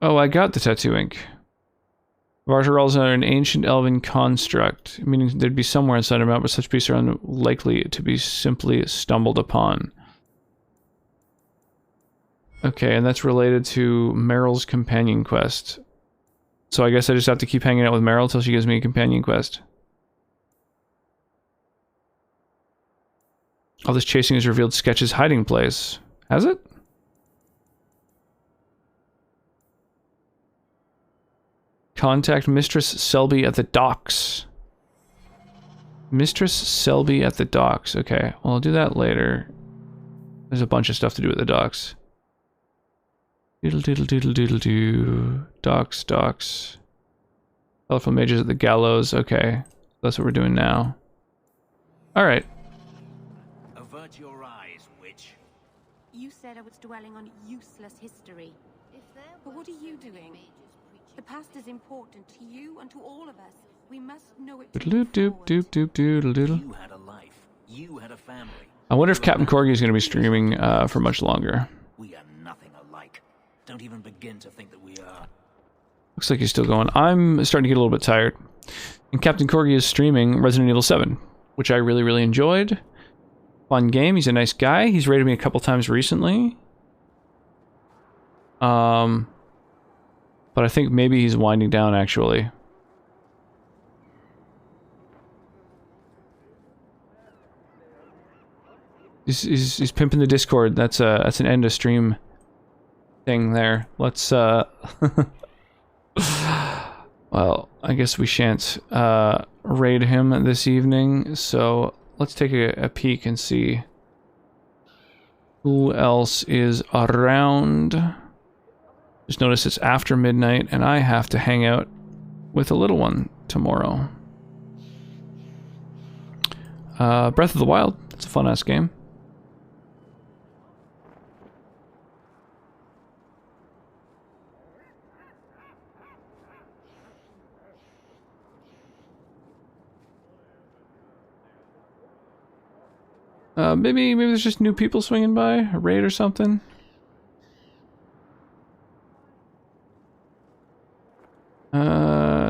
Oh, I got the tattoo ink. Vartarel's are an ancient elven construct, meaning there'd be somewhere inside a map, but such pieces are unlikely to be simply stumbled upon. Okay, and that's related to Meryl's companion quest. So I guess I just have to keep hanging out with Meryl until she gives me a companion quest. All this chasing has revealed Sketch's hiding place. Has it? Contact Mistress Selby at the docks. Mistress Selby at the docks. Okay, well, I'll do that later. There's a bunch of stuff to do at the docks. Doodle doodle doodle doodle doo. Docks, docks. Colorful mages at the gallows. Okay, that's what we're doing now. Alright. Avert your eyes, witch. You said I was dwelling on useless history. But what are you doing? The past is important to you and to all of us. We must know it. Doodle doop doop doop doodle doodle. You had a life. You had a family. I wonder if Captain Corgi is going to be streaming for much longer. We are nothing alike. Don't even begin to think that we are. Looks like he's still going. I'm starting to get a little bit tired. And Captain Corgi is streaming Resident Evil 7, which I really, really enjoyed. Fun game. He's a nice guy. He's raided me a couple times recently. But I think maybe he's winding down, actually. He's pimping the Discord. That's an end of stream thing there. Let's well, I guess we shan't raid him this evening, so let's take a peek and see who else is around. Just notice it's after midnight and I have to hang out with a little one tomorrow. Breath of the Wild. It's a fun-ass game. Maybe there's just new people swinging by, a raid or something.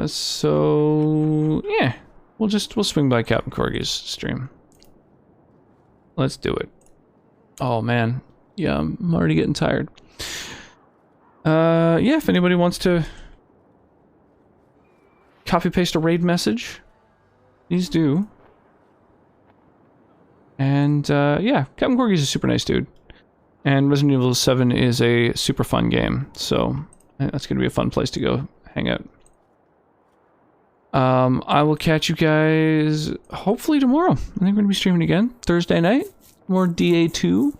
So yeah, we'll swing by Captain Corgi's stream. Let's do it. Oh man, yeah, I'm already getting tired. Yeah, if anybody wants to copy paste a raid message, please do. And yeah, Captain Corgi's a super nice dude. And Resident Evil 7 is a super fun game, so that's going to be a fun place to go hang out. I will catch you guys hopefully tomorrow. I think we're going to be streaming again. Thursday night, more DA2.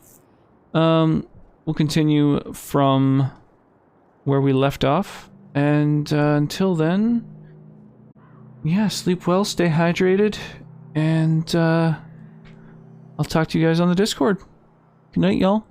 We'll continue from where we left off. And until then, yeah, sleep well, stay hydrated, and I'll talk to you guys on the Discord. Good night, y'all.